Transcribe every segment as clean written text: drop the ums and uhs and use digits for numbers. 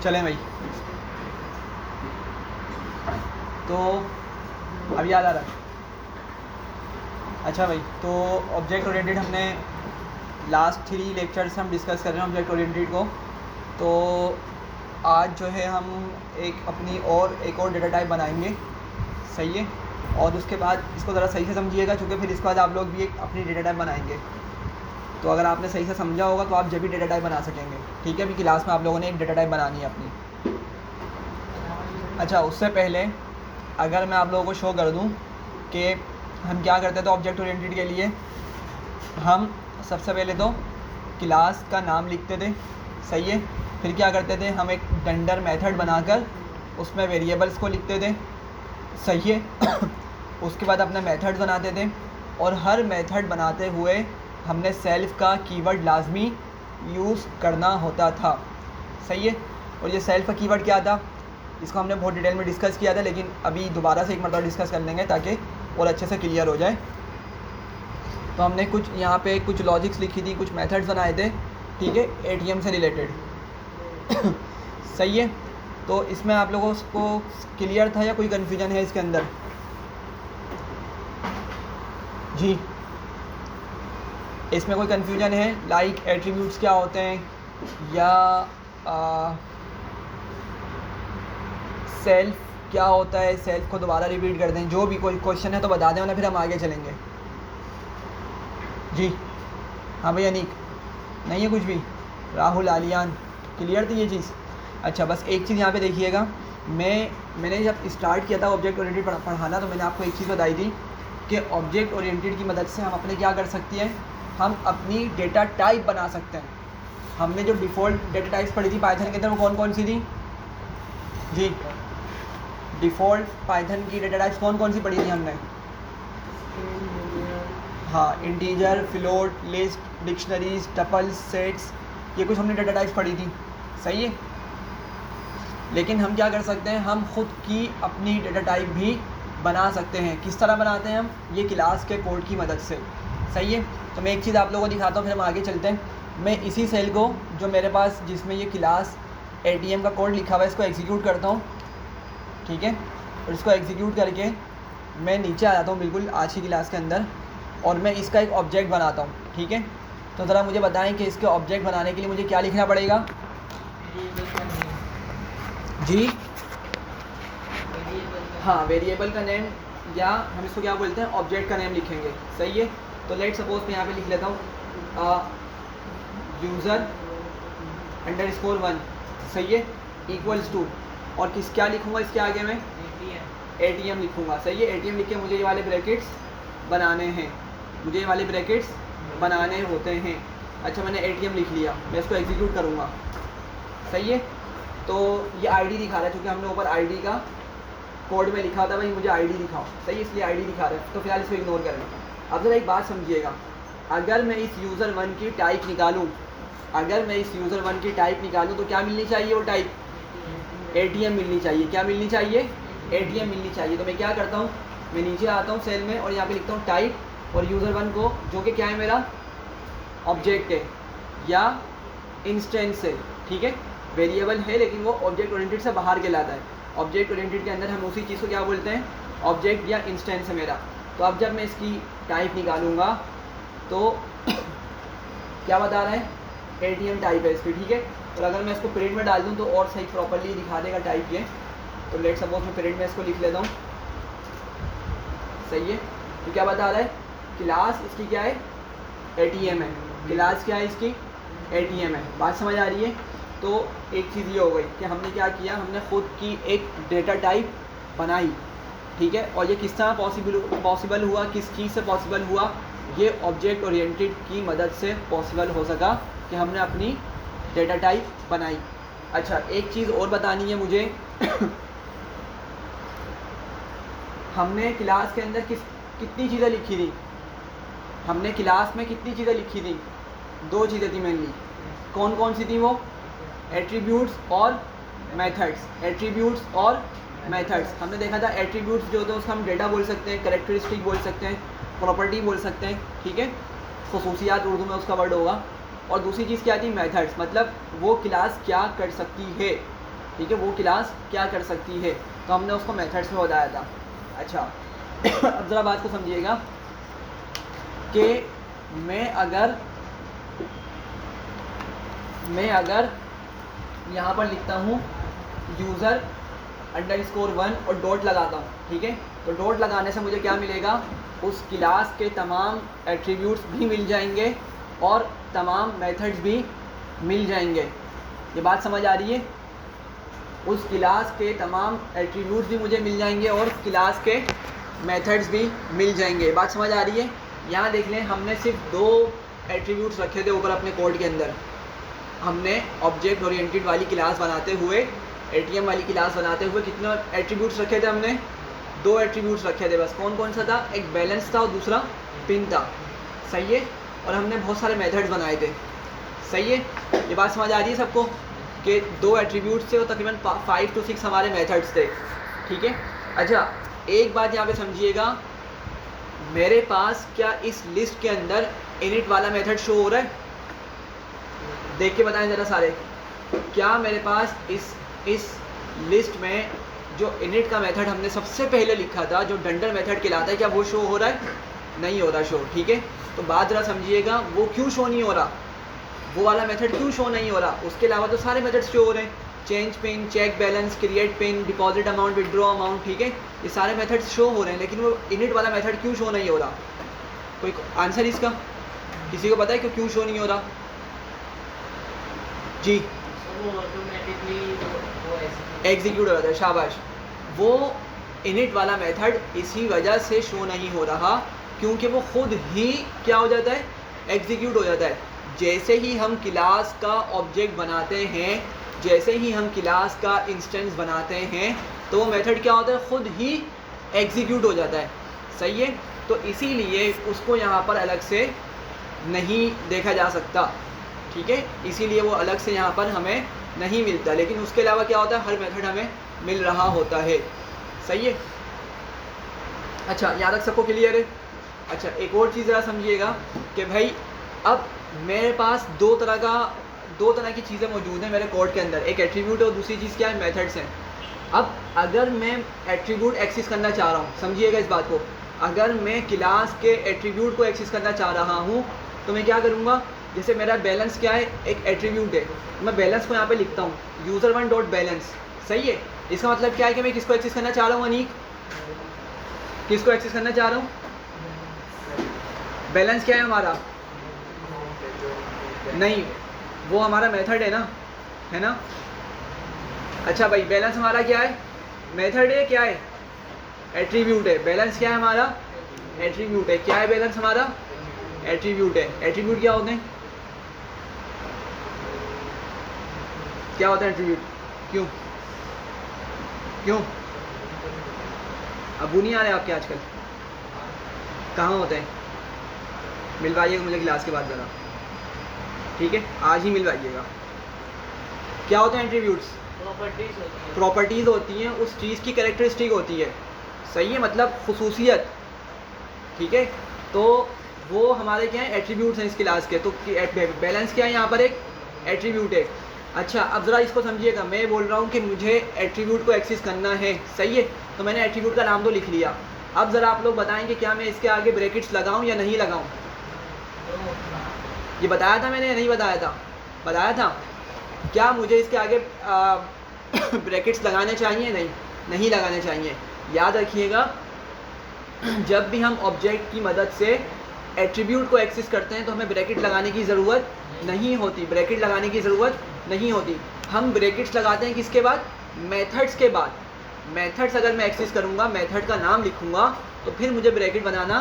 चलें भाई। तो अब याद आ रहा है। अच्छा भाई, तो ऑब्जेक्ट ओरिएंटेड हमने लास्ट 3 लेक्चर से हम डिस्कस कर रहे हैं ऑब्जेक्ट ओरिएंटेड को। तो आज जो है हम एक और डेटा टाइप बनाएंगे, सही है। और उसके बाद इसको ज़रा सही से समझिएगा, क्योंकि फिर इसके बाद आप लोग भी एक अपनी डेटा टाइप बनाएंगे। तो अगर आपने सही से समझा होगा तो आप जब भी डेटा टाइप बना सकेंगे, ठीक है। अभी क्लास में आप लोगों ने एक डेटा टाइप बनानी है अपनी। अच्छा, उससे पहले अगर मैं आप लोगों को शो कर दूं कि हम क्या करते थे ऑब्जेक्ट ओरिएंटेड के लिए, हम सबसे पहले तो क्लास का नाम लिखते थे, सही है। फिर क्या करते थे, हम एक टेंडर मेथड बनाकर उसमें वेरिएबल्स को लिखते थे, सही है। उसके बाद अपने मेथड बनाते थे, और हर मेथड बनाते हुए हमने सेल्फ का कीवर्ड लाजमी यूज़ करना होता था, सही है। और ये सेल्फ का कीवर्ड क्या था, इसको हमने बहुत डिटेल में डिस्कस किया था, लेकिन अभी दोबारा से एक मरतबा डिस्कस कर लेंगे ताकि और अच्छे से क्लियर हो जाए। तो हमने कुछ यहाँ पे कुछ लॉजिक्स लिखी थी, कुछ मेथड्स बनाए थे, ठीक है, एटीएम से रिलेटेड। सही है। तो इसमें आप लोगों को क्लियर था या कोई कन्फ्यूजन है इसके अंदर? जी, इसमें कोई कन्फ्यूजन है? लाइक एट्रीब्यूट्स क्या होते हैं, या सेल्फ क्या होता है, सेल्फ को दोबारा रिपीट कर दें। जो भी कोई क्वेश्चन है तो बता दें, वरना फिर हम आगे चलेंगे। जी हाँ भाई, अनीक नहीं है कुछ भी? राहुल, आलियान, क्लियर थी ये चीज़? अच्छा, बस एक चीज़ यहाँ पे देखिएगा, मैंने जब स्टार्ट किया था ऑब्जेक्ट ओरिएंटेड पढ़ाना, तो मैंने आपको एक चीज़ बताई थी कि ऑब्जेक्ट ओरिएंटेड की मदद से हम अपने क्या कर सकते हैं, हम अपनी डेटा टाइप बना सकते हैं। हमने जो डिफ़ॉल्ट डेटा टाइप्स पढ़ी थी पाइथन के अंदर, वो कौन कौन सी थी? जी, डिफ़ॉल्ट पाइथन की डेटा टाइप्स कौन कौन सी पढ़ी थी हमने? हाँ, integer, float, list, dictionaries, tuples, sets, ये कुछ हमने डेटा टाइप्स पढ़ी थी, सही है। लेकिन हम क्या कर सकते हैं, हम ख़ुद की अपनी डेटा टाइप भी बना सकते हैं। किस तरह बनाते हैं हम? ये क्लास के कोड की मदद से, सही है। तो मैं एक चीज़ आप लोगों को दिखाता हूँ, फिर हम आगे चलते हैं। मैं इसी सेल को, जो मेरे पास जिसमें ये क्लास एटीएम का कोड लिखा हुआ है, इसको एग्जीक्यूट करता हूँ, ठीक है। और इसको एग्जीक्यूट करके मैं नीचे आ जाता हूँ बिल्कुल आज की क्लास के अंदर, और मैं इसका एक ऑब्जेक्ट बनाता हूँ, ठीक है। तो ज़रा मुझे बताएं कि इसके ऑब्जेक्ट बनाने के लिए मुझे क्या लिखना पड़ेगा? जी हाँ, वेरिएबल का नेम, या हम इसको क्या बोलते हैं, ऑब्जेक्ट का नेम लिखेंगे, सही है। तो लेट सपोज मैं यहाँ पे लिख लेता हूँ यूज़र _1, सही है, इक्वल्स टू, और क्या लिखूँगा इसके आगे में? एटीएम लिखूँगा, सही है। एटीएम लिख के मुझे ये वाले ब्रैकेट्स बनाने हैं, मुझे ये वाले ब्रैकेट्स बनाने होते हैं। अच्छा, मैंने एटीएम लिख लिया, मैं इसको एग्जीक्यूट करूँगा, सही है। तो ये आईडी दिखा रहा है, क्योंकि हमने ऊपर आईडी का कोड में लिखा था भाई मुझे आईडी दिखाओ, सही, इसलिए आईडी दिखा रहा है। तो फिलहाल इसको इग्नोर करें। अब ज़रा एक बात समझिएगा, अगर मैं इस यूज़र 1 की टाइप निकालूँ, तो क्या मिलनी चाहिए? वो टाइप एटीएम मिलनी चाहिए। क्या मिलनी चाहिए? एटीएम मिलनी चाहिए। तो मैं क्या करता हूँ, मैं नीचे आता हूँ सेल में, और यहाँ पे लिखता हूँ टाइप, और यूज़र 1 को, जो कि क्या है, मेरा ऑब्जेक्ट है या इंस्टेंस है, ठीक है। वेरिएबल है, लेकिन वो ऑब्जेक्ट ओरिएंटेड से बाहर कहलाता है। ऑब्जेक्ट ओरिएंटेड के अंदर हम उसी चीज़ को क्या बोलते हैं, ऑब्जेक्ट या इंस्टेंस है मेरा। तो अब जब मैं इसकी टाइप निकालूंगा तो क्या बता रहा है, एटीएम टाइप है इसकी, ठीक है। और अगर मैं इसको प्रिंट में डाल दूं तो और सही प्रॉपर्ली दिखा देगा टाइप ये। तो लेट सपोज मैं प्रिंट में इसको लिख लेता हूँ, सही है। तो क्या बता रहा है, क्लास इसकी क्या है, एटीएम है। क्लास क्या है इसकी, एटीएम है। बात समझ आ रही है? तो एक चीज़ ये हो गई कि हमने क्या किया, हमने ख़ुद की एक डेटा टाइप बनाई, ठीक है। और ये किस तरह पॉसिबल हुआ, किस चीज़ से पॉसिबल हुआ? ये ऑब्जेक्ट ओरिएंटेड की मदद से पॉसिबल हो सका कि हमने अपनी डेटा टाइप बनाई। अच्छा, एक चीज़ और बतानी है मुझे। हमने क्लास के अंदर कितनी चीज़ें लिखी थी? हमने क्लास में कितनी चीज़ें लिखी थी? 2 चीज़ें थी मेनली। कौन कौन सी थी वो? एट्रीब्यूट्स और मेथड्स। एट्रीब्यूट्स और मेथड्स हमने देखा था। एट्रीब्यूट्स जो होते हैं उसको हम डेटा बोल सकते हैं, कैरेक्टरिस्टिक बोल सकते हैं, प्रॉपर्टी बोल सकते हैं, ठीक है, खसूसियात उर्दू में उसका वर्ड होगा। और दूसरी चीज़ क्या थी? मेथड्स, मतलब वो क्लास क्या कर सकती है, ठीक है, वो क्लास क्या कर सकती है, तो हमने उसको मेथड्स में बताया था। अच्छा अब ज़रा बात को समझिएगा कि मैं अगर यहाँ पर लिखता हूँ यूज़र _1 और डॉट लगाता हूँ, ठीक है, तो डॉट लगाने से मुझे क्या मिलेगा, उस क्लास के तमाम एट्रीब्यूट्स भी मिल जाएंगे और तमाम मेथड्स भी मिल जाएंगे। ये बात समझ आ रही है? उस क्लास के तमाम एट्रीब्यूट्स भी मुझे मिल जाएंगे और क्लास के मेथड्स भी मिल जाएंगे। बात समझ आ रही है? यहाँ देख लें, हमने सिर्फ 2 एट्रीब्यूट्स रखे थे ऊपर अपने कोड के अंदर। हमने ऑब्जेक्ट ओरिएंटेड वाली क्लास बनाते हुए, एटीएम वाली क्लास बनाते हुए कितने एट्रीब्यूट्स रखे थे हमने? 2 एट्रीब्यूट्स रखे थे बस। कौन कौन सा था? एक बैलेंस था और दूसरा पिन था, सही है। और हमने बहुत सारे मेथड्स बनाए थे, सही है। ये बात समझ आ रही है सबको कि 2 एट्रीब्यूट्स थे और तकरीबन 5 to 6 हमारे मेथड्स थे, ठीक है। अच्छा एक बात यहाँ पे समझिएगा, मेरे पास क्या इस लिस्ट के अंदर इनिट वाला मेथड शो हो रहा है? देख के बताएं ज़रा सारे, क्या मेरे पास इस लिस्ट में जो इनिट का मेथड हमने सबसे पहले लिखा था, जो डंडर मेथड कहलाता है, क्या वो शो हो रहा है? नहीं हो रहा शो, ठीक है। तो बात ज़रा समझिएगा, वो क्यों शो नहीं हो रहा, वो वाला मेथड क्यों शो नहीं हो रहा? उसके अलावा तो सारे मेथड्स शो हो रहे हैं, change pin, check balance, create pin, deposit amount, withdraw amount, ठीक है, ये सारे मेथड्स शो हो रहे हैं, लेकिन वो इनिट वाला मेथड क्यों शो नहीं हो रहा? कोई आंसर इसका किसी को पता है क्यों शो नहीं हो रहा? जी, एग्जीक्यूट हो रहा है, शाबाश। वो इनिट वाला मेथड इसी वजह से शो नहीं हो रहा क्योंकि वो खुद ही क्या हो जाता है, एग्जीक्यूट हो जाता है। जैसे ही हम क्लास का ऑब्जेक्ट बनाते हैं, जैसे ही हम क्लास का इंस्टेंस बनाते हैं, तो वो मेथड क्या होता है, खुद ही एग्जीक्यूट हो जाता है, सही है। तो इसीलिए उसको यहाँ पर अलग से नहीं देखा जा सकता, ठीक है, इसीलिए वो अलग से यहाँ पर हमें नहीं मिलता। लेकिन उसके अलावा क्या होता है, हर मेथड हमें मिल रहा होता है, सही है। अच्छा यहाँ तक सबको क्लियर है? अच्छा एक और चीज़ ज़रा समझिएगा कि भाई अब मेरे पास दो तरह की चीज़ें मौजूद हैं मेरे कोड के अंदर, एक एट्रीब्यूट और दूसरी चीज़ क्या है, मेथड्स हैं। अब अगर मैं एट्रीब्यूट एक्सेस करना चाह रहा हूँ, समझिएगा इस बात को, अगर मैं क्लास के एट्रीब्यूट को एक्सेस करना चाह रहा हूँ तो मैं क्या करूँगा, जैसे मेरा बैलेंस क्या है, एक एट्रीब्यूट है, मैं बैलेंस को यहाँ पे लिखता हूँ user1.balance, सही है। इसका मतलब क्या है कि मैं किसको एक्सेस करना चाह रहा हूँ, अनीक किसको एक्सेस करना चाह रहा हूँ? बैलेंस क्या है हमारा? नहीं, वो हमारा मेथड है ना। अच्छा भाई बैलेंस हमारा क्या है, मेथड है, क्या है, एट्रीब्यूट है। बैलेंस क्या है हमारा, एट्रीब्यूट है। क्या है बैलेंस हमारा, एट्रीब्यूट है। एट्रीब्यूट क्या होते हैं, क्या होता है एट्रीब्यूट? क्यों अबू नहीं आ रहे आपके आजकल? कहाँ होते हैं? मिलवाइएगा मुझे क्लास के बाद ज़रा, ठीक है, आज ही मिलवाइएगा। क्या होते हैं एट्रीब्यूट्स? प्रॉपर्टीज़ होती हैं, उस चीज़ की कैरेक्टरिस्टिक होती है, सही है, मतलब खुसूसियत, ठीक है। तो वो हमारे क्या है, एट्रीब्यूट्स हैं इस क्लास के। तो बैलेंस क्या है, यहाँ पर एक एट्रीब्यूट है। अच्छा अब ज़रा इसको समझिएगा, मैं बोल रहा हूँ कि मुझे एट्रीब्यूट को एक्सेस करना है, सही है, तो मैंने एट्रीब्यूट का नाम तो लिख लिया। अब ज़रा आप लोग बताएं कि क्या मैं इसके आगे ब्रैकेट्स लगाऊं या नहीं लगाऊं? ये बताया था मैंने या नहीं बताया था? बताया था। क्या मुझे इसके आगे ब्रैकेट्स लगाने चाहिए? नहीं लगाने चाहिए। याद रखिएगा, जब भी हम ऑब्जेक्ट की मदद से एट्रीब्यूट को एक्सेस करते हैं तो हमें ब्रैकेट लगाने की ज़रूरत नहीं होती, ब्रैकेट लगाने की ज़रूरत नहीं होती। हम ब्रैकेट्स लगाते हैं किसके बाद, मेथड्स के बाद। मेथड्स अगर मैं एक्सेस करूँगा, मेथड का नाम लिखूँगा, तो फिर मुझे ब्रैकेट बनाना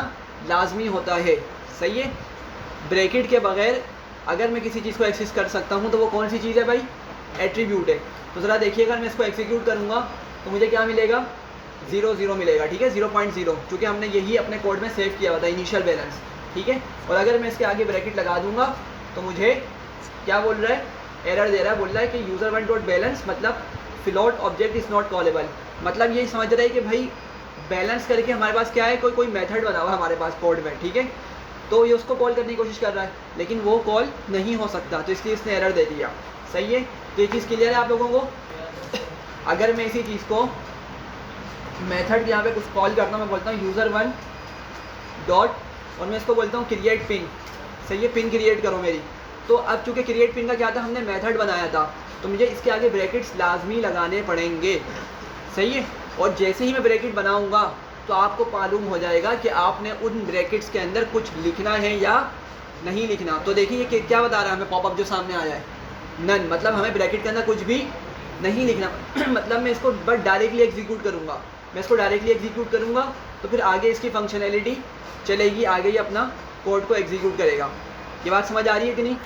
लाजमी होता है, सही है। ब्रैकेट के बगैर अगर मैं किसी चीज़ को एक्सेस कर सकता हूँ तो वो कौन सी चीज़ है भाई, एट्रीब्यूट है। तो ज़रा देखिए, अगर मैं इसको एग्जीक्यूट करूँगा तो मुझे क्या मिलेगा, 0 मिलेगा, ठीक है, 0.0, चूँकि हमने यही अपने कोड में सेव किया हुआ था, इनिशियल बैलेंस, ठीक है। और अगर मैं इसके आगे ब्रैकेट लगा दूंगा तो मुझे क्या बोल रहा है, एरर दे रहा है, बोल रहा है कि user1.balance मतलब float object is not callable. मतलब ये समझ रहा है कि भाई बैलेंस करके हमारे पास क्या है, कोई मेथड बना हुआ है हमारे पास कोड में, ठीक है, तो ये उसको कॉल करने की कोशिश कर रहा है, लेकिन वो कॉल नहीं हो सकता, तो इसलिए इसने एरर दे दिया, सही है। तो ये चीज़ क्लियर है आप लोगों को? अगर मैं इसी चीज़ को मेथड यहाँ पे कुछ कॉल करता हूँ, मैं बोलता हूँ user1 डॉट और मैं इसको बोलता हूँ क्रिएट पिन, सही है, पिन क्रिएट करो मेरी। तो अब चूँकि क्रिएट पिन का क्या था, हमने मेथड बनाया था, तो मुझे इसके आगे ब्रैकेट्स लाजमी लगाने पड़ेंगे, सही है। और जैसे ही मैं ब्रैकेट बनाऊँगा तो आपको मालूम हो जाएगा कि आपने उन ब्रैकेट्स के अंदर कुछ लिखना है या नहीं लिखना। तो देखिए ये क्या बता रहा है हमें, पॉपअप जो सामने आया है, नन, मतलब हमें ब्रैकेट के अंदर कुछ भी नहीं लिखना मतलब मैं इसको बस डायरेक्टली एग्जीक्यूट करूँगा, मैं इसको डायरेक्टली एग्जीक्यूट करूँगा तो फिर आगे इसकी फंक्शनैलिटी चलेगी, आगे ही अपना कोड को एग्जीक्यूट करेगा। ये बात समझ आ रही है कि नहीं?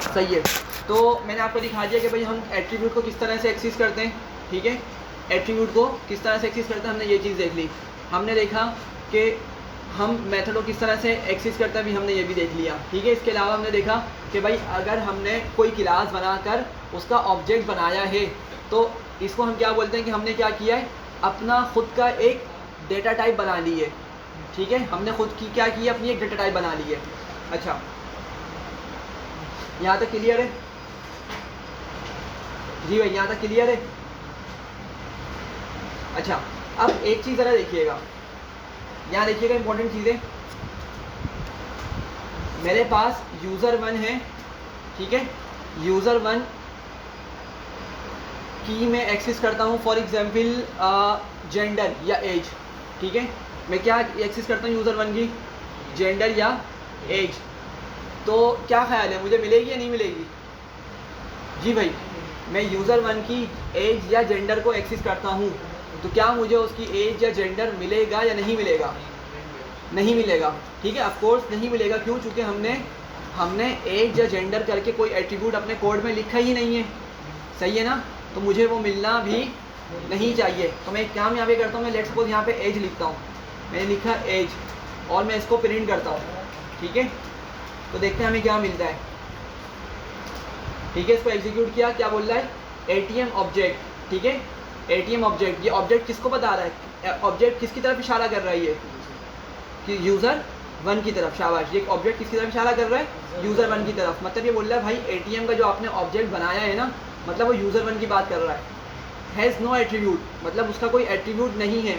सही है। तो मैंने आपको दिखा दिया कि भाई हम एट्रीब्यूट को किस तरह से एक्सेस करते हैं, ठीक है, एट्रीब्यूट को किस तरह से एक्सेस करते हैं, हमने ये चीज़ देख ली। हमने देखा कि हम मेथड को किस तरह से एक्सेस करते हैं, भी हमने ये भी देख लिया, ठीक है। इसके अलावा हमने देखा कि भाई अगर हमने कोई क्लास बनाकर उसका ऑब्जेक्ट बनाया है तो इसको हम क्या बोलते हैं कि हमने क्या किया है, अपना खुद का एक डेटा टाइप बना ली है, ठीक है, हमने खुद की क्या किया, अपनी एक डेटा टाइप बना ली है। अच्छा, यहाँ तक क्लियर है? जी भाई, यहाँ तक क्लियर है? अच्छा, अब एक चीज़ ज़रा देखिएगा, यहाँ देखिएगा इंपॉर्टेंट चीज़ें। मेरे पास user1 है, ठीक है, user1 की मैं एक्सेस करता हूँ फॉर एग्जांपल जेंडर या एज, ठीक है, मैं क्या एक्सेस करता हूँ user1 की, जेंडर या एज। तो क्या ख्याल है, मुझे मिलेगी या नहीं मिलेगी? जी भाई, मैं user1 की एज या जेंडर को एक्सेस करता हूँ तो क्या मुझे उसकी एज या जेंडर मिलेगा या नहीं मिलेगा? नहीं मिलेगा, ठीक है, ऑफ कोर्स नहीं मिलेगा। क्यों? चूँकि हमने एज या जेंडर करके कोई एट्रीब्यूट अपने कोड में लिखा ही नहीं है, सही है ना, तो मुझे वो मिलना भी नहीं चाहिए। तो मैं एक काम यहाँ पे करता हूँ, मैं लेट्स सपोज यहाँ पे एज लिखता हूँ, मैंने लिखा एज और मैं इसको प्रिंट करता हूँ, ठीक है, तो देखते हैं हमें क्या मिलता है, ठीक है। इसको एग्जीक्यूट किया, क्या बोल रहा है, एटीएम ऑब्जेक्ट, ठीक है, एटीएम ऑब्जेक्ट। ये ऑब्जेक्ट किसको बता रहा है, ऑब्जेक्ट किसकी तरफ इशारा कर रहा है, ये कि user1 की तरफ। शाबाश, ये ऑब्जेक्ट किसकी तरफ इशारा कर रहा है, user1 की तरफ। मतलब ये बोल रहा है भाई एटीएम का जो आपने ऑब्जेक्ट बनाया है ना, मतलब वो user1 की बात कर रहा है। हैज़ नो एट्रीब्यूट, मतलब उसका कोई एट्रीब्यूट नहीं है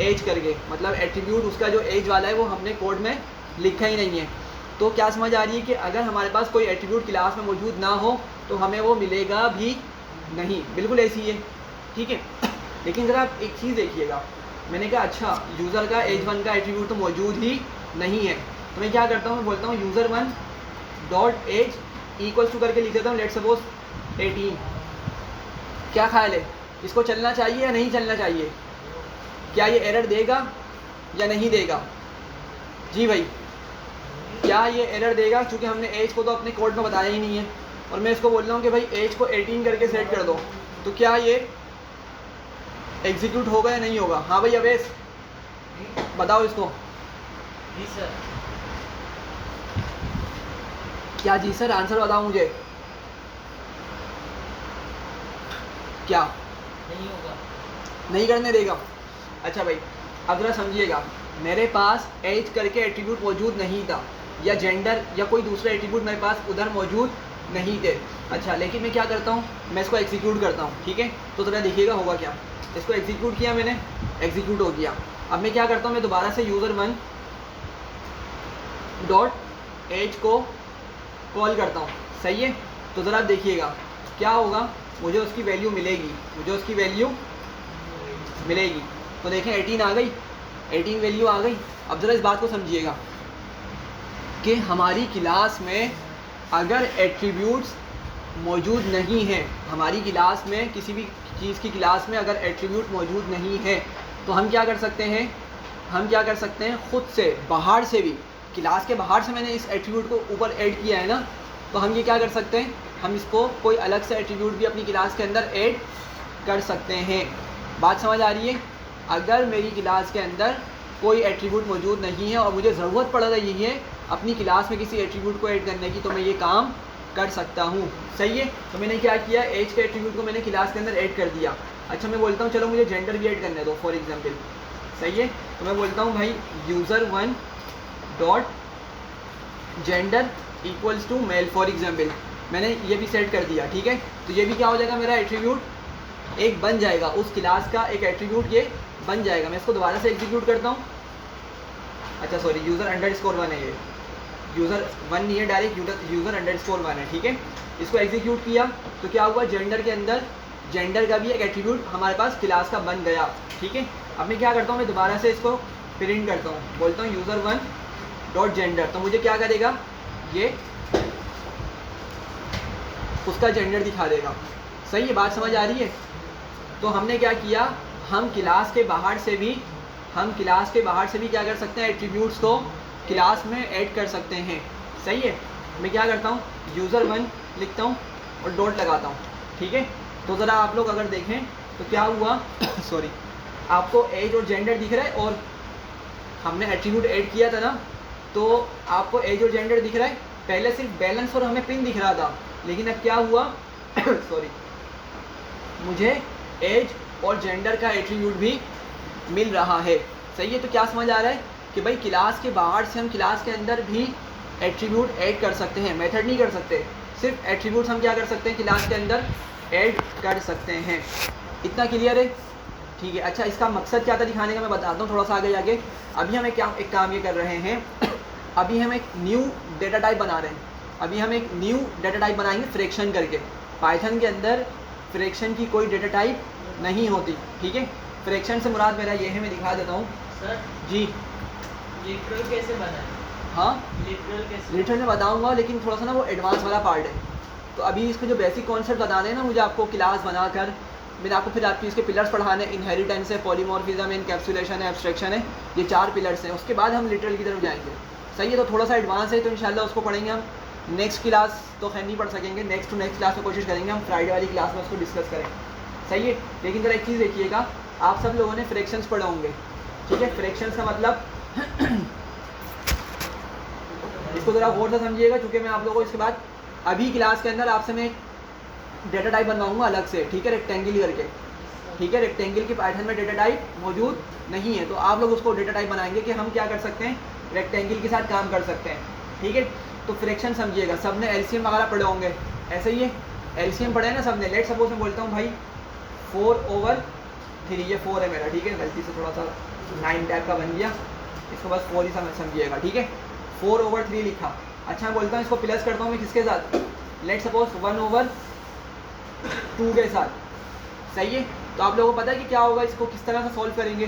एज करके, मतलब एट्रीब्यूट उसका जो एज वाला है वो हमने कोड में लिखा ही नहीं है। तो क्या समझ आ रही है कि अगर हमारे पास कोई एट्रीब्यूट क्लास में मौजूद ना हो तो हमें वो मिलेगा भी नहीं, बिल्कुल ऐसी है, ठीक है। लेकिन ज़रा आप एक चीज़ देखिएगा, मैंने कहा अच्छा यूज़र का एज1 का एट्रीब्यूट तो मौजूद ही नहीं है, तो मैं क्या करता हूँ, मैं बोलता हूँ user1 dot as equals to करके लिख देता हूँ लेट्स सपोज 18। क्या ख्याल है, इसको चलना चाहिए या नहीं चलना चाहिए? क्या ये एरर देगा या नहीं देगा? जी भाई, क्या ये एरर देगा? क्योंकि हमने एज को तो अपने कोड में बताया ही नहीं है और मैं इसको बोल रहा हूँ कि भाई एज को 18 करके सेट कर दो, तो क्या ये एग्जीक्यूट होगा या नहीं होगा? हाँ भाई अवेश बताओ इसको। जी सर। क्या जी सर, आंसर बताओ मुझे, क्या नहीं होगा, नहीं करने देगा? अच्छा भाई, अब ज़रा समझिएगा, मेरे पास एज करके एट्रीब्यूट मौजूद नहीं था या जेंडर या कोई दूसरा एट्रीब्यूट मेरे पास उधर मौजूद नहीं थे। अच्छा, लेकिन मैं क्या करता हूँ, मैं इसको एग्जीक्यूट करता हूँ, ठीक है, तो ज़रा देखिएगा होगा क्या। इसको एग्जीक्यूट किया मैंने, एग्जीक्यूट हो गया। अब मैं क्या करता हूँ, मैं दोबारा से user1 डॉट एज को कॉल करता हूँ, सही है। तो ज़रा देखिएगा क्या होगा, मुझे उसकी वैल्यू मिलेगी, मुझे उसकी वैल्यू मिलेगी। तो देखें 18 आ गई, 18 वैल्यू आ गई। अब ज़रा इस बात को समझिएगा कि हमारी क्लास में अगर एट्रीब्यूट्स मौजूद नहीं हैं, हमारी क्लास में किसी भी चीज़ की क्लास में अगर एट्रीब्यूट मौजूद नहीं है तो हम क्या कर सकते हैं, हम क्या कर सकते हैं, ख़ुद से बाहर से भी, क्लास के बाहर से मैंने इस एट्रीब्यूट को ऊपर ऐड किया है ना, तो हम ये क्या कर सकते हैं, हम इसको कोई अलग से एट्रीब्यूट भी अपनी क्लास के अंदर ऐड कर सकते हैं। बात समझ आ रही है? अगर मेरी क्लास के अंदर कोई एट्रीब्यूट मौजूद नहीं है और मुझे ज़रूरत पड़ रही है अपनी क्लास में किसी एट्रीब्यूट को ऐड करने की, तो मैं ये काम कर सकता हूँ, सही है। तो मैंने क्या किया, एज के एट्रीब्यूट को मैंने क्लास के अंदर ऐड कर दिया। अच्छा, मैं बोलता हूँ चलो मुझे जेंडर भी ऐड करने दो फॉर एग्जांपल, सही है। तो मैं बोलता हूँ भाई user1 dot gender equals to male for example, मैंने ये भी सेट कर दिया, ठीक है। तो ये भी क्या हो जाएगा, मेरा एट्रीब्यूट एक बन जाएगा, उस क्लास का एक एट्रीब्यूट ये बन जाएगा। मैं इसको दोबारा से एग्जीक्यूट करता हूँ। अच्छा सॉरी, यूज़र अंडरस्कोर 1 है, ये यूज़र 1 नहीं है, डायरेक्ट यूज़र अंडरस्कोर 1 है, ठीक है। इसको एग्जीक्यूट किया तो क्या हुआ, जेंडर के अंदर जेंडर का भी एक एट्रीब्यूट हमारे पास क्लास का बन गया, ठीक है। अब मैं क्या करता हूँ, मैं दोबारा से इसको प्रिंट करता हूँ, बोलता हूँ यूज़र 1 डॉट जेंडर, तो मुझे क्या करेगा, ये उसका जेंडर दिखा देगा। सही है, बात समझ आ रही है। तो हमने क्या किया, हम क्लास के बाहर से भी क्या कर सकते हैं, एट्रीब्यूट्स को क्लास में ऐड कर सकते हैं। सही है, मैं क्या करता हूँ, यूज़र 1 लिखता हूँ और डॉट लगाता हूँ, ठीक है। तो ज़रा आप लोग अगर देखें तो क्या हुआ सॉरी, आपको एज और जेंडर दिख रहा है, और हमने एट्रीब्यूट ऐड किया था ना, तो आपको एज और जेंडर दिख रहा है। पहले सिर्फ बैलेंस और हमें पिन दिख रहा था, लेकिन अब क्या हुआ सॉरी, मुझे एज और जेंडर का एट्रीब्यूट भी मिल रहा है। सही है, तो क्या समझ आ रहा है कि भाई क्लास के बाहर से हम क्लास के अंदर भी एट्रीब्यूट ऐड कर सकते हैं, मेथड नहीं कर सकते, सिर्फ एट्रीब्यूट्स हम क्या कर सकते हैं, क्लास के अंदर ऐड कर सकते हैं। इतना क्लियर है, ठीक है। अच्छा, इसका मकसद क्या था दिखाने का, मैं बताता हूँ थोड़ा सा आगे जाके। अभी हम एक काम ये कर रहे हैं, अभी हम एक न्यू डेटा टाइप बना रहे हैं। अभी हम एक न्यू डेटा टाइप बनाएंगे फ्रैक्शन करके। पाइथन के अंदर फ्रैक्शन की कोई डेटा टाइप नहीं होती, ठीक है। फ्रैक्शन से मुराद मेरा ये है, मैं दिखा देता हूँ सर। जी। लिटरल कैसे बना है? हाँ, लिटरल कैसे? लिटरल में बताऊँगा, लेकिन थोड़ा सा ना वो एडवांस वाला पार्ट है। तो अभी इसके जो बेसिक कॉन्सेप्ट बताने हैं ना मुझे, आपको क्लास बनाकर मैंने आपको फिर आपकी इसके पिलर्स पढ़ाने, इनहेरिटेंस है, पॉलीमॉर्फिज्म है, एनकैप्सुलेशन है, एब्स्ट्रैक्शन है, ये 4 पिलर्स हैं। उसके बाद हम लिटरल की तरफ जाएंगे। सही है, तो थोड़ा सा एडवांस है, तो इंशाल्लाह उसको पढ़ेंगे हम। नेक्स्ट क्लास तो खैर नहीं पढ़ सकेंगे, नेक्स्ट टू नेक्स्ट क्लास में कोशिश करेंगे हम फ्राइडे वाली क्लास में उसको डिस्कस करें। सही है, लेकिन ज़रा एक चीज़ देखिएगा, आप सब लोगों ने फ्रैक्शंस पढ़े होंगे, ठीक है। फ्रैक्शंस का मतलब इसको ज़रा गौर से समझिएगा, चूँकि मैं आप लोगों को इसके बाद अभी क्लास के अंदर आपसे मैं डेटा टाइप बनवाऊंगा अलग से, ठीक है, रेक्टेंगल करके, ठीक है। रेक्टेंगल की पाइथन में डेटा टाइप मौजूद नहीं है, तो आप लोग उसको डेटा टाइप बनाएंगे कि हम क्या कर सकते हैं, रेक्टेंगल के साथ काम कर सकते हैं, ठीक है। तो फ्रैक्शन समझिएगा, सब ने एलसीएम वगैरह पढ़े होंगे, ऐसे ही है, एलसीएम पढ़े हैं ना सब ने। लेट सपोज मैं बोलता हूँ भाई 4/3, ये 4 है मेरा, ठीक है, गलती से थोड़ा सा 9 टाइप का बन गया, इसको बस 4 ही समझिएगा, ठीक है। 4/3 लिखा। अच्छा, मैं बोलता हूँ इसको प्लस करता हूँ मैं किसके साथ, लेट सपोज 1/2 के साथ। सही है, तो आप लोगों को पता है कि क्या होगा, इसको किस तरह से सॉल्व करेंगे,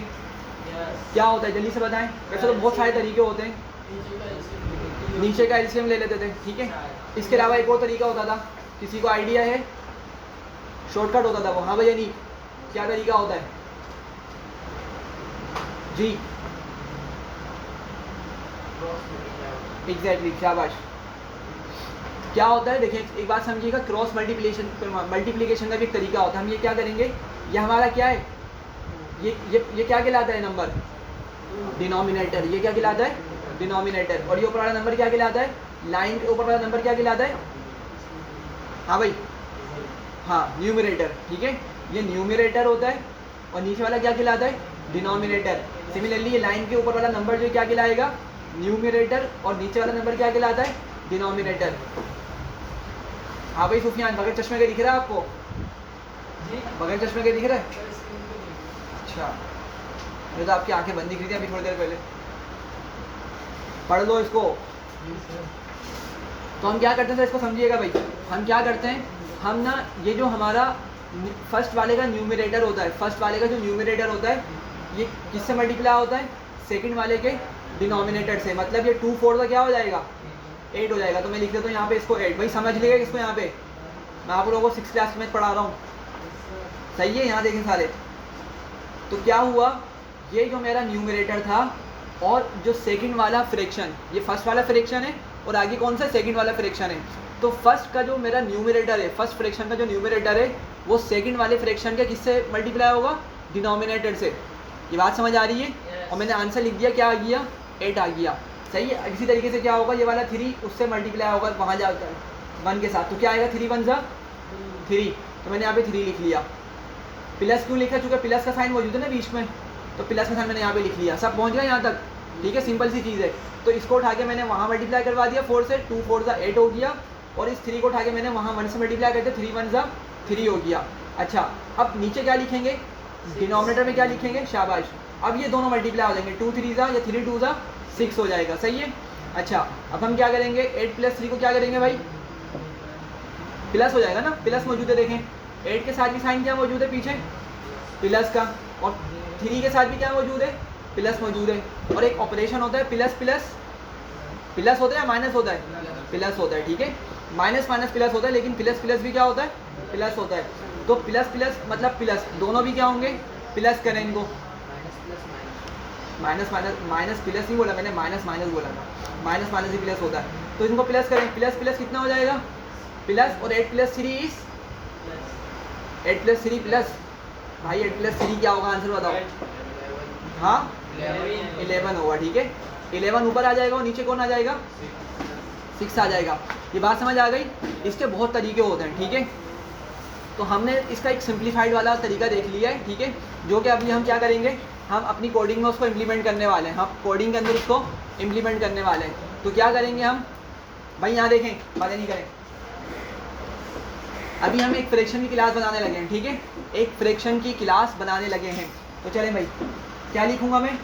क्या होता है, जल्दी से बताएं। वैसे तो बहुत सारे तरीके होते हैं, नीचे का एलसीएम ले लेते थे, ठीक है। इसके अलावा एक और तरीका होता था, किसी को आइडिया है, शॉर्टकट होता था वो। हाँ भैया, नहीं क्या तरीका होता है जी, एग्जैक्टली, शाबाश। क्या होता है, देखिए एक बात समझिएगा, क्रॉस मल्टीप्लिकेशन का भी एक तरीका होता है। हम ये क्या करेंगे, ये हमारा क्या है, ये क्या कहलाता है, नंबर, डिनोमिनेटर। ये क्या कहलाता है, डिनोमिनेटर। और ये ऊपर वाला नंबर क्या कहलाता है, लाइन के ऊपर वाला नंबर क्या कहलाता है, हाँ भाई, हाँ, न्यूमरेटर, ठीक है। ये न्यूमरेटर होता है, और नीचे वाला क्या कहलाता है, डिनोमिनेटर। सिमिलरली ये लाइन के ऊपर वाला नंबर जो क्या कहलाएगा, न्यूमरेटर, और नीचे वाला नंबर क्या कहलाता है, डिनोमिनेटर। हाँ भाई सुफियान, बगैर चश्मे के दिख रहा है आपको, बगैर चश्मे के दिख रहा है? अच्छा, मुझे तो आपकी आंखें बंद दिख रही थी अभी थोड़ी देर पहले। पढ़ लो इसको। तो हम क्या करते हैं, इसको समझिएगा भाई, हम क्या करते हैं, हम ना ये जो हमारा फर्स्ट वाले का न्यूमरेटर होता है, फर्स्ट वाले का जो न्यूमरेटर होता है, ये किससे मल्टीप्लाई होता है, सेकंड वाले के डिनोमिनेटर से। मतलब ये 2 4 का क्या हो जाएगा, 8 हो जाएगा। तो मैं लिख देता हूँ यहाँ पे इसको 8। भाई समझ लीजिएगा इसको, यहाँ पे मैं आप लोगों को 6th क्लास में पढ़ा रहा हूँ, सही है। यहाँ देखें सारे, तो क्या हुआ, ये जो मेरा न्यूमरेटर था, और जो सेकंड वाला फ्रैक्शन, ये फर्स्ट वाला फ्रैक्शन है, और आगे कौन सा, सेकंड वाला फ्रैक्शन है। तो फर्स्ट का जो मेरा न्यूमरेटर है, फर्स्ट फ्रैक्शन का जो न्यूमरेटर है, वो सेकंड वाले फ्रैक्शन के किससे मल्टीप्लाई होगा, डिनोमिनेटर से। ये बात समझ आ रही है? और मैंने आंसर लिख दिया, क्या आ गया, 8 आ गया, सही है। इसी तरीके से क्या होगा, ये वाला 3 उससे मल्टीप्लाई होगा वहाँ जाकर 1 के साथ, तो क्या आएगा, 3 1 जा 3। तो मैंने यहाँ पे 3 लिख लिया। प्लस क्यों लिखा, चूँकि प्लस का साइन मौजूद है ना बीच में, तो प्लस का साइन मैंने यहाँ पे लिख लिया। सब पहुँच गया यहाँ तक, ठीक है, सिंपल सी चीज़ है। तो इसको उठा के मैंने वहाँ मल्टीप्लाई करवा दिया 4 से, 2 4 जा 8 हो गया, और इस 3 को उठा के मैंने वहाँ 1 से मल्टीप्लाई करके 3 1 जा 3 हो गया। अच्छा, अब नीचे क्या लिखेंगे, डिनोमिनेटर में क्या लिखेंगे, शाबाश। अब ये दोनों मल्टीप्लाई हो जाएंगे, 2 3 या 3 2 6 हो जाएगा, सही है। अच्छा, अब हम क्या करेंगे, 8 + 3 को क्या करेंगे भाई, प्लस हो जाएगा ना, प्लस मौजूद है, देखें 8 के साथ भी साइन क्या मौजूद है पीछे, प्लस का, और 3 के साथ भी क्या मौजूद है, प्लस मौजूद है। और एक ऑपरेशन होता है प्लस प्लस प्लस होता है या माइनस होता है, प्लस होता है, ठीक है। माइनस माइनस प्लस होता है, लेकिन प्लस प्लस भी क्या होता है, प्लस होता है। तो प्लस प्लस मतलब प्लस, दोनों भी क्या होंगे, प्लस करें इनको, माइनस माइनस माइनस प्लस नहीं बोला मैंने, माइनस माइनस बोला, माइनस माइनस ही प्लस होता है। तो इनको प्लस करें, प्लस प्लस कितना हो जाएगा, प्लस, और 8 + 3 इज 8 + 3 प्लस, भाई 8 + 3 क्या होगा, आंसर बताओ। हाँ 11 होगा, ठीक है। 11 ऊपर आ जाएगा और नीचे कौन आ जाएगा, 6 आ जाएगा। ये बात समझ आ गई। इसके बहुत तरीके होते हैं, ठीक है। तो हमने इसका एक सिंप्लीफाइड वाला तरीका देख लिया है, ठीक है, जो कि अभी हम क्या करेंगे, हम अपनी कोडिंग में उसको इम्प्लीमेंट करने वाले हैं, हम कोडिंग के अंदर उसको इम्प्लीमेंट करने वाले हैं। तो क्या करेंगे हम भाई, यहाँ देखें, बातें नहीं करें, अभी हम एक फ्रैक्शन की क्लास बनाने लगे हैं, ठीक है, एक फ्रैक्शन की क्लास बनाने लगे हैं। तो चलें भाई, क्या लिखूँगा मैं,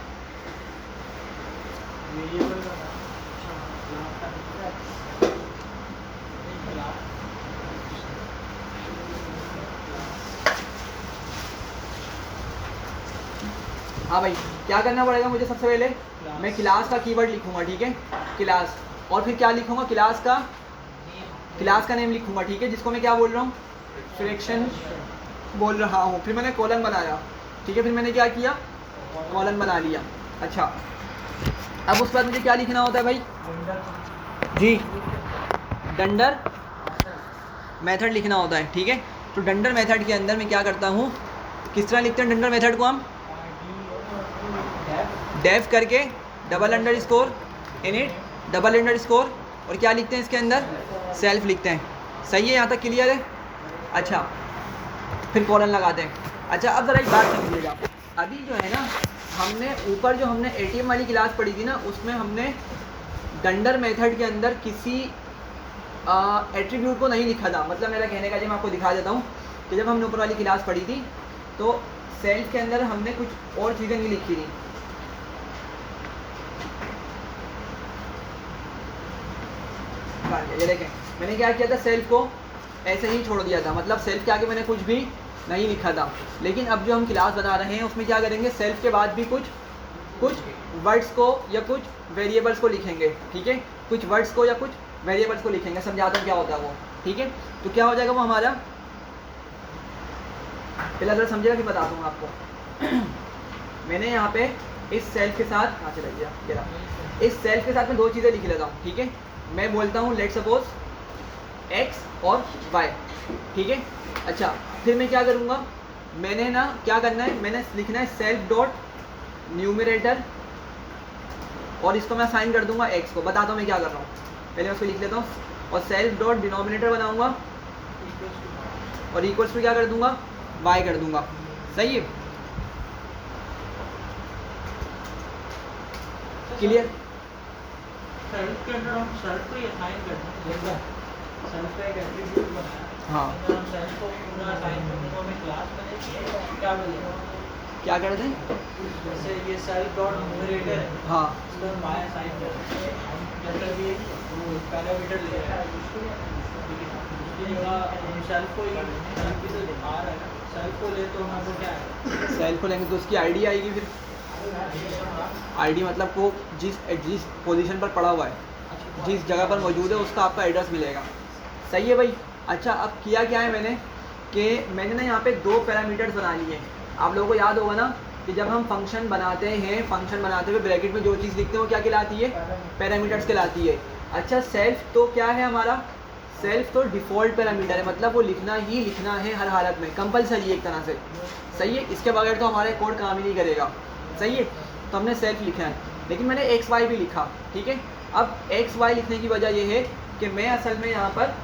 हाँ भाई, क्या करना पड़ेगा मुझे, सबसे पहले मैं क्लास का कीवर्ड लिखूंगा, ठीक है, क्लास, और फिर क्या लिखूंगा, क्लास का नेम लिखूंगा, ठीक है, जिसको मैं क्या बोल रहा हूँ, फ्रैक्शन बोल रहा हूँ। फिर मैंने कॉलन बनाया, ठीक है, फिर मैंने क्या किया, कॉलन बना लिया। अच्छा, अब उसके बाद मुझे क्या लिखना होता है भाई जी, डंडर मेथड लिखना होता है, ठीक है। तो डंडर मेथड के अंदर मैं क्या करता हूँ, किस तरह लिखते हैं डंडर मेथड को हम, डेफ करके __ इनिट __ और क्या लिखते हैं इसके अंदर, सेल्फ लिखते हैं, सही है, यहाँ तक क्लियर है। अच्छा, फिर कॉलन लगाते हैं। अच्छा, अब ज़रा एक बात समझिएगा, अभी जो है ना, हमने ऊपर जो हमने ATM वाली क्लास पढ़ी थी ना, उसमें हमने डंडर मेथड के अंदर किसी एट्रीब्यूट को नहीं लिखा था। मतलब मेरा कहने का, जो मैं आपको दिखा देता हूँ कि जब हमने ऊपर वाली क्लास पढ़ी थी तो सेल्फ के अंदर हमने कुछ और चीज़ें नहीं लिखी थी। ये देखें, मैंने क्या किया था, सेल्फ को ऐसे ही छोड़ दिया था, मतलब सेल्फ के आगे मैंने कुछ भी नहीं लिखा था। लेकिन अब जो हम क्लास बना रहे हैं उसमें क्या करेंगे, सेल्फ के बाद भी कुछ वर्ड्स को या कुछ वेरिएबल्स को लिखेंगे, ठीक है, कुछ वर्ड्स को या कुछ वेरिएबल्स को लिखेंगे। समझाता हूं क्या होता है वो, ठीक है। तो क्या हो जाएगा वो हमारा, पहले अगर समझेगा कि बताता हूँ आपको। मैंने यहाँ पे इस सेल्फ के साथ, कहाँ चला गया, इस सेल्फ के साथ मैं दो चीज़ें लिख लेता हूँ, ठीक है। मैं बोलता हूँ लेट सपोज x और y, ठीक है। अच्छा, फिर मैं क्या करूँगा, मैंने ना क्या करना है, मैंने लिखना है सेल्फ डॉट न्यूमरेटर, और इसको मैं असाइन कर दूंगा x को। बताता हूँ मैं क्या कर रहा हूँ, पहले मैं उसको लिख लेता हूँ, और सेल्फ डॉट डिनोमिनेटर बनाऊंगा, और इक्वल्स टू क्या कर दूंगा, y कर दूंगा, सही है, क्लियर। सेल्फ के अंदर हम सेल्फ को ही असाइन करते हैं, सेल्फ का एक एट्रीब्यूट बनाया, हाँ, हम सेल्फ को पूरा असाइन करने को हमें क्लास बनेगी, क्या बनेगा, क्या करते हैं, जैसे ये सेल्फ डॉट न्यूमरेटर है, हाँ, इसको हम y असाइन करते हैं, जैसे कि पैरामीटर ले रहे हैं, उसकी जगह हम सेल्फ को ही सेल्फ की तो दिखा रहा है, सेल्फ को ले तो हमारे क्या है, सेल्फ को लेंगे तो उसकी आईडी आएगी, फिर आईडी मतलब को जिस पोजीशन पर पड़ा हुआ है, जिस जगह पर मौजूद है, उसका आपका एड्रेस मिलेगा, सही है भाई। अच्छा, अब किया क्या है मैंने कि मैंने ना यहाँ पे दो पैरामीटर्स बना लिए हैं। आप लोगों को याद होगा ना कि जब हम फंक्शन बनाते हैं, फंक्शन बनाते हुए ब्रैकेट में जो चीज़ लिखते हैं वो क्या कहलाती है, पैरामीटर्स कहलाती है। अच्छा, सेल्फ तो क्या है हमारा, सेल्फ तो डिफ़ॉल्ट पैरामीटर है, मतलब वो लिखना ही लिखना है हर हालत में, कंपलसरी एक तरह से, सही है। इसके बगैर तो हमारे कोड काम ही नहीं करेगा, सही है। तो हमने सेल्फ लिखा है, लेकिन मैंने XY भी लिखा, ठीक है। अब XY लिखने की वजह यह है कि मैं असल में यहाँ पर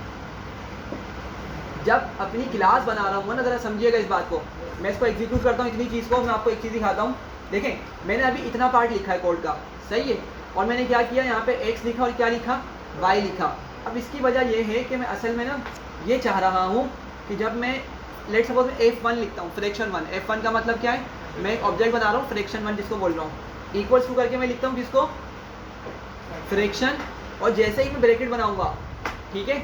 जब अपनी क्लास बना रहा हूँ ना, ज़रा समझिएगा इस बात को, मैं इसको एग्जीक्यूट करता हूँ, इतनी चीज़ को मैं आपको एक चीज़ दिखाता हूँ। देखें, मैंने अभी इतना पार्ट लिखा है कोड का, सही है, और मैंने क्या किया, यहाँ पे X लिखा और क्या लिखा, Y लिखा। अब इसकी वजह यह है कि मैं असल में ना ये चाह रहा हूँ कि जब मैं लेट सपोज मैं F1 लिखता हूँ, फ्रैक्शन 1। F1 का मतलब क्या है, मैं एक ऑब्जेक्ट बना रहा हूँ फ्रैक्शन 1 जिसको बोल रहा हूँ, इक्वल्स टू करके मैं लिखता हूँ किसको, फ्रैक्शन। और जैसे ही मैं ब्रैकेट बनाऊंगा, ठीक है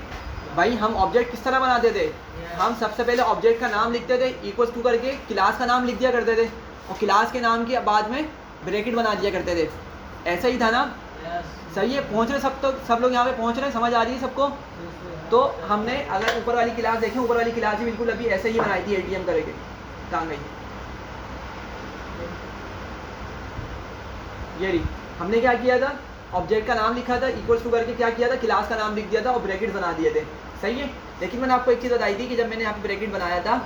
भाई, हम ऑब्जेक्ट किस तरह बनाते थे, हम सबसे पहले ऑब्जेक्ट का नाम लिखते थे, इक्वल्स टू करके क्लास का नाम लिख दिया करते थे, और क्लास के नाम के बाद में ब्रैकेट बना दिया करते थे। ऐसा ही था ना, सही है? पहुँच रहे सब लोग यहाँ पे पहुँच रहे हैं, समझ आ रही है सबको? तो हमने अगर ऊपर वाली क्लास देखें, ऊपर वाली क्लास ही बिल्कुल अभी ऐसे ही बनाई थी ATM करके। कहाँ गई ये रही। हमने क्या किया था, ऑब्जेक्ट का नाम लिखा था, इक्वल्स टू करके क्या किया था, क्लास का नाम लिख दिया था और ब्रैकेट बना दिए थे, सही है? लेकिन मैंने आपको एक चीज़ बताई थी कि जब मैंने यहाँ पे ब्रैकेट बनाया था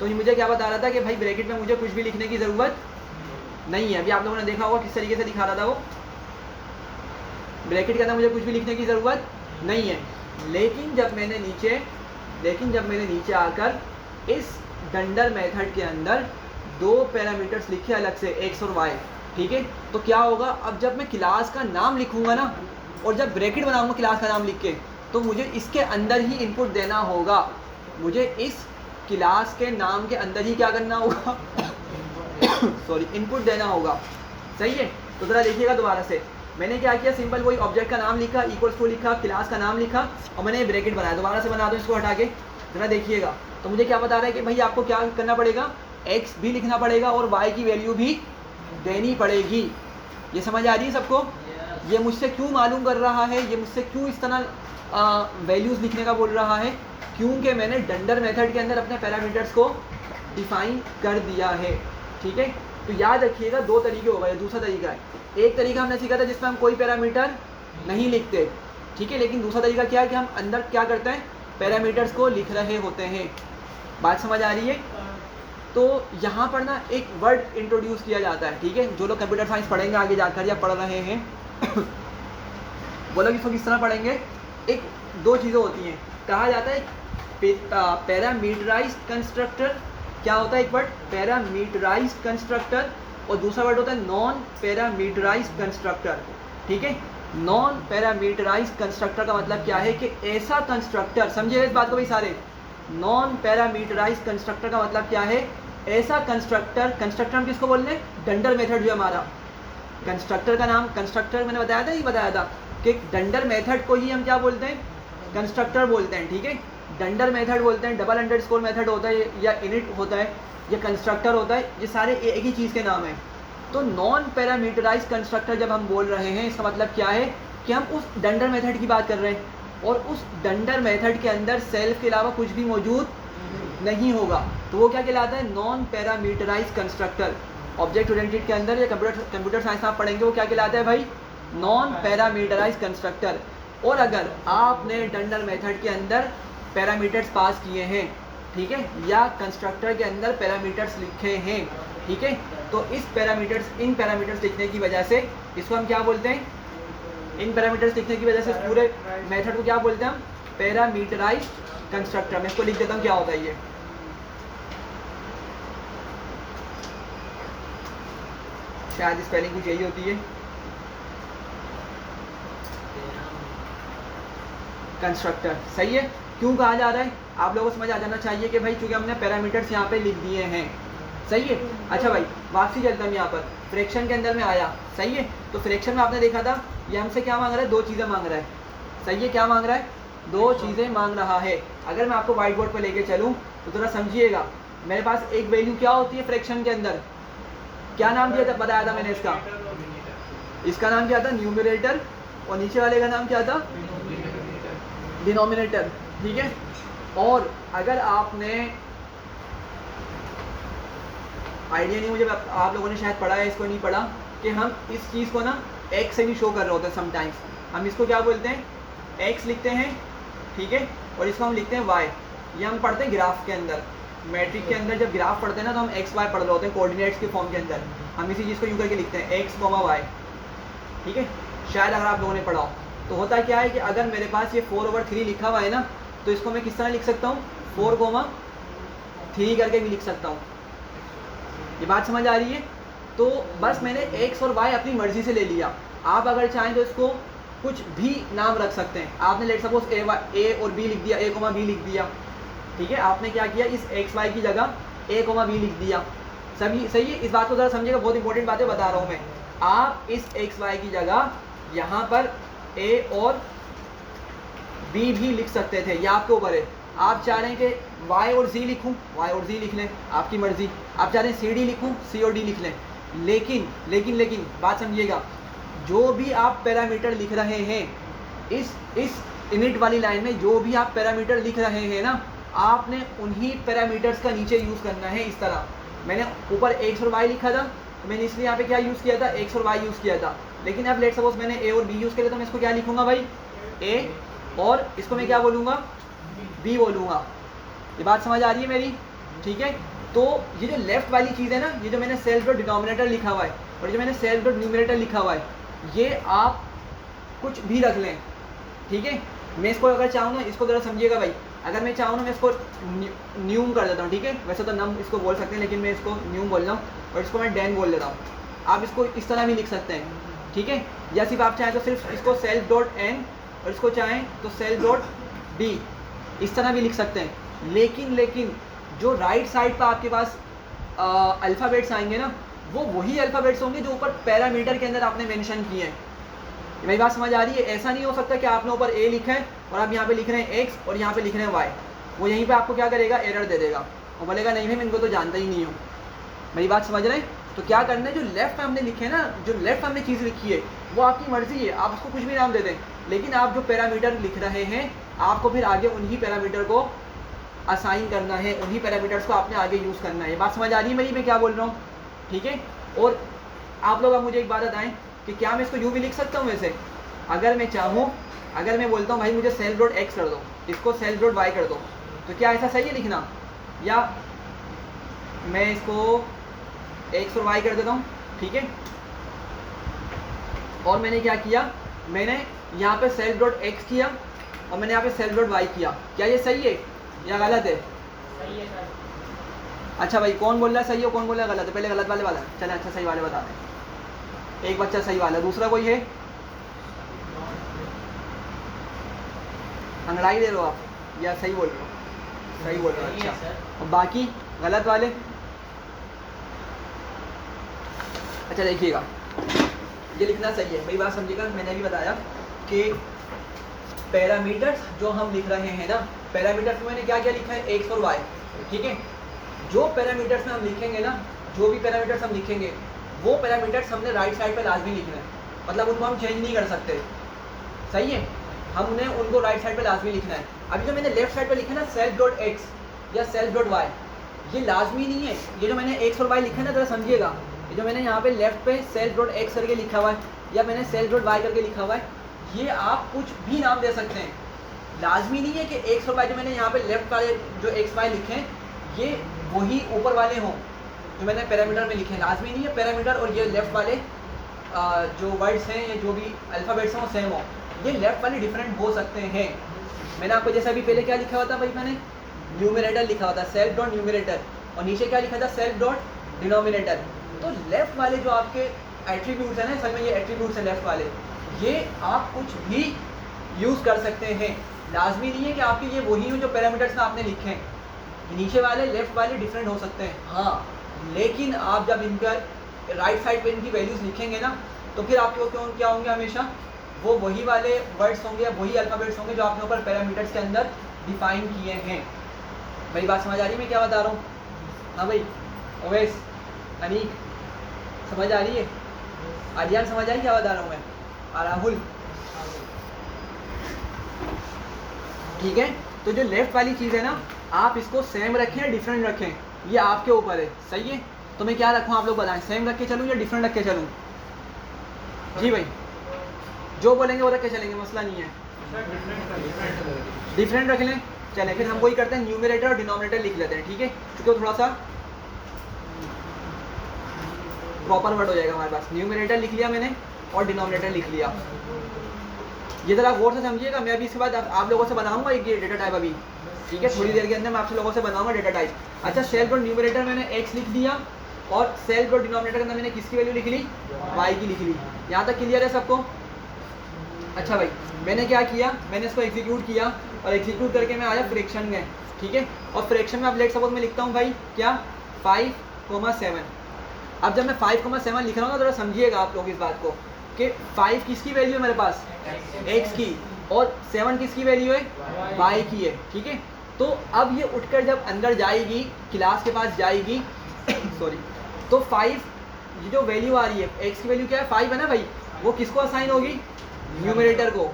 तो ये मुझे क्या बता रहा था कि भाई ब्रैकेट में मुझे कुछ भी लिखने की ज़रूरत नहीं है। अभी आप लोगों ने देखा होगा किस तरीके से दिखा रहा था वो, ब्रैकेट के अंदर मुझे कुछ भी लिखने की ज़रूरत नहीं है। लेकिन जब मैंने नीचे आकर इस डंडर मेथड के अंदर 2 पैरामीटर्स लिखे अलग से, x और y, ठीक है, तो क्या होगा, अब जब मैं क्लास का नाम लिखूंगा ना और जब ब्रैकेट बनाऊंगा क्लास का नाम लिख के, तो मुझे इसके अंदर ही इनपुट देना होगा, मुझे इस क्लास के नाम के अंदर ही क्या करना होगा सॉरी, इनपुट देना होगा, सही है? तो ज़रा देखिएगा दोबारा से, मैंने क्या किया, सिंपल वही ऑब्जेक्ट का नाम लिखा, इक्वल्स टू लिखा, क्लास का नाम लिखा और मैंने ब्रैकेट बनाया। दोबारा से बना दो इसको हटा के, ज़रा देखिएगा। तो मुझे क्या बता रहा है कि भाई आपको क्या करना पड़ेगा, x भी लिखना पड़ेगा और y की वैल्यू भी देनी पड़ेगी। ये समझ आ रही है सबको? ये मुझसे क्यों मालूम कर रहा है, ये मुझसे क्यों इस तरह वैल्यूज़ लिखने का बोल रहा है, क्योंकि मैंने डंडर मेथड के अंदर अपने पैरामीटर्स को डिफ़ाइन कर दिया है, ठीक है? तो याद रखिएगा 2 तरीके हो गए। दूसरा तरीका है, एक तरीका हमने सीखा था जिसमें हम कोई पैरामीटर नहीं लिखते, ठीक है, लेकिन दूसरा तरीका क्या है कि हम अंदर क्या करते हैं, पैरामीटर्स को लिख रहे होते हैं। बात समझ आ रही है? तो यहाँ पर ना एक वर्ड इंट्रोड्यूस किया जाता है, ठीक है, जो लोग कंप्यूटर साइंस पढ़ेंगे आगे जाकर या पढ़ रहे हैं वो लोग इसको किस तरह पढ़ेंगे, 2 चीज़ें होती हैं, कहा जाता है पैरामीटराइज्ड कंस्ट्रक्टर। क्या होता है एक वर्ड, पैरामीटराइज्ड कंस्ट्रक्टर, और दूसरा वर्ड होता है नॉन पैरामीटराइज्ड कंस्ट्रक्टर, ठीक है? नॉन पैरामीटराइज्ड कंस्ट्रक्टर का मतलब क्या है कि ऐसा कंस्ट्रक्टर, समझिए इस बात को भी सारे, नॉन पैरामीटराइज्ड कंस्ट्रक्टर का मतलब क्या है, ऐसा कंस्ट्रक्टर हम किसको बोल रहे हैं, डंडर मेथड जो हमारा कंस्ट्रक्टर का नाम, कंस्ट्रक्टर मैंने बताया था कि डंडर मेथड को ही हम क्या बोलते हैं, कंस्ट्रक्टर बोलते हैं, ठीक है? डंडर मेथड बोलते हैं, डबल अंडरस्कोर मेथड होता है, या इनिट होता है, या कंस्ट्रक्टर होता है, ये सारे एक ही चीज़ के नाम हैं। तो नॉन पैरामीटराइज्ड कंस्ट्रक्टर जब हम बोल रहे हैं, इसका मतलब क्या है कि हम उस डंडर मेथड की बात कर रहे हैं और उस डंडर मेथड के अंदर सेल्फ के अलावा कुछ भी मौजूद नहीं होगा, तो वो क्या कहलाता है, non parameterized constructor. Object oriented के अंदर या कंप्यूटर साइंस में आप पढ़ेंगे वो क्या कहलाता है भाई, नॉन पैरामीटराइज्ड कंस्ट्रक्टर। और अगर आपने डंडर मेथड के अंदर पैरामीटर्स पास किए हैं, ठीक है, या कंस्ट्रक्टर के अंदर पैरामीटर्स लिखे हैं, ठीक है, तो इन पैरामीटर्स लिखने की वजह से इसको हम क्या बोलते हैं, इन पैरामीटर्स लिखने की वजह से पूरे मेथड को क्या बोलते हैं हम, पैरामीटराइज्ड कंस्ट्रक्टर। मैं इसको लिख देता हूँ क्या होता है ये, शायद स्पेलिंग कुछ यही होती है, कंस्ट्रक्टर, सही है? क्यों कहा जा रहा है, आप लोगों को समझ आ जाना चाहिए कि भाई चूंकि हमने पैरामीटर्स यहाँ पे लिख दिए हैं, सही है? अच्छा भाई वापसी चलता हूँ यहाँ पर, फ्रैक्शन के अंदर में आया, सही है? तो फ्रैक्शन में आपने देखा था ये हमसे क्या मांग रहा है, 2 चीज़ें मांग रहा है, सही है? क्या मांग रहा है, 2 चीज़ें मांग रहा है। अगर मैं आपको व्हाइट बोर्ड पर लेके चलूँ तो थोड़ा समझिएगा, मेरे पास एक वैल्यू क्या होती है फ्रैक्शन के अंदर, क्या नाम दिया था, बताया था मैंने इसका नाम क्या था, न्यूमरेटर, और नीचे वाले का नाम क्या था, डिनोमिनेटर, ठीक है? और अगर आपने आइडिया नहीं मुझे, आप लोगों ने शायद पढ़ा है, इसको नहीं पढ़ा, कि हम इस चीज़ को ना x से भी शो कर रहे होते हैं समटाइम्स, हम इसको क्या बोलते हैं, x लिखते हैं, ठीक है, और इसको हम लिखते हैं y। ये हम पढ़ते हैं ग्राफ के अंदर, मैट्रिक के अंदर जब ग्राफ पढ़ते हैं ना तो हम x y पढ़ रहे होते हैं कोऑर्डिनेट्स के फॉर्म के अंदर, हम इसी चीज़ को यूँ करके लिखते हैं x, y, ठीक है? शायद अगर आप लोगों ने पढ़ा हो तो होता क्या है कि अगर मेरे पास ये 4/3 लिखा हुआ है ना, तो इसको मैं किस तरह लिख सकता हूँ, 4,3 करके भी लिख सकता हूँ। ये बात समझ आ रही है? तो बस मैंने x और y अपनी मर्जी से ले लिया, आप अगर चाहें तो इसको कुछ भी नाम रख सकते हैं। आपने लेट सपोज a और b लिख दिया, a, b लिख दिया, ठीक है, आपने क्या किया, इस एक्स वाई की जगह ए कोमा बी लिख दिया। सभी सही है, इस बात को ज़रा समझिएगा, बहुत इंपॉर्टेंट बातें बता रहा हूँ मैं। आप इस एक्स वाई की जगह यहाँ पर ए और बी भी लिख सकते थे, ये आपके ऊपर है। आप चाह रहे हैं कि वाई और जी लिखूं, वाई और जी लिख लें, आपकी मर्जी। आप चाह रहे हैं सी डी लिखूं, सी और डी लिख लें। लेकिन लेकिन लेकिन बात समझिएगा, जो भी आप पैरामीटर लिख रहे हैं इस इनिट वाली लाइन में, जो भी आप पैरामीटर लिख रहे हैं ना, आपने उन्हीं पैरामीटर्स का नीचे यूज़ करना है। इस तरह मैंने ऊपर एक्स और वाई लिखा था, तो मैंने इसलिए यहाँ पे क्या यूज़ किया था, एक्स और वाई यूज़ किया था। लेकिन अब लेट सपोज मैंने ए और बी यूज़ किया, तो मैं इसको क्या लिखूंगा भाई, ए, और इसको मैं क्या बोलूँगा, बी बोलूँगा। ये बात समझ आ रही है मेरी, ठीक है। तो ये जो लेफ्ट वाली चीज़ है ना, ये जो मैंने सेल्फ डॉट डिनोमिनेटर लिखा हुआ है और जो मैंने सेल्फ डॉट न्यूमरेटर लिखा हुआ है, ये आप कुछ भी रख लें, ठीक है। मैं इसको अगर चाहूँ ना, इसको ज़रा समझिएगा भाई, अगर मैं चाहूँ ना, मैं इसको न्यूम कर देता हूँ, ठीक है। वैसे तो नम इसको बोल सकते हैं, लेकिन मैं इसको न्यूम बोल रहा हूँ और इसको मैं डैन बोल देता हूँ। आप इसको इस तरह भी लिख सकते हैं, ठीक है। या सिर्फ आप चाहें तो सिर्फ इसको सेल्फ डॉट एन और इसको चाहें तो सेल्फ डॉट बी, इस तरह भी लिख सकते हैं। लेकिन जो राइट साइड पर आपके पास अल्फ़ाबेट्स आएंगे ना, वो वही अल्फ़ाबेट्स होंगे जो ऊपर पैरामीटर के अंदर आपने मेंशन किए हैं। मेरी बात समझ आ रही है। ऐसा नहीं हो सकता कि आपने ऊपर ए लिखा है और आप यहाँ पे लिख रहे हैं एक्स और यहाँ पे लिख रहे हैं वाई, वो यहीं पे आपको क्या करेगा, एरर दे देगा। वो बोलेगा नहीं भाई, मैं इनको तो जानता ही नहीं हूँ। मेरी बात समझ रहे हैं। तो क्या करना है, जो लेफ्ट में हमने लिखे ना, जो लेफ्ट में हमने चीज़ लिखी है, वो आपकी मर्जी है, आप उसको कुछ भी नाम दे दें। लेकिन आप जो पैरामीटर लिख रहे हैं, आपको फिर आगे उन्हीं पैरामीटर को असाइन करना है, उन्हीं पैरामीटर्स को आपने आगे यूज़ करना है। बात समझ आ रही है मेरी, मैं क्या बोल रहा हूँ, ठीक है। और आप लोग अब मुझे एक बात बताएं कि क्या मैं इसको यूँ भी लिख सकता हूँ वैसे, अगर मैं चाहूँ, अगर मैं बोलता हूँ भाई मुझे सेल्फ डॉट एक्स कर दो, इसको सेल्फ डॉट वाई कर दो, तो क्या ऐसा सही है लिखना, या मैं इसको एक्स और वाई कर देता हूँ, ठीक है। और मैंने क्या किया, मैंने यहाँ पे सेल्फ डॉट एक्स किया और मैंने यहाँ पे सेल्फ डॉट वाई किया। क्या ये सही है या गलत है? सही है सर। अच्छा भाई, कौन बोल रहा है सही है, कौन बोल रहा है गलत है? पहले गलत वाले वाला, चले अच्छा सही वाले बता दें। एक बच्चा सही वाला, दूसरा कोई है? अंगड़ाई दे रहे हो आप या सही बोल रहे हो? सही बोल रहे हो, अच्छा। और बाकी गलत वाले? अच्छा देखिएगा, ये लिखना सही है, मेरी बात समझिएगा। मैंने अभी बताया कि पैरामीटर्स जो हम लिख रहे हैं ना, पैरामीटर्स में मैंने क्या क्या लिखा है, एक्स और वाई, ठीक है। जो पैरामीटर्स में हम लिखेंगे ना, जो भी पैरामीटर्स हम लिखेंगे, वो पैरामीटर्स हमने राइट साइड पे लाजमी लिखना है, मतलब उनको हम चेंज नहीं कर सकते, सही है। हमने उनको राइट साइड पे लाजमी लिखना है। अभी जो मैंने लेफ्ट साइड पे लिखा है ना, सेल्फ डॉट एक्स या सेल्फ डॉट वाई, ये लाजमी नहीं है। ये जो मैंने एक्स और वाई लिखा है ना, जरा समझिएगा, ये जो मैंने यहाँ पे लेफ्ट पे सेल्फ डॉट एक्स करके लिखा हुआ है या मैंने सेल्फ डॉट वाई करके लिखा हुआ है, ये आप कुछ भी नाम दे सकते हैं। लाजमी नहीं है कि एक्स और वाई जो मैंने यहाँ पे लेफ्ट वाले जो एक्स वाई लिखे हैं, ये वही ऊपर वाले हों जो मैंने पैरामीटर में लिखे हैं। लाजमी नहीं है पैरामीटर और ये लेफ्ट वाले जो वर्ड्स हैं या जो भी अल्फ़ाबेट्स हैं वो सेम हो। ये लेफ्ट वाले डिफरेंट हो सकते हैं। मैंने आपको जैसा अभी पहले क्या लिखा हुआ था भाई, मैंने न्यूमरेटर लिखा हुआ था, सेल्फ डॉट न्यूमरेटर, और नीचे क्या लिखा था, सेल्फ डॉट डिनोमिनेटर। तो लेफ्ट वाले जो आपके एट्रीब्यूट्स हैं ना, असल में ये एट्रीब्यूट्स हैं लेफ्ट वाले, ये आप कुछ भी यूज़ कर सकते हैं। लाजमी नहीं है कि आपके ये वही हो जो पैरामीटर्स में आपने लिखे हैं। नीचे वाले लेफ्ट वाले डिफरेंट हो सकते हैं, हाँ, लेकिन आप जब इनका राइट साइड पे इनकी वैल्यूज़ लिखेंगे ना, तो फिर आपके क्यों क्या होंगे, हमेशा वो वही वाले वर्ड्स होंगे या वही अल्फ़ाबेट्स होंगे जो आपने ऊपर पैरामीटर्स के अंदर डिफाइन किए हैं। मेरी बात समझ आ रही है मैं क्या बता रहा हूँ? हाँ भाई, ओवैस, अनीक, समझ आ रही है? आर्यन समझ आई क्या बता रहा हूँ मैं? राहुल, ठीक है। तो जो लेफ्ट वाली चीज़ है ना, आप इसको सेम रखें या डिफरेंट रखें, ये आपके ऊपर है, सही है। तो मैं क्या रखूँ, आप लोग बताएं, सेम रख के चलूँ या डिफरेंट रख के चलूँ? जी भाई, जो बोलेंगे वो रख के चलेंगे, मसला नहीं है। डिफरेंट रख लें, चलें। फिर हम वही करते हैं, न्यूमरेटर और डिनोमिनेटर लिख लेते हैं, ठीक है, क्योंकि थोड़ा सा प्रॉपर वर्ड हो जाएगा हमारे पास। न्यूमरेटर लिख लिया मैंने और डिनोमिनेटर लिख लिया। ये ज़रा गौर से समझिएगा। मैं अभी इसके बाद आप लोगों से बनाऊंगा एक ये डेटा टाइप अभी, ठीक है, थोड़ी देर के अंदर मैं आपसे लोगों से बनाऊंगा डेटा टाइप। अच्छा, सेल्फ डॉट न्यूमरेटर मैंने एक्स लिख दिया और सेल्फ डॉट डिनोमिनेटर के अंदर मैंने किसकी वैल्यू लिख ली, वाई की लिख ली। यहाँ तक क्लियर है सबको? अच्छा भाई, मैंने क्या किया, मैंने इसको एग्जीक्यूट किया और एग्जीक्यूट करके मैं आया फ्रैक्शन में, ठीक है। और फ्रैक्शन में अब लेट सपोज मैं लिखता हूँ भाई क्या 5,7। अब जब मैं 5,7 लिख रहा हूँ ना, थोड़ा समझिएगा आप लोग इस बात को कि 5 किसकी वैल्यू है मेरे पास, x की, और 7 किसकी वैल्यू है, y की है, ठीक है। तो अब ये उठकर जब अंदर जाएगी, क्लास के पास जाएगी सॉरी, तो 5 ये जो वैल्यू आ रही है, x की वैल्यू क्या है 5 है ना भाई, वो किसको असाइन होगी, न्यूमरेटर को।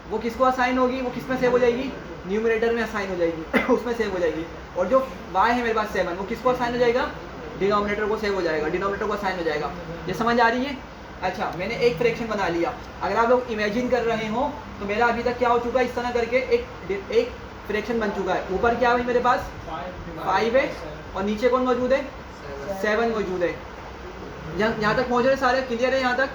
वो किसको असाइन होगी, वो किस में सेव हो जाएगी, न्यूमरेटर में असाइन हो जाएगी उसमें सेव हो जाएगी। और जो y है मेरे पास 7, वो किसको असाइन हो जाएगा, डिनोमिनेटर को सेव हो जाएगा, डिनोमिनेटर को असाइन हो जाएगा। ये समझ आ रही है। अच्छा, मैंने एक फ्रैक्शन बना लिया। अगर आप लोग इमेजिन कर रहे हो तो मेरा अभी तक क्या हो चुका है, इस तरह करके एक फ्रैक्शन बन चुका है। ऊपर क्या है मेरे पास 5 है और नीचे कौन मौजूद है, 7 मौजूद है। यहाँ तक पहुँच रहे सारे, क्लियर है यहाँ तक।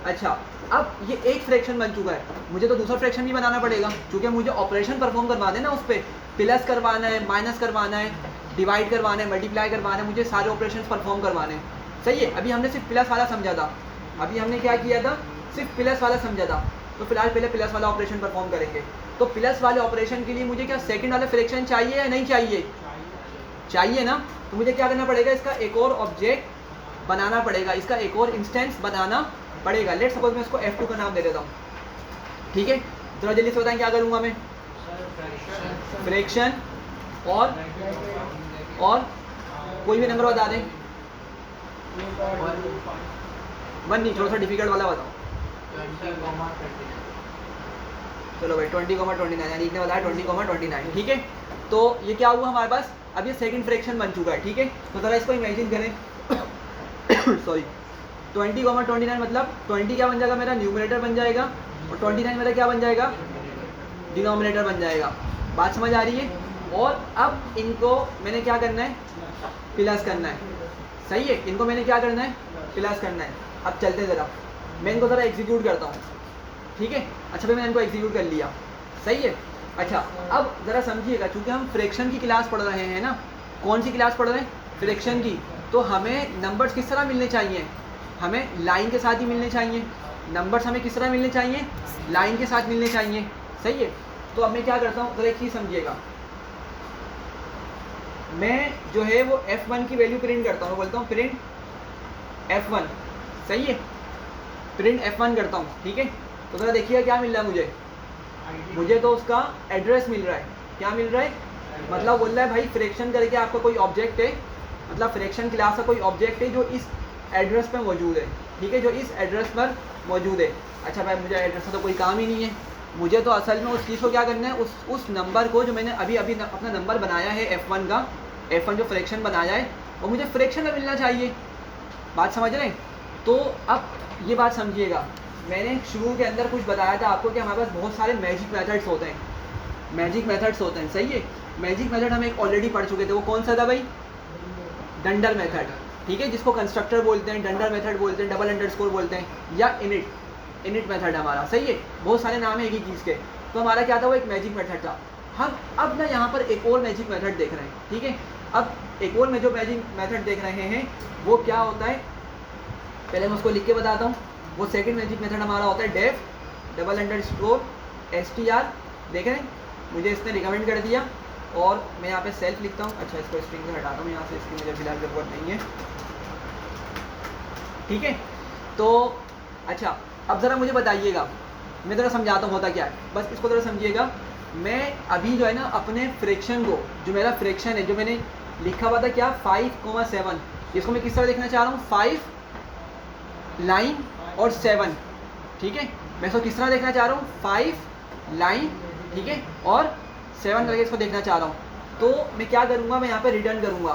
अच्छा, अब ये एक फ्रैक्शन बन चुका है, मुझे तो दूसरा फ्रैक्शन भी बनाना पड़ेगा, क्योंकि मुझे ऑपरेशन परफॉर्म करवाना है ना, उस पर प्लस करवाना है, माइनस करवाना है, डिवाइड करवाना है, मल्टीप्लाई करवाना है, मुझे सारे ऑपरेशन परफॉर्म करवाने हैं। सही है। अभी हमने सिर्फ प्लस वाला समझा था, अभी हमने क्या किया था, सिर्फ प्लस वाला समझा था। तो फिलहाल पहले प्लस वाला ऑपरेशन परफॉर्म करेंगे। तो प्लस वाले ऑपरेशन के लिए मुझे क्या सेकंड वाला फ्रैक्शन चाहिए या नहीं चाहिए, चाहिए ना। तो मुझे क्या करना पड़ेगा, इसका एक और ऑब्जेक्ट बनाना पड़ेगा, इसका एक और इंस्टेंस बनाना पड़ेगा। लेट सपोज मैं इसको F2 का नाम दे देता हूँ, ठीक है। थोड़ा जल्दी से बताएं क्या करूँगा मैं, फ्रैक्शन और कोई भी नंबर बता दें, 1 नहीं, थोड़ा सा डिफिकल्ट वाला बताओ। चलो भाई 20,29, यानी ने बताया 20,29, ठीक है। तो ये क्या हुआ हमारे पास, अब ये सेकंड फ्रैक्शन बन चुका है, ठीक है। तो ज़रा इसको इमेजिन करें सॉरी 20,29 मतलब 20 क्या बन जाएगा मेरा, न्यूमरेटर बन जाएगा, और 29 मेरा क्या बन जाएगा, डिनोमिनेटर बन जाएगा। बात समझ आ रही है। और अब इनको मैंने क्या करना है, प्लस करना है। सही है, इनको मैंने क्या करना है, प्लस करना है। अब चलते ज़रा, मैं इनको ज़रा एग्जीक्यूट करता हूँ, ठीक है। अच्छा भाई, मैंने इनको एग्जीक्यूट कर लिया, सही है। अच्छा, अब ज़रा समझिएगा, क्योंकि हम फ्रैक्शन की क्लास पढ़ रहे हैं ना, कौन सी क्लास पढ़ रहे हैं, फ्रैक्शन की। तो हमें नंबर्स किस तरह मिलने चाहिए, हमें लाइन के साथ ही मिलने चाहिए। नंबर्स हमें किस तरह मिलने चाहिए, लाइन के साथ मिलने चाहिए, सही है। तो अब मैं क्या करता हूँ, ज़रा एक चीज़ समझिएगा, मैं जो है वो F1 की वैल्यू प्रिंट करता हूँ, बोलता हूँ प्रिंट F1, सही है, प्रिंट F1 करता हूँ, ठीक है। तो ज़रा देखिएगा क्या मिल रहा है मुझे तो उसका एड्रेस मिल रहा है। क्या मिल रहा है, मतलब बोल रहा है भाई फ्रैक्शन करके आपका कोई ऑब्जेक्ट है, मतलब फ्रैक्शन क्लास का कोई ऑब्जेक्ट है जो इस एड्रेस पर मौजूद है, ठीक है, जो इस एड्रेस पर मौजूद है। अच्छा भाई, मुझे एड्रेस का तो कोई काम ही नहीं है, मुझे तो असल में उस चीज़ को क्या करना है, उस नंबर को जो मैंने अभी अपना नंबर बनाया है F1 का, F1 जो फ्रैक्शन बनाया है, वो मुझे फ्रैक्शन में मिलना चाहिए। बात समझ रहे हैं। तो अब ये बात समझिएगा, मैंने शुरू के अंदर कुछ बताया था आपको कि हमारे पास बहुत सारे मैजिक मेथड्स होते हैं, मैजिक मेथड्स होते हैं, सही है। मैजिक मेथड हम एक ऑलरेडी पढ़ चुके थे, वो कौन सा था भाई, डंडर मेथड, ठीक है, जिसको कंस्ट्रक्टर बोलते हैं, डंडर मेथड बोलते हैं, डबल अंडरस्कोर बोलते हैं, या इनिट मेथड हमारा, सही है। बहुत सारे नाम है एक ही चीज़ के। तो हमारा क्या था, वो एक मैजिक मेथड था। हम अब ना यहाँ पर एक और मैजिक मेथड देख रहे हैं, ठीक है। अब एक और में जो मैजिक मेथड देख रहे हैं वो क्या होता है, पहले मैं उसको लिख के बताता हूँ। वो सेकंड मैजिक मेथड हमारा होता है डेफ डबल अंडरस्कोर str। देख रहे हैं, मुझे इसने रिकमेंड कर दिया और मैं यहाँ पे सेल्फ लिखता हूँ। अच्छा, इसको स्ट्रिंग से हटाता हूँ यहाँ से, इसकी मुझे फिलहाल ज़रूरत नहीं है, ठीक है। तो अच्छा, अब ज़रा मुझे बताइएगा, मैं ज़रा समझाता हूँ होता क्या है, बस इसको ज़रा समझिएगा। मैं अभी जो है ना अपने फ्रैक्शन को, जो मेरा फ्रैक्शन है, जो मैंने लिखा हुआ था क्या 5,7, इसको मैं किस तरह देखना चाह रहा हूँ, 5 लाइन और 7, ठीक है। मैं इसको किस तरह देखना चाह रहा हूँ, 5 लाइन, ठीक है, और 7 करके इसको देखना चाह रहा हूँ। तो मैं क्या करूँगा, मैं यहाँ पे रिटर्न करूँगा,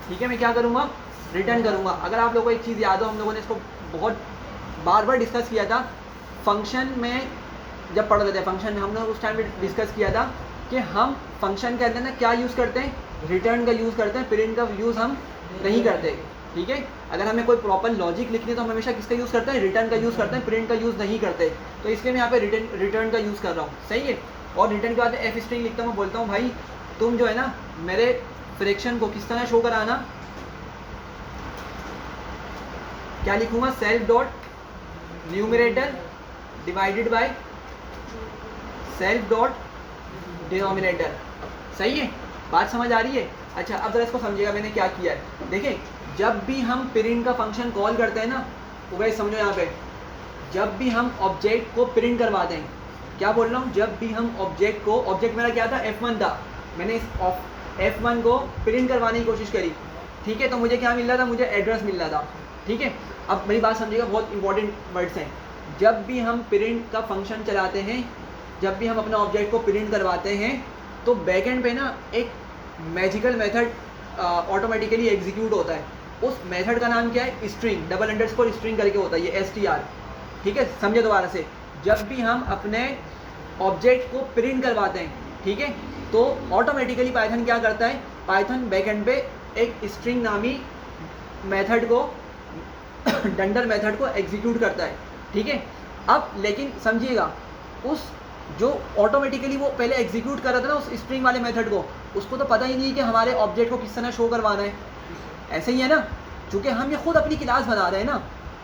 ठीक है। मैं क्या करूँगा, रिटर्न करूँगा। अगर आप लोगों को एक चीज़ याद हो, हम लोगों ने इसको बहुत बार डिस्कस किया था फंक्शन में, जब पढ़ रहे थे फंक्शन में, हमने उस टाइम पे डिस्कस किया था कि हम फंक्शन के अंदर ना क्या यूज़ करते हैं, रिटर्न का यूज़ करते हैं, प्रिंट का यूज़ हम नहीं करते, ठीक है। अगर हमें कोई प्रॉपर लॉजिक लिखनी है तो हम हमेशा किसका यूज़ करते हैं, रिटर्न का यूज़ करते हैं, प्रिंट का यूज़ नहीं करते। तो इसलिए मैं यहाँ पे रिटर्न का यूज़ कर रहा हूँ, सही है। और रिटर्न के बाद एफ स्ट्रिंग लिखता हूँ, बोलता हूँ भाई तुम जो है ना मेरे फ्रैक्शन को किस तरह शो कराना, क्या लिखूँगा, self dot numerator divided by self dot denominator. सही है, बात समझ आ रही है? अच्छा अब जरा इसको समझिएगा मैंने क्या किया है। देखिए जब भी हम प्रिंट का फंक्शन कॉल करते हैं ना, वो वही समझो यहाँ पे, जब भी हम ऑब्जेक्ट को प्रिंट करवाते हैं, क्या बोल रहा हूँ, जब भी हम ऑब्जेक्ट को, ऑब्जेक्ट मेरा क्या था F1 था, मैंने इस F1 को प्रिंट करवाने की कोशिश करी, ठीक है, तो मुझे क्या मिल रहा था, मुझे एड्रेस मिल रहा था, ठीक है। अब मेरी बात समझिएगा, बहुत इंपॉर्टेंट वर्ड्स हैं। जब भी हम प्रिंट का फंक्शन चलाते हैं, जब भी हम अपना ऑब्जेक्ट को प्रिंट करवाते हैं, तो बैकएंड पे ना एक मैजिकल मेथड ऑटोमेटिकली एग्जीक्यूट होता है। उस मेथड का नाम क्या है, स्ट्रिंग, डबल अंडरस्कोर स्ट्रिंग करके होता है, ये STR, ठीक है। समझे दोबारा से, जब भी हम अपने ऑब्जेक्ट को प्रिंट करवाते हैं, ठीक है, तो ऑटोमेटिकली पाइथन क्या करता है, पाइथन बैकएंड पे एक स्ट्रिंग नामी मेथड को डंडर मेथड को एग्जीक्यूट करता है, ठीक है। अब लेकिन समझिएगा, उस जो ऑटोमेटिकली वो पहले एग्जीक्यूट कर रहा था ना उस स्ट्रिंग वाले मेथड को, उसको तो पता ही नहीं कि हमारे ऑब्जेक्ट को किस तरह शो करवाना है। ऐसे ही है ना, चूँकि हम ये खुद अपनी क्लास बना रहे हैं ना,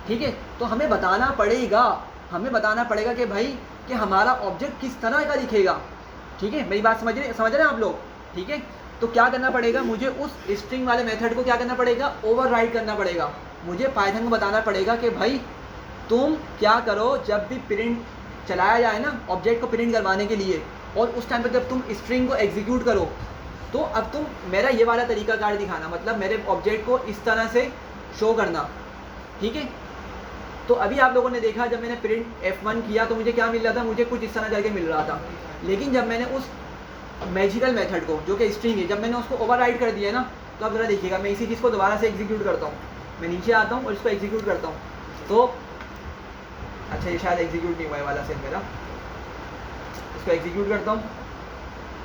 ठीक है, तो हमें बताना पड़ेगा, हमें बताना पड़ेगा कि भाई कि हमारा ऑब्जेक्ट किस तरह का दिखेगा, ठीक है। मेरी बात समझ रहे हैं आप लोग, ठीक है। तो क्या करना पड़ेगा, मुझे उस स्ट्रिंग वाले मेथड को क्या करना पड़ेगा, ओवरराइड करना पड़ेगा। मुझे पाइथन को बताना पड़ेगा कि भाई तुम क्या करो, जब भी प्रिंट चलाया जाए ना ऑब्जेक्ट को प्रिंट करवाने के लिए, और उस टाइम पर जब तुम स्ट्रिंग को एग्जीक्यूट करो, तो अब तुम मेरा ये वाला तरीकाकार दिखाना, मतलब मेरे ऑब्जेक्ट को इस तरह से शो करना, ठीक है। तो अभी आप लोगों ने देखा, जब मैंने प्रिंट F1 किया तो मुझे क्या मिल रहा था, मुझे कुछ इस तरह करके मिल रहा था। लेकिन जब मैंने उस मैजिकल मेथड को, जो कि स्ट्रिंग है, जब मैंने उसको ओवरराइड कर दिया ना, तो अब ज़रा देखिएगा, मैं इसी चीज़ को दोबारा से एग्जीक्यूट करता हूँ। मैं नीचे आता हूँ और इसको एग्जीक्यूट करता हूँ, तो अच्छा ये शायद एग्जीक्यूट नहीं हुआ है वाला सेल मेरा, इसको एग्जीक्यूट करता हूँ,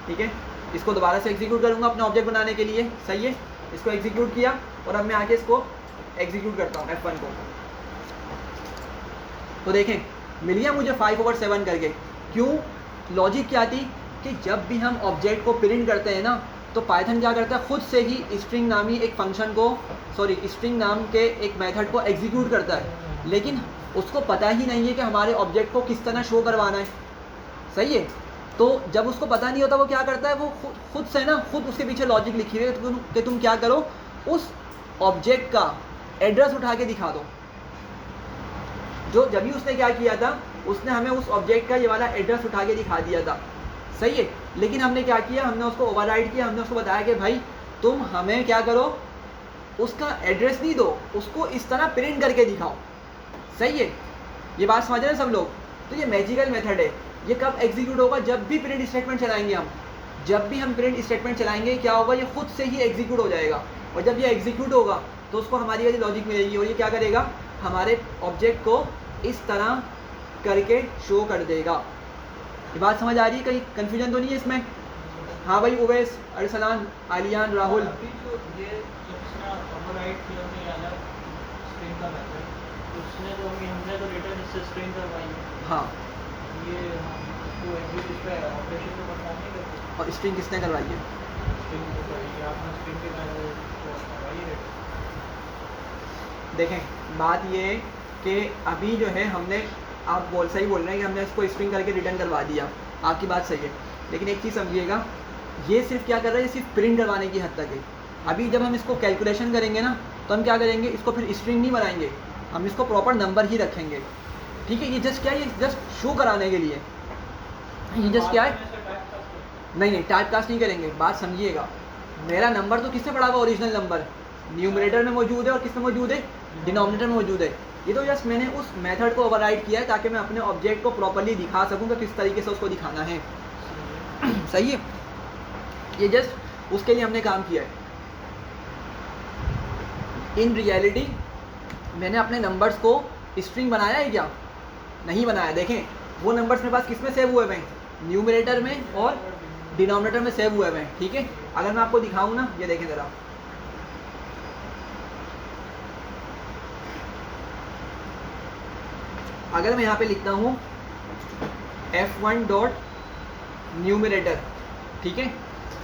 ठीक है। इसको दोबारा से एग्जीक्यूट करूँगा अपने ऑब्जेक्ट बनाने के लिए, सही है। इसको एग्जीक्यूट किया और अब मैं आके इसको एग्जीक्यूट करता हूँ F1 को, तो देखें मिल गया मुझे 5/7 करके। क्यों, लॉजिक क्या थी कि जब भी हम ऑब्जेक्ट को प्रिंट करते हैं ना, तो पाइथन क्या करता है, खुद से ही स्ट्रिंग नामी एक फंक्शन को, स्ट्रिंग नाम के एक मेथड को एग्जीक्यूट करता है, लेकिन उसको पता ही नहीं है कि हमारे ऑब्जेक्ट को किस तरह शो करवाना है, सही है। तो जब उसको पता नहीं होता, वो क्या करता है, वो खुद से ना, खुद उसके पीछे लॉजिक लिखी हुई है कि तुम क्या करो, उस ऑब्जेक्ट का एड्रेस उठा के दिखा दो। जो जब भी उसने क्या किया था, उसने हमें उस ऑब्जेक्ट का ये वाला एड्रेस उठा के दिखा दिया था, सही है। लेकिन हमने क्या किया, हमने उसको ओवरराइड किया, हमने उसको बताया कि भाई तुम हमें क्या करो, उसका एड्रेस नहीं दो, उसको इस तरह प्रिंट करके दिखाओ, सही है। ये बात समझ रहे हैं सब लोग। तो ये मैजिकल मेथड है, ये कब एग्जीक्यूट होगा, जब भी प्रिंट स्टेटमेंट चलाएंगे हम, जब भी हम प्रिंट स्टेटमेंट चलाएंगे क्या होगा, ये खुद से ही एग्जीक्यूट हो जाएगा, और जब ये एग्जीक्यूट होगा तो उसको हमारी वाली लॉजिक मिलेगी, और ये क्या करेगा, हमारे ऑब्जेक्ट को इस तरह करके शो कर देगा। ये बात समझ आ रही है, कहीं कन्फ्यूजन तो नहीं है इसमें? हाँ भाई, उवैस, अरसलान, आलियान, राहुल। अभी जो ये ओवरराइड किया हमने वाला स्ट्रिंग का मेथड, उसने जो हमने तो रिटर्न इससे स्ट्रिंग करवाई है, हाँ, ये हम उसको एग्जीक्यूट पे ऑपरेशन को परफॉर्म नहीं करते, और स्ट्रिंग किसने करवाई है? स्ट्रिंग को करिए आपने स्ट्रिंग के मेथड को करवाई है। देखें बात ये है कि अभी जो है हमने, आप सही बोल रहे हैं कि हमने इसको स्ट्रिंग करके रिटर्न करवा दिया, आपकी बात सही है। लेकिन एक चीज़ समझिएगा, ये सिर्फ क्या कर रहा है, ये सिर्फ प्रिंट करवाने की हद तक है। अभी जब हम इसको कैलकुलेशन करेंगे ना, तो हम क्या करेंगे, इसको फिर स्ट्रिंग नहीं बनाएंगे, हम इसको प्रॉपर नंबर ही रखेंगे, ठीक है। ये जस्ट क्या है, ये जस्ट शो कराने के लिए, ये जस्ट क्या है, नहीं टाइप कास्ट नहीं करेंगे। बात समझिएगा, मेरा नंबर तो किसने पढ़ा हुआ, ओरिजिनल नंबर न्यूमरेटर में मौजूद है, और किस में मौजूद है, डिनोमिनेटर में मौजूद है। ये तो जस्ट मैंने उस मेथड को ओवरराइड किया है ताकि मैं अपने ऑब्जेक्ट को प्रॉपर्ली दिखा सकूं कि किस तरीके से उसको दिखाना है, सही है। ये जस्ट उसके लिए हमने काम किया है। इन रियलिटी मैंने अपने नंबर्स को स्ट्रिंग बनाया है क्या, नहीं बनाया। देखें वो नंबर्स मेरे पास किस में सेव हुए हुए हैं, न्यूमरेटर में और डिनोमिनेटर में सेव हुए हुए हैं, ठीक है। अगर मैं आपको दिखाऊं ना, ये देखें ज़रा, अगर मैं यहाँ पे लिखता हूँ F1 डॉट न्यूमरेटर, ठीक है,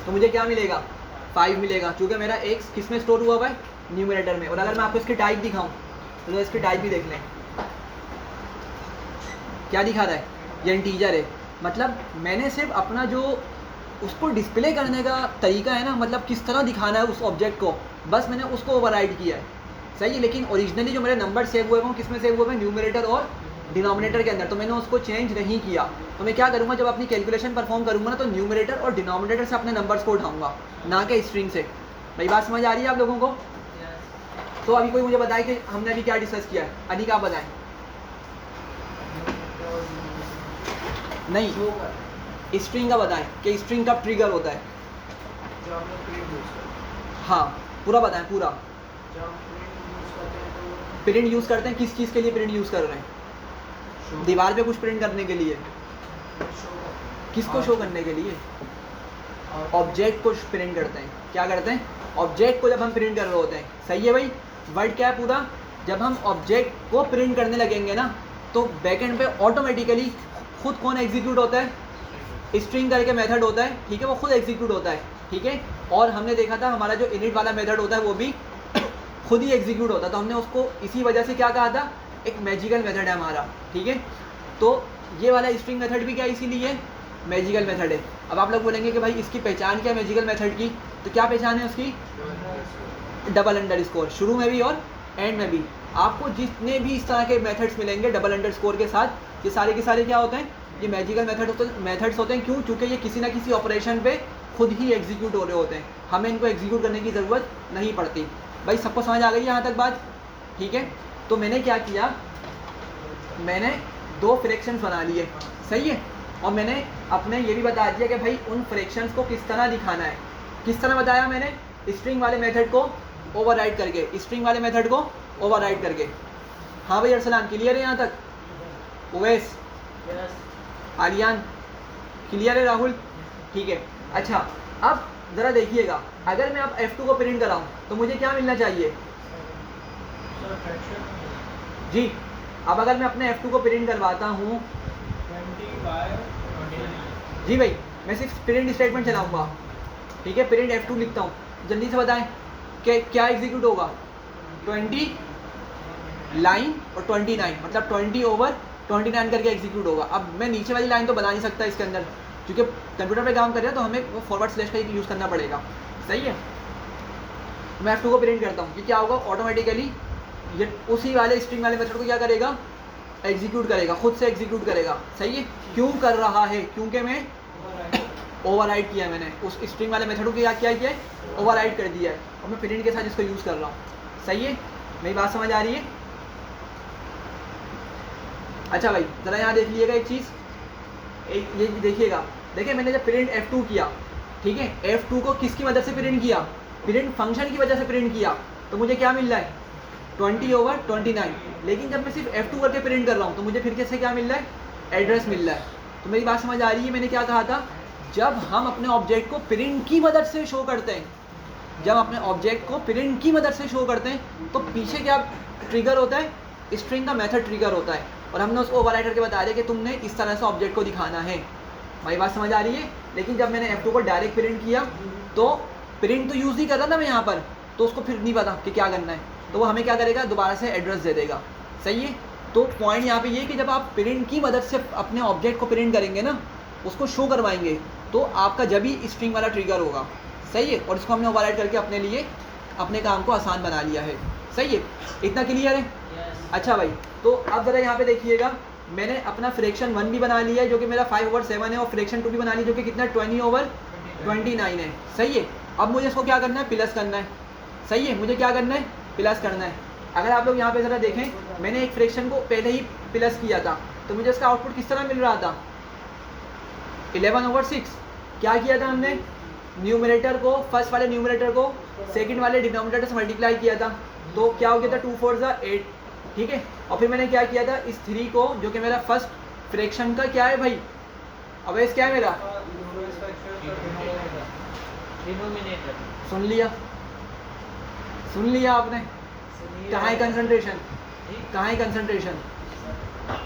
तो मुझे क्या मिलेगा, 5 मिलेगा, क्योंकि मेरा x किस में स्टोर हुआ हुआ है, न्यूमरेटर में। और अगर मैं आपको इसकी टाइप दिखाऊं, तो इसकी टाइप भी देख लें, क्या दिखा रहा है, ये इंटीजर है, मतलब मैंने सिर्फ अपना जो उसको डिस्प्ले करने का तरीका है ना, मतलब किस तरह दिखाना है उस ऑब्जेक्ट को, बस मैंने उसको ओवरराइड किया है, सही है। लेकिन ओरिजिनली जो मेरे नंबर सेव हुए वो किस में सेव हुए हैं, न्यूमरेटर और डिनोमिनेटर के अंदर, तो मैंने उसको चेंज नहीं किया। तो मैं क्या करूँगा, जब अपनी कैलकुलेशन परफॉर्म करूँगा ना, तो न्यूमरेटर और डिनोमिनेटर से अपने नंबर्स को उठाऊँगा, ना कि स्ट्रिंग से। भाई बात समझ आ रही है आप लोगों को? तो अभी कोई मुझे बताए कि हमने अभी क्या डिस्कस किया है, अनिक आप बताएं। नहीं, स्ट्रिंग का बताएं कि स्ट्रिंग का ट्रिगर होता है। जो हम लोग प्रिंट यूज करते हैं, हाँ पूरा बताएं, पूरा। जब हम प्रिंट यूज करते हैं तो प्रिंट यूज़ करते हैं, किस चीज़ के लिए प्रिंट यूज़ कर रहे हैं? शो दीवार पे कुछ प्रिंट करने के लिए। शो किसको शो करने के लिए? ऑब्जेक्ट को प्रिंट करते हैं। क्या करते हैं? ऑब्जेक्ट को जब हम प्रिंट कर रहे होते हैं, सही है भाई। वर्ड क्या है पूरा? जब हम ऑब्जेक्ट को प्रिंट करने लगेंगे ना, तो बैकएंड पे ऑटोमेटिकली खुद कौन एग्जीक्यूट होता है? स्ट्रिंग करके मेथड होता है, ठीक है, वो खुद एग्जीक्यूट होता है, ठीक है। और हमने देखा था हमारा जो इनिट वाला मेथड होता है वो भी खुद ही एग्जीक्यूट होता है, तो हमने उसको इसी वजह से क्या कहा था, एक मैजिकल मेथड है हमारा, ठीक है। तो ये वाला स्ट्रिंग मेथड भी क्या इसीलिए मैजिकल मेथड है। अब आप लोग बोलेंगे कि भाई इसकी पहचान क्या है मैजिकल मेथड की, तो क्या पहचान है उसकी? डबल अंडरस्कोर, शुरू में भी और एंड में भी। आपको जितने भी इस तरह के मेथड्स मिलेंगे डबल अंडरस्कोर के साथ, ये सारे के सारे क्या होते हैं? ये मैजिकल मेथड्स होते हैं। क्यों? क्योंकि ये किसी ना किसी ऑपरेशन पे खुद ही एग्जीक्यूट हो रहे होते हैं, हमें इनको एग्जीक्यूट करने की ज़रूरत नहीं पड़ती। भाई सबको समझ आ गई यहाँ तक बात? ठीक है। तो मैंने क्या किया, मैंने दो फ्रैक्शंस बना लिए, सही है। और मैंने अपने ये भी बता दिया कि भाई उन फ्रैक्शंस को किस तरह दिखाना है। किस तरह बताया मैंने? स्ट्रिंग वाले मेथड को ओवरराइड करके, स्ट्रिंग वाले मेथड को ओवरराइड करके। हाँ भाई अरसलान, क्लियर है यहाँ तक? उवैस, आलियान, क्लियर है? राहुल, ठीक है। अच्छा, अब ज़रा देखिएगा, अगर मैं अब F2 को प्रिंट कराऊँ तो मुझे क्या मिलना चाहिए? जी, अब अगर मैं अपने F2 को प्रिंट करवाता हूँ, 20/29। जी भाई मैं सिर्फ प्रिंट स्टेटमेंट चलाऊँगा, ठीक है। प्रिंट F2 लिखता हूँ, जल्दी से बताएं कि क्या एग्जीक्यूट होगा? 20 लाइन और 29, मतलब 20/29 करके एग्जीक्यूट होगा। अब मैं नीचे वाली लाइन तो बना नहीं सकता इसके अंदर, क्योंकि कंप्यूटर पे काम कर रहे हैं तो हमें वो फॉरवर्ड स्लैश का यूज़ करना पड़ेगा, सही है। मैं F2 को प्रिंट करता हूँ कि क्या होगा, ऑटोमेटिकली ये उसी वाले स्ट्रिंग वाले मेथड को क्या करेगा? एग्जीक्यूट करेगा, खुद से एग्जीक्यूट करेगा, सही है। क्यों कर रहा है? क्योंकि मैं ओवरराइड किया है, मैंने उस स्ट्रिंग वाले मेथड को क्या किया है? ओवरराइड कर दिया है, और मैं प्रिंट के साथ इसको यूज़ कर रहा हूँ, सही है। मेरी बात समझ आ रही है? अच्छा भाई ज़रा यहाँ देख लीजिएगा एक चीज़, ये देखिएगा, देखिए मैंने जब प्रिंट F2 किया, ठीक है, F2 को किसकी मदद से प्रिंट किया? प्रिंट फंक्शन की वजह से प्रिंट किया, तो मुझे क्या मिल रहा है? 20/29। लेकिन जब मैं सिर्फ F2 करके प्रिंट कर रहा हूँ तो मुझे फिर कैसे क्या मिल रहा है? एड्रेस मिल रहा है। तो मेरी बात समझ आ रही है? मैंने क्या कहा था, जब हम अपने ऑब्जेक्ट को प्रिंट की मदद से शो करते हैं, जब अपने ऑब्जेक्ट को प्रिंट की मदद से शो करते हैं तो पीछे क्या ट्रिगर होता है? स्ट्रिंग का मेथड ट्रिगर होता है, और हमने उसको ओवरराइड करके बता दिया कि तुमने इस तरह से ऑब्जेक्ट को दिखाना है। मेरी बात समझ आ रही है? लेकिन जब मैंने F2 को डायरेक्ट प्रिंट किया तो प्रिंट तो यूज़ ही कर रहा था मैं यहाँ पर, तो उसको फिर नहीं पता कि क्या करना है, तो वो हमें क्या करेगा? दोबारा से एड्रेस दे देगा, सही है। तो पॉइंट यहाँ पे ये कि जब आप प्रिंट की मदद से अपने ऑब्जेक्ट को प्रिंट करेंगे ना, उसको शो करवाएंगे, तो आपका जब ही स्ट्रिंग वाला ट्रिगर होगा, सही है। और इसको हमने ओवरराइड करके अपने लिए अपने काम को आसान बना लिया है, सही है। इतना क्लियर है? अच्छा भाई, तो अब ज़रा यहाँ पे देखिएगा, मैंने अपना फ्रैक्शन 1 भी बना लिया है जो कि मेरा 5/7 है, और फ्रैक्शन 2 भी बना ली जो कि कितना 20/29 है, सही है। अब मुझे इसको क्या करना है? प्लस करना है, सही है। मुझे क्या करना है? प्लस करना है। अगर आप लोग यहाँ पे ज़रा देखें, मैंने एक फ्रैक्शन को पहले ही प्लस किया था, तो मुझे इसका आउटपुट किस तरह मिल रहा था? 11/6। क्या किया था हमने? न्यूमरेटर को, फर्स्ट वाले न्यूमरेटर को सेकंड वाले डिनोमिनेटर से मल्टीप्लाई किया था, तो क्या हो गया था? 2 4 8, ठीक है। और फिर मैंने क्या किया था? इस 3 को, जो कि मेरा फर्स्ट फ्रैक्शन का क्या है भाई? अब इस क्या है मेरा? डिनोमिनेटर। सुन लिया? सुन लिया आपने? कहाँ है कंसंट्रेशन? कहाँ है कंसंट्रेशन?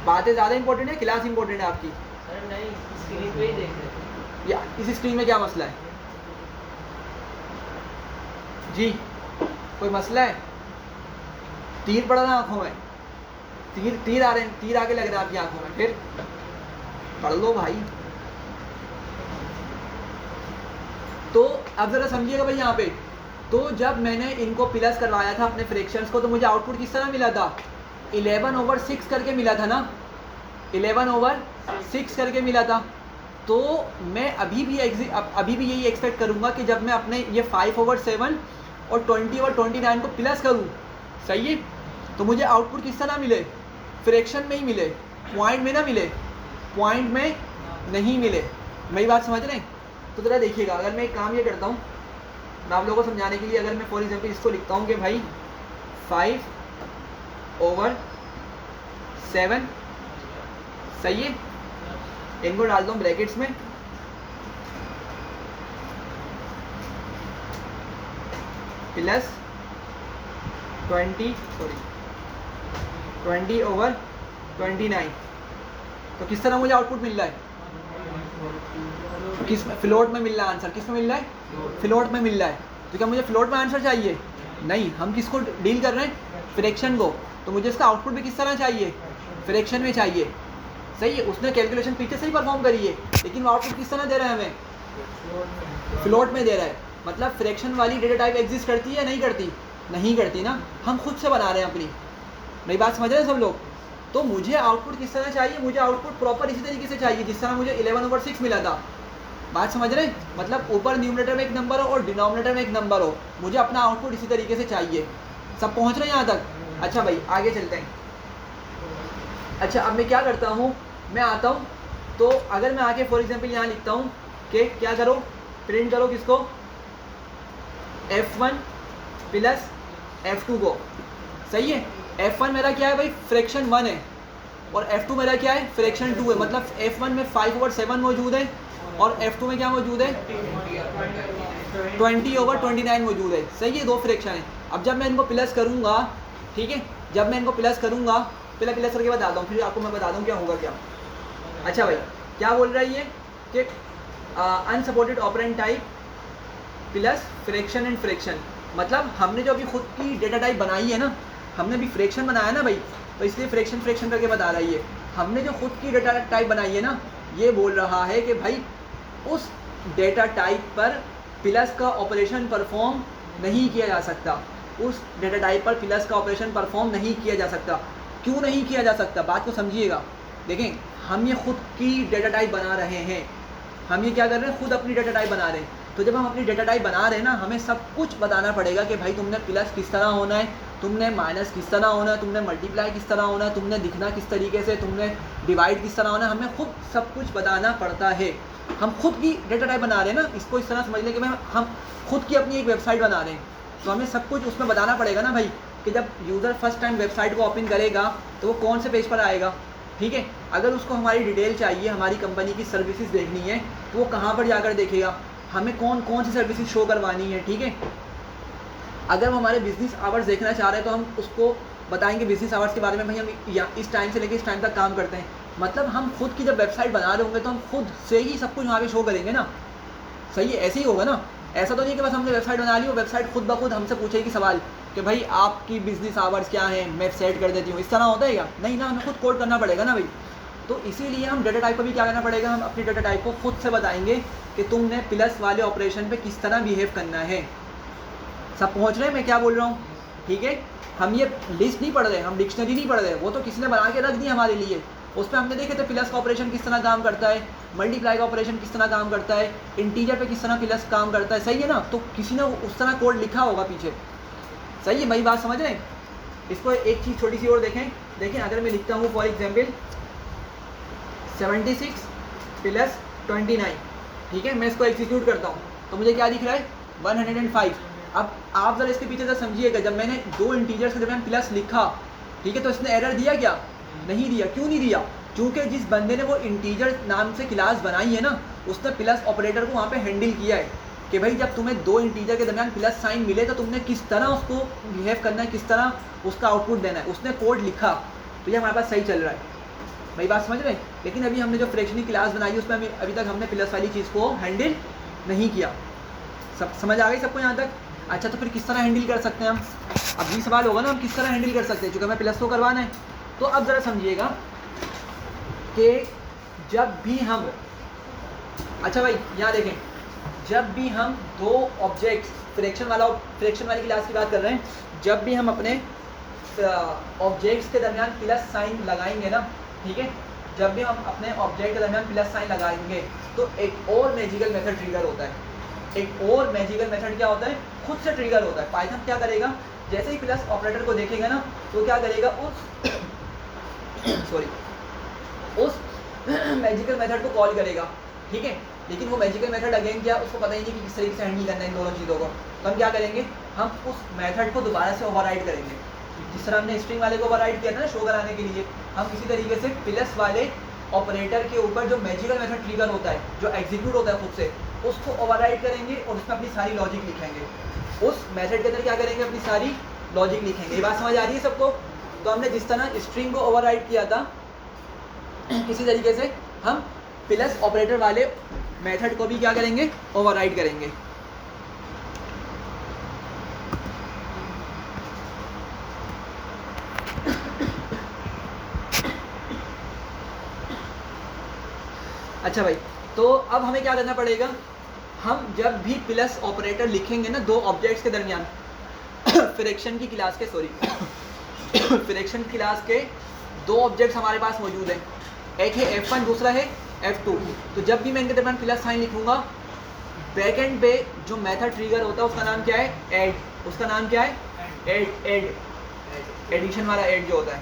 बातें ज़्यादा इंपॉर्टेंट है, क्लास इंपॉर्टेंट है आपकी? सर नहीं, स्क्रीन पे ही देख रहे थे। या इस स्क्रीन में क्या मसला है जी? कोई मसला है? तीर पड़ा ना आंखों में, तीर आ रहे हैं, तीर आके लग रहा है आपकी आंखों में, फिर पढ़ लो भाई। तो अब ज़रा समझिएगा भाई यहाँ पे, तो जब मैंने इनको प्लस करवाया था अपने फ्रैक्शंस को, तो मुझे आउटपुट किस तरह मिला था, 11/6 करके मिला था ना, 11/6 करके मिला था। तो मैं अभी भी यही एक्सपेक्ट करूँगा कि जब मैं अपने ये 5/7 और 20/29 को प्लस करूँ, सही है, तो मुझे आउटपुट किस तरह मिले, फ्रैक्शन में ही मिले, पॉइंट में ना मिले, पॉइंट में नहीं मिले। मेरी बात समझ रहे हैं? तो ज़रा देखिएगा, अगर मैं एक काम ये करता हूँ, मैं आप लोगों को समझाने के लिए, अगर मैं फॉर एग्जांपल इसको लिखता हूँ कि भाई 5/7, सही है, इनको डाल दूँ ब्रैकेट्स में, प्लस 20/29, तो किस तरह मुझे आउटपुट मिल रहा है, किस में, फ्लोट में मिल रहा है आंसर, किस में मिल रहा है, फ्लोट में मिल रहा है। तो क्या मुझे फ्लोट में आंसर चाहिए, नहीं, हम किसको डील कर रहे हैं, फ्रैक्शन को, तो मुझे इसका आउटपुट भी किस तरह चाहिए, फ्रैक्शन में चाहिए, सही है। उसने कैलकुलेशन पीछे से ही परफॉर्म करी है, लेकिन वो आउटपुट किस तरह दे रहा है हमें, फ्लोट में दे रहा है। मतलब फ्रैक्शन वाली डेटा टाइप एग्जिस्ट करती है या नहीं करती, नहीं करती ना, हम खुद से बना रहे हैं अपनी। मेरी बात समझ रहे हैं सब लोग? तो मुझे आउटपुट किस तरह चाहिए, मुझे आउटपुट प्रॉपर इसी तरीके से चाहिए जिस तरह मुझे 11/6 मिला था। बात समझ रहे हैं? मतलब ऊपर न्यूमरेटर में एक नंबर हो और डिनोमिनेटर में एक नंबर हो, मुझे अपना आउटपुट इसी तरीके से चाहिए। सब पहुंच रहे हैं यहाँ तक? अच्छा भाई आगे चलते हैं। अच्छा अब मैं क्या करता हूँ, मैं आता हूँ, तो अगर मैं आके फॉर एग्जांपल यहाँ लिखता हूँ कि क्या करो, प्रिंट करो किसको, F1 प्लस F2 को, सही है। F1 मेरा क्या है भाई, फ्रैक्शन 1 है, और F2 मेरा क्या है, फ्रैक्शन 2 है। मतलब F1 में 5/7 मौजूद है और F2 में क्या मौजूद है, 20/29 मौजूद है, सही है, दो फ्रैक्शन है। अब जब मैं इनको प्लस करूँगा, ठीक है, जब मैं इनको प्लस करूँगा, पहले प्लस करके बताता हूँ, फिर आपको मैं बता दूँ क्या होगा क्या। अच्छा भाई क्या बोल रही है कि unsupported operand type plus fraction and fraction, मतलब हमने जो अभी खुद की डेटा टाइप बनाई है ना, हमने अभी फ्रैक्शन बनाया ना भाई, तो इसलिए फ्रैक्शन फ्रैक्शन करके बता रही है। हमने जो खुद की डेटा टाइप बनाई है ना, ये बोल रहा है कि भाई उस डेटा टाइप पर प्लस का ऑपरेशन परफॉर्म नहीं किया जा सकता, उस डेटा टाइप पर प्लस का ऑपरेशन परफॉर्म नहीं किया जा सकता। क्यों नहीं किया जा सकता, बात को समझिएगा। देखें, हम ये खुद की डेटा टाइप बना रहे हैं, हम ये क्या कर रहे हैं, खुद अपनी डेटा टाइप बना रहे हैं। तो जब हम अपनी डेटा टाइप बना रहे हैं ना, हमें सब कुछ बताना पड़ेगा कि भाई तुमने प्लस किस तरह होना है, तुमने माइनस किस तरह होना है, तुमने मल्टीप्लाई किस तरह होना है, तुमने लिखना किस तरीके से, तुमने डिवाइड किस तरह होना है, हमें खुद सब कुछ बताना पड़ता है। हम खुद की डेटा टाइप बना रहे हैं ना, इसको इस तरह समझ लें कि भाई हम खुद की अपनी एक वेबसाइट बना रहे हैं, तो हमें सब कुछ उसमें बताना पड़ेगा ना भाई, कि जब यूज़र फर्स्ट टाइम वेबसाइट को ओपन करेगा तो वो कौन से पेज पर आएगा, ठीक है। अगर उसको हमारी डिटेल चाहिए, हमारी कंपनी की सर्विसेज देखनी है, तो वो कहाँ पर जाकर देखेगा, हमें कौन कौन सी सर्विसेज शो करवानी है, ठीक है। अगर हम हमारे बिजनेस आवर्स देखना चाह रहे हैं, तो हम उसको बताएंगे बिजनेस आवर्स के बारे में, भाई हम या इस टाइम से लेकर इस टाइम तक काम करते हैं। मतलब हम खुद की जब वेबसाइट बना रहे होंगे तो हम खुद से ही सब कुछ वहाँ पे शो करेंगे ना, सही है, ऐसे ही होगा ना। ऐसा तो नहीं कि बस हमने वेबसाइट बना ली, वो वेबसाइट खुद ब खुद हमसे पूछेगी सवाल कि भाई आपकी बिजनेस आवर्स क्या हैं, मैं सेट कर देती हूँ, इस तरह होता है क्या, नहीं ना, हमें खुद कोड करना पड़ेगा ना भाई। तो इसीलिए हम डेटा टाइप को भी क्या करना पड़ेगा, हम अपनी डेटा टाइप को खुद से बताएंगे कि तुमने प्लस वाले ऑपरेशन पे किस तरह बिहेव करना है। सब पहुँच रहे हैं मैं क्या बोल रहा हूँ, ठीक है। हम ये लिस्ट नहीं पढ़ रहे, हम डिक्शनरी नहीं पढ़ रहे, वो तो किसी ने बना के रख दी हमारे लिए, उस पर हमने देखे थे प्लस का ऑपरेशन किस तरह काम करता है, मल्टीप्लाई का ऑपरेशन किस तरह काम करता है, इंटीजर पे किस तरह प्लस काम करता है, सही है ना। तो किसी ने उस तरह कोड लिखा होगा पीछे, सही है, मेरी बात समझ रहे हैं। इसको एक चीज़ छोटी सी और देखें, अगर मैं लिखता हूँ फॉर एग्जाम्पल 76 प्लस 29, ठीक है, मैं इसको एग्जीक्यूट करता हूँ तो मुझे क्या दिख रहा है, 105। अब आप ज़रा इसके पीछे से समझिएगा, जब मैंने दो इंटीजर्स के दरमियान प्लस लिखा, ठीक है, तो इसने एरर दिया क्या, नहीं दिया। क्यों नहीं दिया, क्योंकि जिस बंदे ने वो इंटीजर नाम से क्लास बनाई है ना, उसने प्लस ऑपरेटर को वहाँ पे हैंडल किया है कि भाई जब तुम्हें दो इंटीजर के दरमियान प्लस साइन मिले तो तुमने किस तरह उसको बिहेव करना है, किस तरह उसका आउटपुट देना है, उसने कोड लिखा, तो ये हमारे पास सही चल रहा है, मेरी बात समझ रहे हैं। लेकिन अभी हमने जो फ्रैक्शनल क्लास बनाई है उसमें अभी तक हमने प्लस वाली चीज़ को हैंडल नहीं किया। सब समझ आ गई सबको यहाँ तक? अच्छा, तो फिर किस तरह हैंडल कर सकते हैं हम, अब ये सवाल होगा ना, हम किस तरह हैंडल कर सकते हैं, चूँकि हमें प्लस को करवाना है। तो अब ज़रा समझिएगा कि जब भी हम, अच्छा भाई यहाँ देखें, जब भी हम दो ऑब्जेक्ट्स फ्रैक्शन वाली क्लास की बात कर रहे हैं, जब भी हम अपने ऑब्जेक्ट्स के दरमियान प्लस साइन लगाएंगे ना, ठीक है, जब भी हम अपने ऑब्जेक्ट के दरमियान प्लस साइन लगाएंगे तो एक और मैजिकल मेथड ट्रिगर होता है। एक और मैजिकल मेथड क्या होता है, खुद से ट्रिगर होता है। पाइथन क्या करेगा, जैसे ही प्लस ऑपरेटर को देखेगा ना तो क्या करेगा, उस मैजिकल मेथड को कॉल करेगा, ठीक है। लेकिन वो मैजिकल मेथड अगेन क्या, उसको पता ही नहीं कि किस तरीके से हैंडल करना है इन दोनों चीज़ों को। तो हम क्या करेंगे, हम उस मेथड को दोबारा से ओवरराइड करेंगे। जिस तरह हमने स्ट्रिंग वाले को ओवरराइड किया ना शो कराने के लिए, हम इसी तरीके से प्लस वाले ऑपरेटर के ऊपर जो मैजिकल मेथड ट्रिगर होता है, जो एग्जीक्यूट होता है खुद से, उसको ओवरराइड करेंगे और उसमें अपनी सारी लॉजिक लिखेंगे। उस मेथड के अंदर क्या करेंगे, अपनी सारी लॉजिक लिखेंगे। ये बात समझ आ रही है सबको? तो हमने जिस तरह स्ट्रिंग को ओवरराइड किया था, इसी तरीके से हम प्लस ऑपरेटर वाले मेथड को भी क्या करेंगे, ओवरराइड करेंगे। अच्छा भाई, तो अब हमें क्या करना पड़ेगा, हम जब भी प्लस ऑपरेटर लिखेंगे ना दो ऑब्जेक्ट्स के दरमियान फ्रैक्शन की क्लास के फ्रैक्शन क्लास के दो ऑब्जेक्ट्स हमारे पास मौजूद हैं, एक है F1 दूसरा है F2। तो जब भी मैं इनके दरमियान प्लस साइन लिखूंगा, बैकएंड पे जो मेथड ट्रिगर होता है उसका नाम क्या है, ऐड। उसका नाम क्या है, ऐड, एडिशन वाला ऐड जो होता है,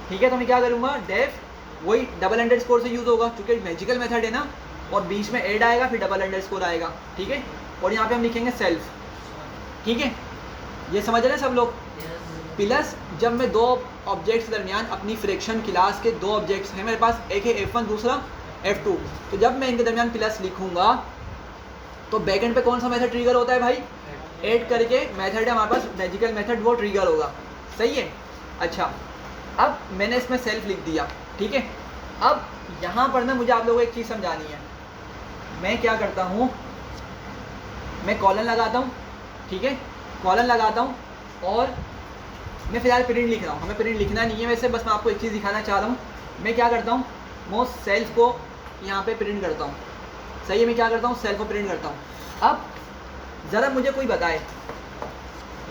ठीक है। तो मैं क्या करूँगा, डेफ वही डबल अंडरस्कोर से यूज़ होगा क्योंकि मैजिकल मेथड है ना, और बीच में ऐड आएगा फिर डबल अंडरस्कोर आएगा, ठीक है। और यहाँ पे हम लिखेंगे सेल्फ, ठीक है। ये समझ रहे हैं सब लोग? प्लस जब मैं दो ऑब्जेक्ट्स के दरमियान अपनी फ्रैक्शन क्लास के दो ऑब्जेक्ट्स हैं मेरे पास, एक है F1 दूसरा F2, तो जब मैं इनके दरमियान प्लस लिखूंगा तो बैकएंड पे कौन सा मेथड ट्रिगर होता है भाई, ऐड करके मेथड है हमारे पास मैजिकल मेथड, वो ट्रिगर होगा, सही है। अच्छा, अब मैंने इसमें सेल्फ लिख दिया, ठीक है। अब यहाँ पर ना मुझे आप लोगों को एक चीज़ समझानी है। मैं क्या करता हूँ, मैं कॉलन लगाता हूँ, ठीक है, कॉलन लगाता हूँ और मैं फिलहाल प्रिंट लिख रहा हूँ। हमें प्रिंट लिखना नहीं है वैसे, बस मैं आपको एक चीज़ दिखाना चाह रहा हूँ। मैं क्या करता हूँ, मैं सेल्फ को यहाँ पे प्रिंट करता हूँ, सही है। मैं क्या करता हूँ, सेल्फ को प्रिंट करता हूँ। अब ज़रा मुझे कोई बताए,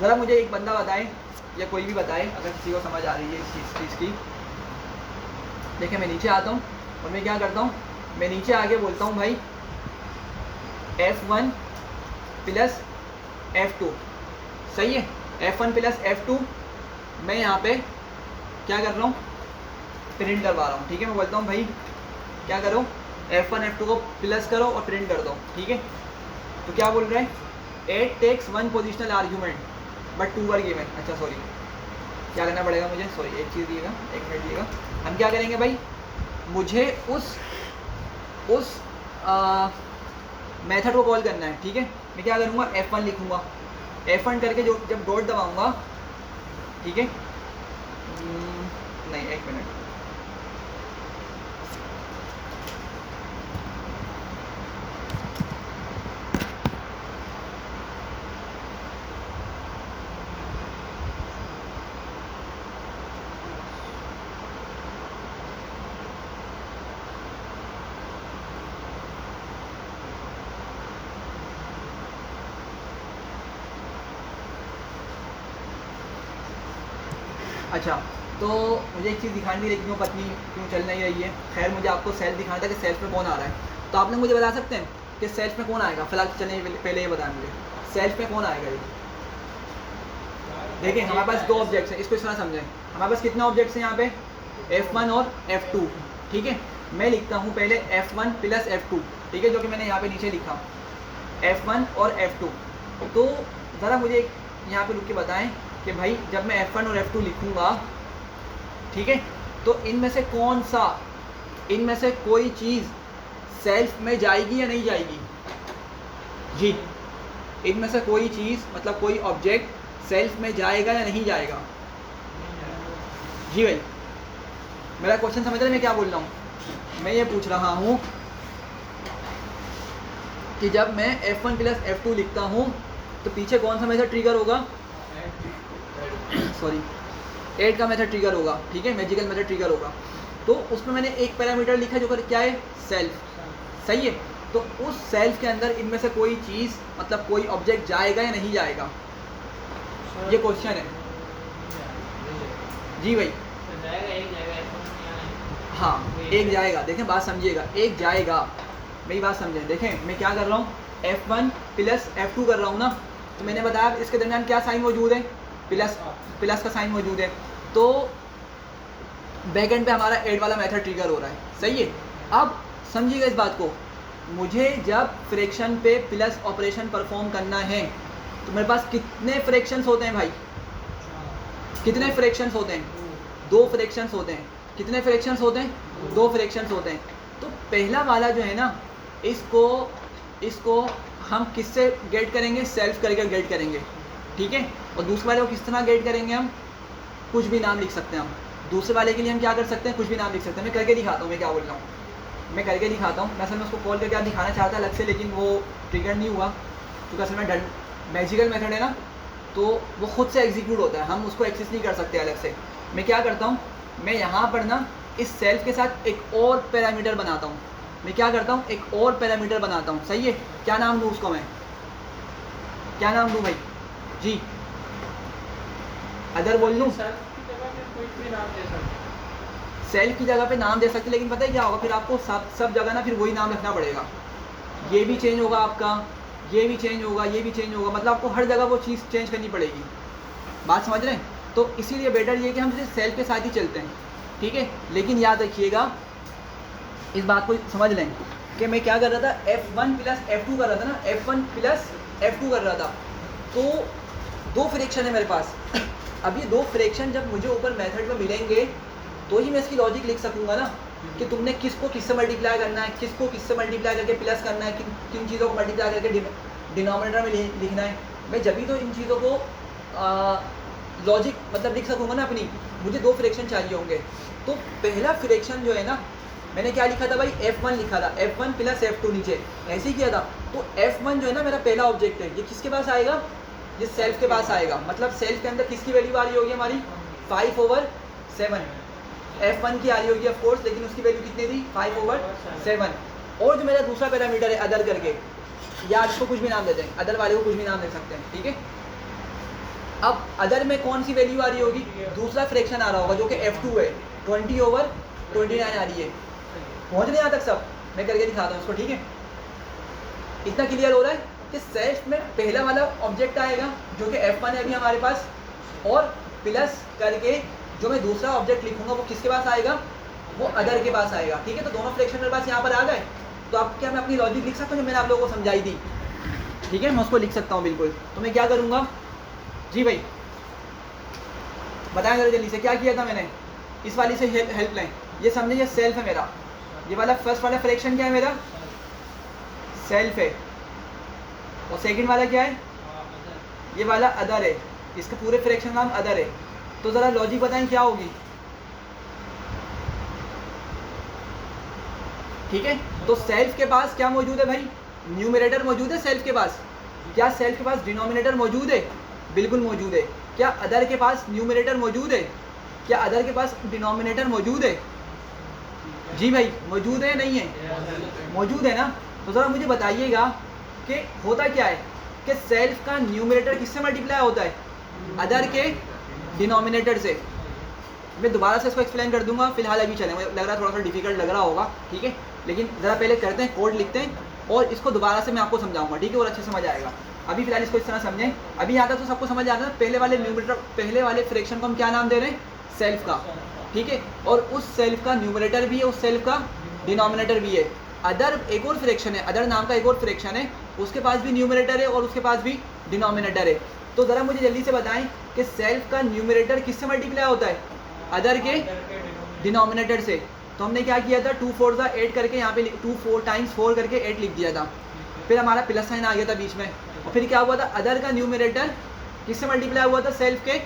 ज़रा मुझे एक बंदा बताए या कोई भी बताए अगर किसी को समझ आ रही है इस चीज़ की। देखिए मैं नीचे आता हूँ और मैं क्या करता हूँ, मैं नीचे आके बोलता हूँ भाई F1 प्लस F2, सही है। F1 प्लस F2 मैं यहाँ पे क्या कर रहा हूँ, प्रिंट करवा रहा हूँ, ठीक है। मैं बोलता हूँ भाई क्या करो, F1 F2 को प्लस करो और प्रिंट कर दो, ठीक है। तो क्या बोल रहे हैं, 8 takes 1 positional argument but 2 were given. अच्छा सॉरी, क्या करना पड़ेगा मुझे, सॉरी एक चीज़ दिएगा, एक मिनट दिएगा। हम क्या करेंगे भाई, मुझे उस मेथड को कॉल करना है, ठीक है। मैं क्या करूँगा, F1 लिखूँगा, F1 करके जो जब डॉट दबाऊँगा, ठीक है, नहीं एक मिनट, अच्छा। तो मुझे एक चीज़ दिखानी थी लेकिन वो पत्नी क्यों चल नहीं रही है। खैर मुझे आपको सेल्फ दिखाना था कि सेल्फ में कौन आ रहा है। तो आप लोग मुझे बता सकते हैं कि सेल्फ में कौन आएगा? फिलहाल चलिए पहले ये बताएं मुझे, सेल्फ में कौन आएगा ये? देखिए हमारे पास दो ऑब्जेक्ट्स हैं, इसको इस तरह समझें। हमारे पास कितने ऑब्जेक्ट्स हैं यहाँ पे, F1 और F2, ठीक है। मैं लिखता हूँ पहले F1 प्लस F2, ठीक है, जो कि मैंने यहाँ पे नीचे लिखा F1 और F2। तो ज़रा मुझे यहाँ पे रुक के बताएं कि भाई जब मैं F1 और F2 लिखूँगा, ठीक है, तो इनमें से कौन सा, इनमें से कोई चीज़ सेल्फ में जाएगी या नहीं जाएगी? जी, इनमें से कोई चीज़ मतलब कोई ऑब्जेक्ट सेल्फ में जाएगा या नहीं जाएगा? जी भाई, मेरा क्वेश्चन समझ रहे हैं मैं क्या बोल रहा हूँ? मैं ये पूछ रहा हूँ कि जब मैं F1 प्लस F2 लिखता हूँ तो पीछे कौन सा मेथड ट्रिगर होगा? सॉरी, ऐड का मेथड ट्रिगर होगा, ठीक है, मैजिकल मेथड ट्रिगर होगा। तो उसमें मैंने एक पैरामीटर लिखा जो क्या है, सेल्फ, सही है। तो उस सेल्फ के अंदर इनमें से कोई चीज़ मतलब कोई ऑब्जेक्ट जाएगा या नहीं जाएगा, ये क्वेश्चन है। जी भाई, हाँ एक जाएगा। देखें बात समझिएगा, एक जाएगा, मेरी बात समझें। देखें मैं क्या कर रहा हूँ, F1 प्लस F2 कर रहा हूँ ना, तो मैंने बताया इसके दरमियान क्या साइन मौजूद है, प्लस का साइन मौजूद है। तो बैक एंड पे हमारा ऐड वाला मेथड ट्रिगर हो रहा है, सही है। अब समझिएगा इस बात को, मुझे जब फ्रैक्शन पे प्लस ऑपरेशन परफॉर्म करना है तो मेरे पास कितने फ्रैक्शंस होते हैं भाई, कितने फ्रैक्शंस होते हैं, 2 फ्रैक्शंस होते हैं। कितने फ्रैक्शंस होते हैं, 2 फ्रैक्शंस होते हैं। तो पहला वाला जो है ना, इसको हम किससे गेट करेंगे, सेल्फ करके गेट करेंगे, ठीक है। और दूसरे वाले को किस तरह गेट करेंगे, हम कुछ भी नाम लिख सकते हैं। हम दूसरे वाले के लिए हम क्या कर सकते हैं, कुछ भी नाम लिख सकते हैं। मैं करके दिखाता हूँ, मैं क्या बोल रहा हूँ, मैं करके दिखाता हूँ। मैं असल में उसको कॉल करके दिखाना चाहता अलग से, लेकिन वो ट्रिगर नहीं हुआ क्योंकि असल में मैजिकल मेथड है ना, तो वो खुद से एग्जीक्यूट होता है, हम उसको एक्सेस नहीं कर सकते अलग से। मैं क्या करता हूँ, मैं यहाँ पर ना इस सेल्फ के साथ एक और पैरामीटर बनाता हूँ। मैं क्या करता हूँ, एक और पैरामीटर बनाता हूँ, सही है। क्या नाम दूँ उसको, मैं क्या नाम दूँ भाई जी, अदर बोल लूँ, सेल्फ की जगह पे नाम दे सकते, लेकिन पता है क्या होगा, फिर आपको सब जगह ना फिर वही नाम रखना पड़ेगा। ये भी चेंज होगा आपका, ये भी चेंज होगा, ये भी चेंज होगा, मतलब आपको हर जगह वो चीज़ चेंज करनी पड़ेगी। बात समझ रहे हैं। तो इसीलिए बेटर ये कि हम सिर्फ सेल्फ के साथ ही चलते हैं, ठीक है। लेकिन याद रखिएगा, इस बात को समझ लें कि मैं क्या कर रहा था, F1 प्लस F2 कर रहा था ना, F1 प्लस F2 कर रहा था। तो 2 फ्रैक्शन है मेरे पास। अब ये 2 फ्रैक्शन जब मुझे ऊपर मेथड में मिलेंगे तो ही मैं इसकी लॉजिक लिख सकूंगा ना, कि तुमने किसको किससे मल्टीप्लाई करना है, किसको किससे मल्टीप्लाई करके प्लस करना है, किन चीज़ों को मल्टीप्लाई करके डिनोमिनेटर में लिखना है। मैं जब भी तो इन चीज़ों को लॉजिक मतलब लिख सकूंगा ना अपनी। मुझे 2 फ्रैक्शन चाहिए होंगे। तो पहला फ्रैक्शन जो है ना, मैंने क्या लिखा था भाई, F1 लिखा था, F1 प्लस F2 नीचे ऐसे ही किया था। तो F1 जो है ना मेरा पहला ऑब्जेक्ट है, ये किसके पास आएगा, ये सेल्फ के पास आएगा। मतलब सेल्फ के अंदर किसकी वैल्यू आ रही होगी हमारी, 5/7 F1 की आ रही होगी ऑफकोर्स, लेकिन उसकी वैल्यू कितनी थी, 5/7। और जो मेरा दूसरा पैरामीटर है अदर करके, या इसको कुछ भी नाम देते हैं, अदर वाले को कुछ भी नाम दे सकते हैं, ठीक है। अब अदर में कौन सी वैल्यू आ रही होगी, दूसरा फ्रैक्शन आ रहा होगा जो कि F2 है, 20/29 आ रही है। पहुँच रहे यहाँ तक सब, मैं करके दिखाता हूँ इसको, ठीक है। इतना क्लियर हो रहा है कि सेल्फ में पहला वाला ऑब्जेक्ट आएगा जो कि F1 है अभी हमारे पास, और प्लस करके जो मैं दूसरा ऑब्जेक्ट लिखूंगा वो किसके पास आएगा, वो अदर के पास आएगा, ठीक है। तो दोनों फ्रैक्शन मेरे पास यहाँ पर आ गए। तो अब क्या मैं अपनी लॉजिक लिख सकता हूँ जो मैंने आप लोगों को समझाई थी, ठीक है, मैं उसको लिख सकता हूँ बिल्कुल। तो मैं क्या करूँगा जी भाई, बताएं जरा जल्दी से, क्या किया था मैंने, इस वाली से हेल्प लें। ये समझे, ये सेल्फ है मेरा, ये वाला फर्स्ट वाला फ्रैक्शन क्या है मेरा, सेल्फ है, और सेकंड वाला क्या है, ये वाला अदर है। इसका पूरे फ्रैक्शन नाम अदर है। तो ज़रा लॉजिक बताएं क्या होगी, ठीक है। तो सेल्फ के पास क्या मौजूद है भाई, न्यूमरेटर मौजूद है सेल्फ के पास। क्या सेल्फ के पास डिनोमिनेटर मौजूद है, बिल्कुल मौजूद है। क्या अदर के पास न्यूमरेटर मौजूद है, क्या अदर के पास डिनोमिनेटर मौजूद है, जी भाई मौजूद है नहीं है, मौजूद है ना। तो ज़रा मुझे बताइएगा कि होता क्या है कि सेल्फ का न्यूमरेटर किससे मल्टीप्लाई होता है, अदर के डिनोमिनेटर से। मैं दोबारा से इसको एक्सप्लेन कर दूंगा, फिलहाल अभी चलें, मुझे लग रहा है थोड़ा सा डिफिकल्ट लग रहा होगा, ठीक है। लेकिन ज़रा पहले करते हैं, कोड लिखते हैं और इसको दोबारा से मैं आपको समझाऊंगा, ठीक है, और अच्छे समझ आएगा। अभी फिलहाल इसको इस तरह समझें। अभी यहाँ तक तो सबको समझ आता है, पहले वाले न्यूमरेटर, पहले वाले फ्रैक्शन को हम क्या नाम दे रहे हैं, सेल्फ का, ठीक है। और उस सेल्फ का न्यूमरेटर भी है, उस सेल्फ का डिनोमिनेटर भी है। अदर एक और फ्रैक्शन है, अदर नाम का एक और फ्रैक्शन है, उसके पास भी न्यूमरेटर है और उसके पास भी डिनोमिनेटर है। तो ज़रा मुझे जल्दी से बताएं कि सेल्फ का न्यूमरेटर किससे मल्टीप्लाई होता है, अदर के डिनोमिनेटर से। तो हमने क्या किया था, 2 4 8 करके यहाँ पे 2 4 टाइम्स 4 करके 8 लिख दिया था। फिर हमारा प्लस साइन आ गया था बीच में, और फिर क्या हुआ था, अदर का न्यूमरेटर किससे मल्टीप्लाई हुआ था, सेल्फ के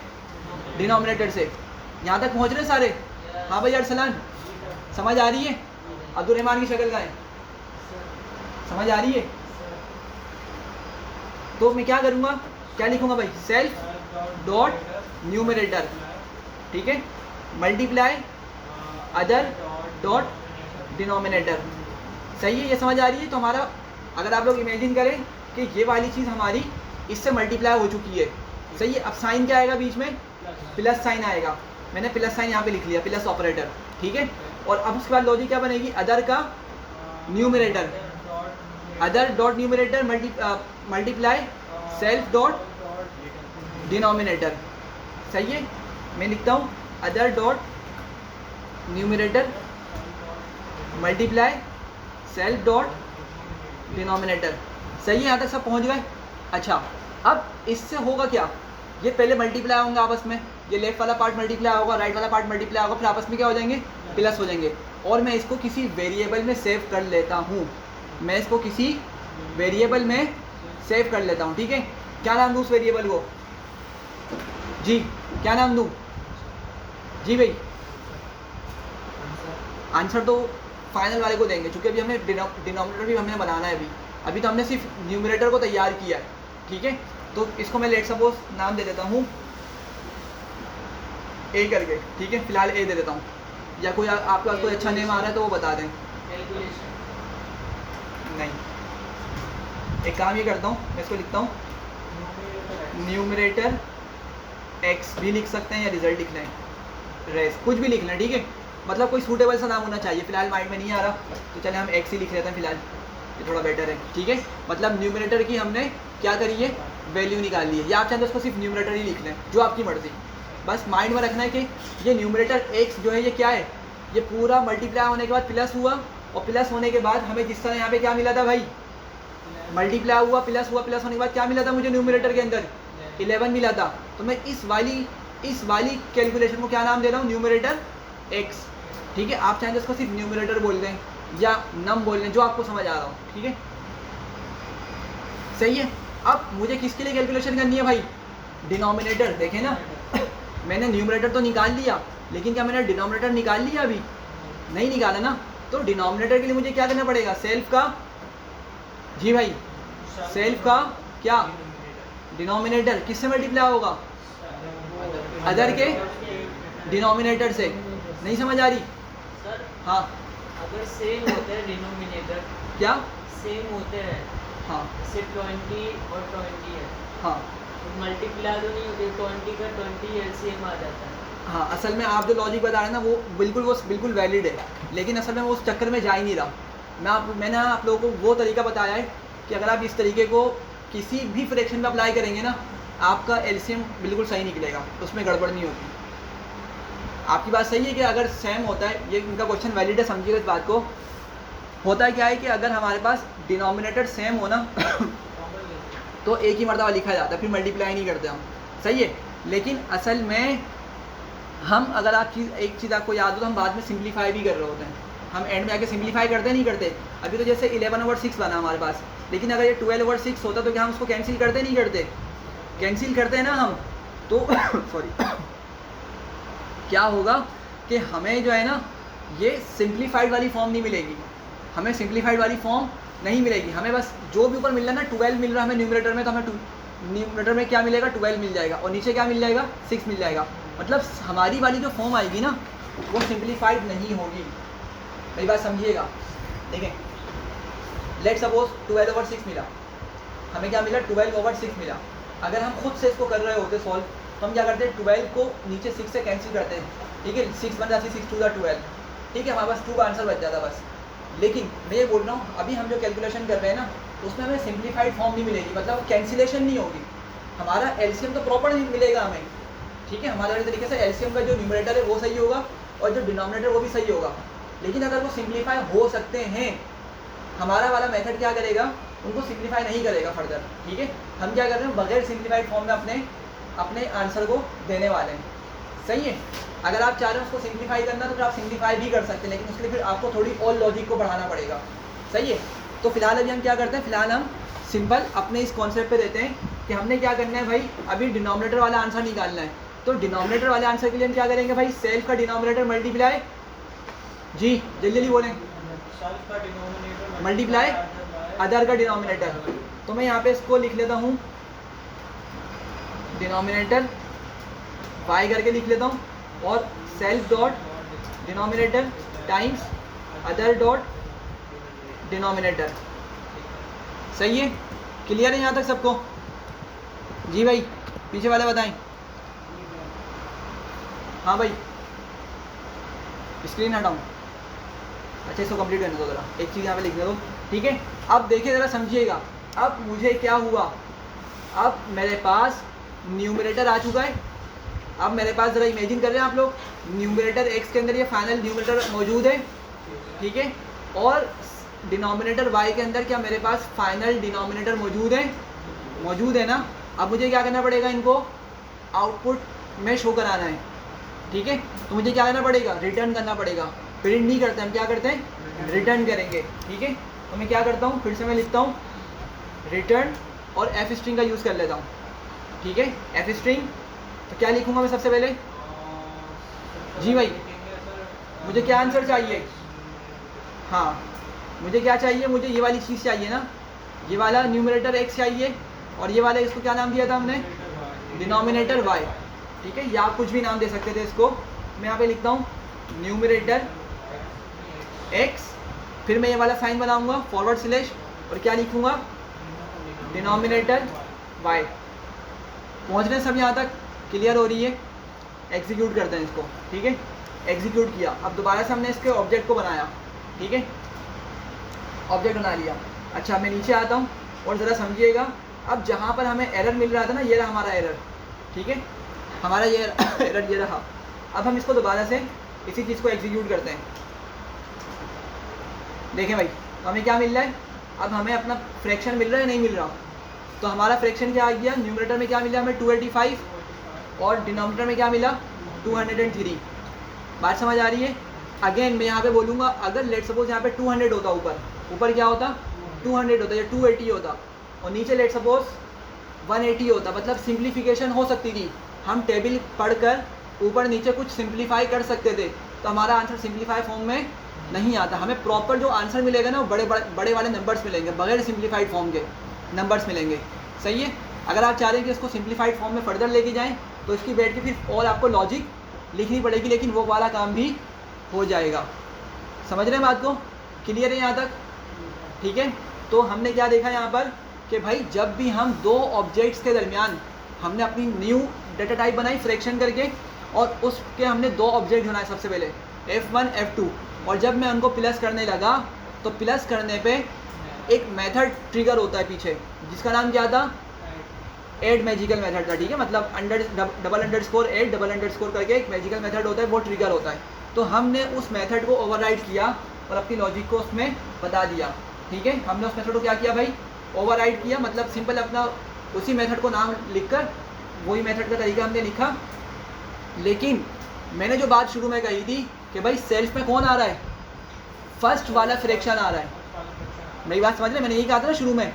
डिनोमिनेटर से। यहाँ तक पहुँच रहे सारे, हाँ भाई अरसलान समझ आ रही है, अब्दुलरहमान की शक्ल का है, समझ आ रही है। तो मैं क्या करूँगा, क्या लिखूँगा भाई, सेल्फ डॉट न्यूमरेटर, ठीक है, मल्टीप्लाई अदर डॉट डिनोमिनेटर, सही है, ये समझ आ रही है। तो हमारा अगर आप लोग इमेजिन करें कि ये वाली चीज़ हमारी इससे मल्टीप्लाई हो चुकी है, सही है। अब साइन क्या आएगा बीच में, प्लस साइन आएगा। मैंने प्लस साइन यहाँ पे लिख लिया, प्लस ऑपरेटर, ठीक है। और अब उसके बाद लॉजिक क्या बनेगी, अदर का numerator, other dot numerator multiply self dot denominator, सही है। मैं लिखता हूँ other dot numerator multiply self dot denominator, सही है। यहाँ तक सब पहुँच गए। अच्छा, अब इससे होगा क्या, ये पहले मल्टीप्लाई होंगे आपस में, ये लेफ्ट वाला पार्ट मल्टीप्लाई होगा, राइट वाला पार्ट मल्टीप्लाई होगा, फिर आपस में क्या हो जाएंगे, प्लस हो जाएंगे। और मैं इसको किसी वेरिएबल में सेव कर लेता हूँ, मैं इसको किसी वेरिएबल में सेव कर लेता हूँ, ठीक है। क्या नाम दूँ उस वेरिएबल को, जी क्या नाम दूँ, जी भाई आंसर तो फाइनल वाले को देंगे, क्योंकि अभी हमें डिनोमिनेटर भी हमें बनाना है। अभी तो हमने सिर्फ न्यूमरेटर को तैयार किया है, ठीक है। तो इसको मैं लेट सपोज नाम दे देता हूँ ए करके, ठीक है, फिलहाल ए दे देता हूँ। या कोई आपके पास कोई अच्छा नेम आ रहा है तो वो बता दें। नहीं, एक काम ये करता हूँ, मैं इसको लिखता हूँ न्यूमरेटर एक्स भी लिख सकते हैं या रिजल्ट लिख लें, रेस कुछ भी लिख लें, ठीक है। मतलब कोई सूटेबल सा नाम होना चाहिए, फिलहाल माइंड में नहीं आ रहा तो चले हम एक्स ही लिख लेते हैं फिलहाल, ये थोड़ा बेटर है, ठीक है। मतलब न्यूमरेटर की हमने क्या करी है, वैल्यू निकाल ली है। या आप चाहते हैं उसको सिर्फ न्यूमरेटर ही लिख लें, जो आपकी मर्जी। बस माइंड में रखना है कि ये न्यूमरेटर एक्स जो है ये क्या है, ये पूरा मल्टीप्लाई होने के बाद प्लस हुआ, और प्लस होने के बाद हमें जिस तरह यहाँ पे क्या मिला था भाई, मल्टीप्लाई हुआ, प्लस होने के बाद क्या मिला था मुझे न्यूमरेटर के अंदर 11 मिला था। तो मैं इस वाली कैलकुलेशन को क्या नाम दे रहा हूँ, न्यूमरेटर एक्स, ठीक है। आप चाहें तो इसको सिर्फ न्यूमरेटर बोल दें या नम बोल दें, जो आपको समझ आ रहा हो, ठीक है, सही है। अब मुझे किसके लिए कैलकुलेशन करनी है भाई, डिनोमिनेटर। देखें ना, मैंने न्यूमरेटर तो निकाल लिया, लेकिन क्या मैंने डिनोमिनेटर निकाल लिया, अभी नहीं निकाला ना। तो डिनोमिनेटर के लिए मुझे क्या करना पड़ेगा, सेल्फ का, जी भाई सेल्फ का क्या, डिनोमिनेटर किससे मल्टीप्लाई होगा, अदर के डिनोमिनेटर से। नहीं समझ आ रही सर? हाँ, अगर सेम होते हैं डिनोमिनेटर, क्या सेम होते हैं, हाँ जैसे 20 और 20 है, हाँ तो मल्टीप्लाई तो नहीं होती, 20 का 20 एलसीएम आ जाता है। हाँ, असल में आप जो लॉजिक बता रहे हैं ना वो बिल्कुल वैलिड है, लेकिन असल में वो उस चक्कर में जा ही नहीं रहा। मैंने आप लोगों को वो तरीका बताया है कि अगर आप इस तरीके को किसी भी फ्रैक्शन में अप्लाई करेंगे ना, आपका एलसीएम बिल्कुल सही निकलेगा, उसमें गड़बड़ नहीं होती। आपकी बात सही है कि अगर सेम होता है, ये इनका क्वेश्चन वैलिड है, समझिएगा इस बात को। होता क्या है कि अगर हमारे पास डिनोमिनेटर सेम हो ना तो एक ही मरतबा लिखा जाता है, फिर मल्टीप्लाई नहीं करते हम, सही है। लेकिन असल में हम, अगर आप एक चीज़ आपको याद हो तो हम बाद में सिंप्लीफाई भी कर रहे होते हैं, हम एंड में आके सिंप्लीफाई करते नहीं करते। अभी तो जैसे 11/6 बना हमारे पास, लेकिन अगर ये 12/6 होता तो क्या हम उसको कैंसिल करते नहीं करते, कैंसिल करते हैं ना हम। तो सॉरी क्या होगा कि हमें जो है ना ये सिंप्लीफाइड वाली फॉर्म नहीं मिलेगी, हमें सिंप्लीफाइड वाली फॉर्म नहीं मिलेगी। हमें बस जो भी ऊपर मिल रहा है ना 12 मिल रहा है हमें न्यूमरेटर में, तो हमें न्यूमरेटर में क्या मिलेगा, 12 मिल जाएगा, और नीचे क्या मिल जाएगा, 6 मिल जाएगा। मतलब हमारी वाली जो फॉर्म आएगी ना वो सिंप्लीफाइड नहीं होगी। मेरी बात समझिएगा, देखें, लेट सपोज 12/6 मिला, हमें क्या मिला, 12/6 मिला। अगर हम खुद से इसको कर रहे होते सॉल्व, तो हम क्या करते हैं, 12 को नीचे 6 से कैंसिल करते हैं, ठीक है, 6 बन जाती, 6 2 12, ठीक है, हमारे पास 2 का आंसर बच जाता बस। लेकिन मैं ये बोल रहा हूँ अभी हम जो कैलकुलेशन कर रहे हैं ना उसमें हमें सिंप्लीफाइड फॉर्म नहीं मिलेगी, मतलब कैंसिलेशन नहीं होगी, हमारा एलसीएम तो प्रॉपर मिलेगा हमें, ठीक है। हमारे तरीके से एलसीएम का जो न्यूमरेटर है वो सही होगा और जो डिनोमिनेटर वो भी सही होगा। लेकिन अगर वो सिंप्लीफाई हो सकते हैं, हमारा वाला मेथड क्या करेगा, उनको सिंप्लीफाई नहीं करेगा फर्दर, ठीक है। हम क्या कर रहे हैं, बगैर सिंप्लीफाइड फॉर्म में अपने आंसर को देने वाले हैं, सही है। अगर आप चाह रहे हैं उसको सिंप्लीफाई करना तो फिर आप सिंप्लीफाई भी कर सकते हैं, लेकिन उसके लिए फिर आपको थोड़ी और लॉजिक को बढ़ाना पड़ेगा, सही है। तो फिलहाल अभी हम क्या करते हैं, फिलहाल हम सिंपल अपने इस कॉन्सेप्ट पे देते हैं कि हमने क्या करना है भाई, अभी डिनोमिनेटर वाला आंसर निकालना है। तो डिनोमिनेटर वाले आंसर के लिए हम क्या करेंगे भाई, सेल्फ का डिनोमिनेटर मल्टीप्लाई, जी जल्दी जल्दी बोलें, मल्टीप्लाई अदर का डिनोमिनेटर। तो मैं यहाँ पे इसको लिख लेता हूँ डिनोमिनेटर y करके लिख लेता हूँ, और self dot denominator times other dot denominator. सही है, क्लियर है यहाँ तक सबको? जी भाई, पीछे वाले बताएं। हाँ भाई, स्क्रीन हटाऊँ? अच्छा, इसको कंप्लीट करने दो ज़रा, एक चीज़ यहाँ पे लिखने दो, ठीक है। अब देखिए ज़रा, समझिएगा। अब मुझे क्या हुआ, अब मेरे पास न्यूमरेटर आ चुका है। अब मेरे पास ज़रा इमेजिन कर रहे हैं आप लोग, न्यूमरेटर एक्स के अंदर ये फाइनल न्यूमरेटर मौजूद है, ठीक है, और डिनोमिनेटर वाई के अंदर क्या मेरे पास फाइनल डिनोमिनेटर मौजूद है? मौजूद है ना। अब मुझे क्या करना पड़ेगा, इनको आउटपुट में शो कराना है, ठीक है। तो मुझे क्या करना पड़ेगा, रिटर्न करना पड़ेगा। प्रिंट नहीं करते हम, क्या करते हैं, रिटर्न करेंगे, ठीक है। तो मैं क्या करता हूँ, फिर से मैं लिखता हूँ रिटर्न और एफ स्ट्रिंग का यूज़ कर लेता हूँ, ठीक है। एफ स्ट्रिंग, तो क्या लिखूँगा मैं सबसे पहले? जी भाई, मुझे क्या आंसर चाहिए? हाँ, मुझे क्या चाहिए, मुझे ये वाली चीज़ चाहिए ना, ये वाला न्यूमरेटर एक्स चाहिए, और ये वाला, इसको क्या नाम दिया था हमने, डिनोमिनेटर वाई, ठीक है। या आप कुछ भी नाम दे सकते थे इसको। मैं यहाँ पे लिखता हूँ न्यूमरेटर एक्स, फिर मैं ये वाला साइन बनाऊंगा फॉरवर्ड स्लैश, और क्या लिखूंगा, डिनोमिनेटर वाई। पहुँच रहे हैं सब यहाँ तक? क्लियर हो रही है? एग्जीक्यूट करते हैं इसको, ठीक है। एग्जीक्यूट किया, अब दोबारा से हमने इसके ऑब्जेक्ट को बनाया, ठीक है, ऑब्जेक्ट बना लिया। अच्छा, मैं नीचे आता हूँ और ज़रा समझिएगा। अब जहाँ पर हमें एरर मिल रहा था ना, ये रहा हमारा एरर, ठीक है, हमारा ये एरर ये रहा। अब हम इसको दोबारा से इसी चीज़ को एग्जीक्यूट करते हैं। देखें भाई, तो हमें क्या मिल रहा है, अब हमें अपना फ्रैक्शन मिल रहा है, नहीं मिल रहा? तो हमारा फ्रैक्शन क्या आ गया, न्यूमरेटर में क्या मिला हमें 285, और डिनोमिनेटर में क्या मिला 203। बात समझ आ रही है? अगेन मैं यहाँ पे बोलूँगा, अगर लेट सपोज यहाँ पे 200 होता, ऊपर क्या होता, 200 होता, या 280 होता, और नीचे लेट सपोज 180 होता, मतलब सिंप्लीफिकेशन हो सकती थी। हम टेबल पढ़कर ऊपर नीचे कुछ सिंप्लीफाई कर सकते थे, तो हमारा आंसर सिंप्लीफाई फॉर्म में नहीं आता। हमें प्रॉपर जो आंसर मिलेगा ना, वो बड़े वाले नंबर्स मिलेंगे, बगैर सिंप्लीफाइड फॉर्म के नंबर्स मिलेंगे। सही है? अगर आप चाह रहे हैं कि इसको सिंप्लीफाइड फॉर्म में फर्दर लेके जाएँ, तो इसकी बैठ के फिर और आपको लॉजिक लिखनी पड़ेगी, लेकिन वो वाला काम भी हो जाएगा। समझ रहे हैं बात को? क्लियर है यहाँ तक? ठीक है। तो हमने क्या देखा यहाँ पर कि भाई जब भी हम दो ऑब्जेक्ट्स के दरमियान हमने अपनी न्यू डेटा टाइप बनाई फ्रैक्शन करके, और उसके हमने दो ऑब्जेक्ट बनाए सबसे पहले F1 F2, और जब मैं उनको प्लस करने लगा तो प्लस करने पे एक मेथड ट्रिगर होता है पीछे, जिसका नाम क्या था, ऐड मैजिकल मेथड था। ठीक है, मतलब double underscore add double underscore करके एक मैजिकल मेथड होता है, वो ट्रिगर होता है। तो हमने उस मेथड को ओवरराइड किया और अपनी लॉजिक को उसमें बता दिया। ठीक है, हमने उस मेथड को क्या किया भाई, ओवरराइड किया, मतलब सिंपल अपना उसी मेथड को नाम लिखकर वही मेथड का तरीका हमने लिखा। लेकिन मैंने जो बात शुरू में कही थी कि भाई सेल्फ में कौन आ रहा है, फर्स्ट वाला फ्रैक्शन आ रहा है। मेरी बात समझ रहे? मैंने यही कहा था ना शुरू में,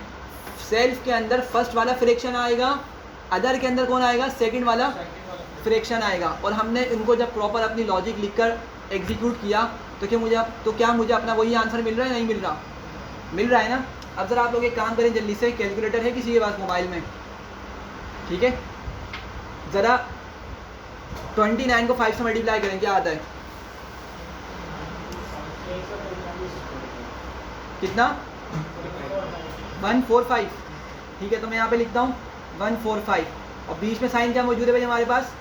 सेल्फ के अंदर फर्स्ट वाला फ्रैक्शन आएगा, अदर के अंदर कौन आएगा, सेकंड वाला फ्रैक्शन आएगा। और हमने इनको जब प्रॉपर अपनी लॉजिक लिखकर एग्जीक्यूट किया तो क्या मुझे अपना वही आंसर मिल रहा है, नहीं मिल रहा? मिल रहा है ना। अब ज़रा आप लोग एक काम करें जल्दी से, कैलकुलेटर है किसी के पास मोबाइल में? ठीक है, ज़रा 29 को 5 से मल्टीप्लाई करें, क्या आता है, कितना, 145। ठीक है, तो मैं यहाँ पे लिखता हूँ 145, और बीच में साइन क्या मौजूद है भाई हमारे पास,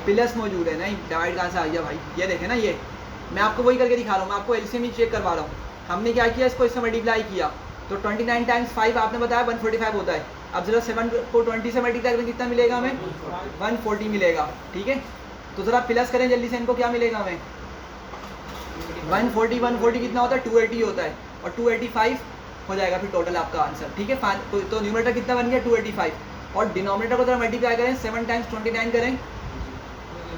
प्लस मौजूद है। नहीं, डिवाइड कहाँ से आ गया भाई, ये देखें ना, ये मैं आपको वही करके दिखा रहा हूँ, मैं आपको एलसीएम ही चेक करवा रहा हूँ। हमने क्या किया, इसको इससे मल्टीप्लाई किया, तो 29 टाइम्स 5 आपने बताया 145 होता है। अब जरा 7 को 20 से मल्टीप्लाई करें, कितना मिलेगा हमें, 140 मिलेगा। ठीक है, तो ज़रा प्लस करें जल्दी से, इनको क्या मिलेगा हमें, 140 कितना होता है, 280 होता है, और 285 हो जाएगा फिर टोटल आपका आंसर। ठीक है, तो न्यूमरेटर कितना बन गया, 285, और डिनोमिनेटर को जरा मल्टीप्लाई करें, 7 टाइम्स 29 करें,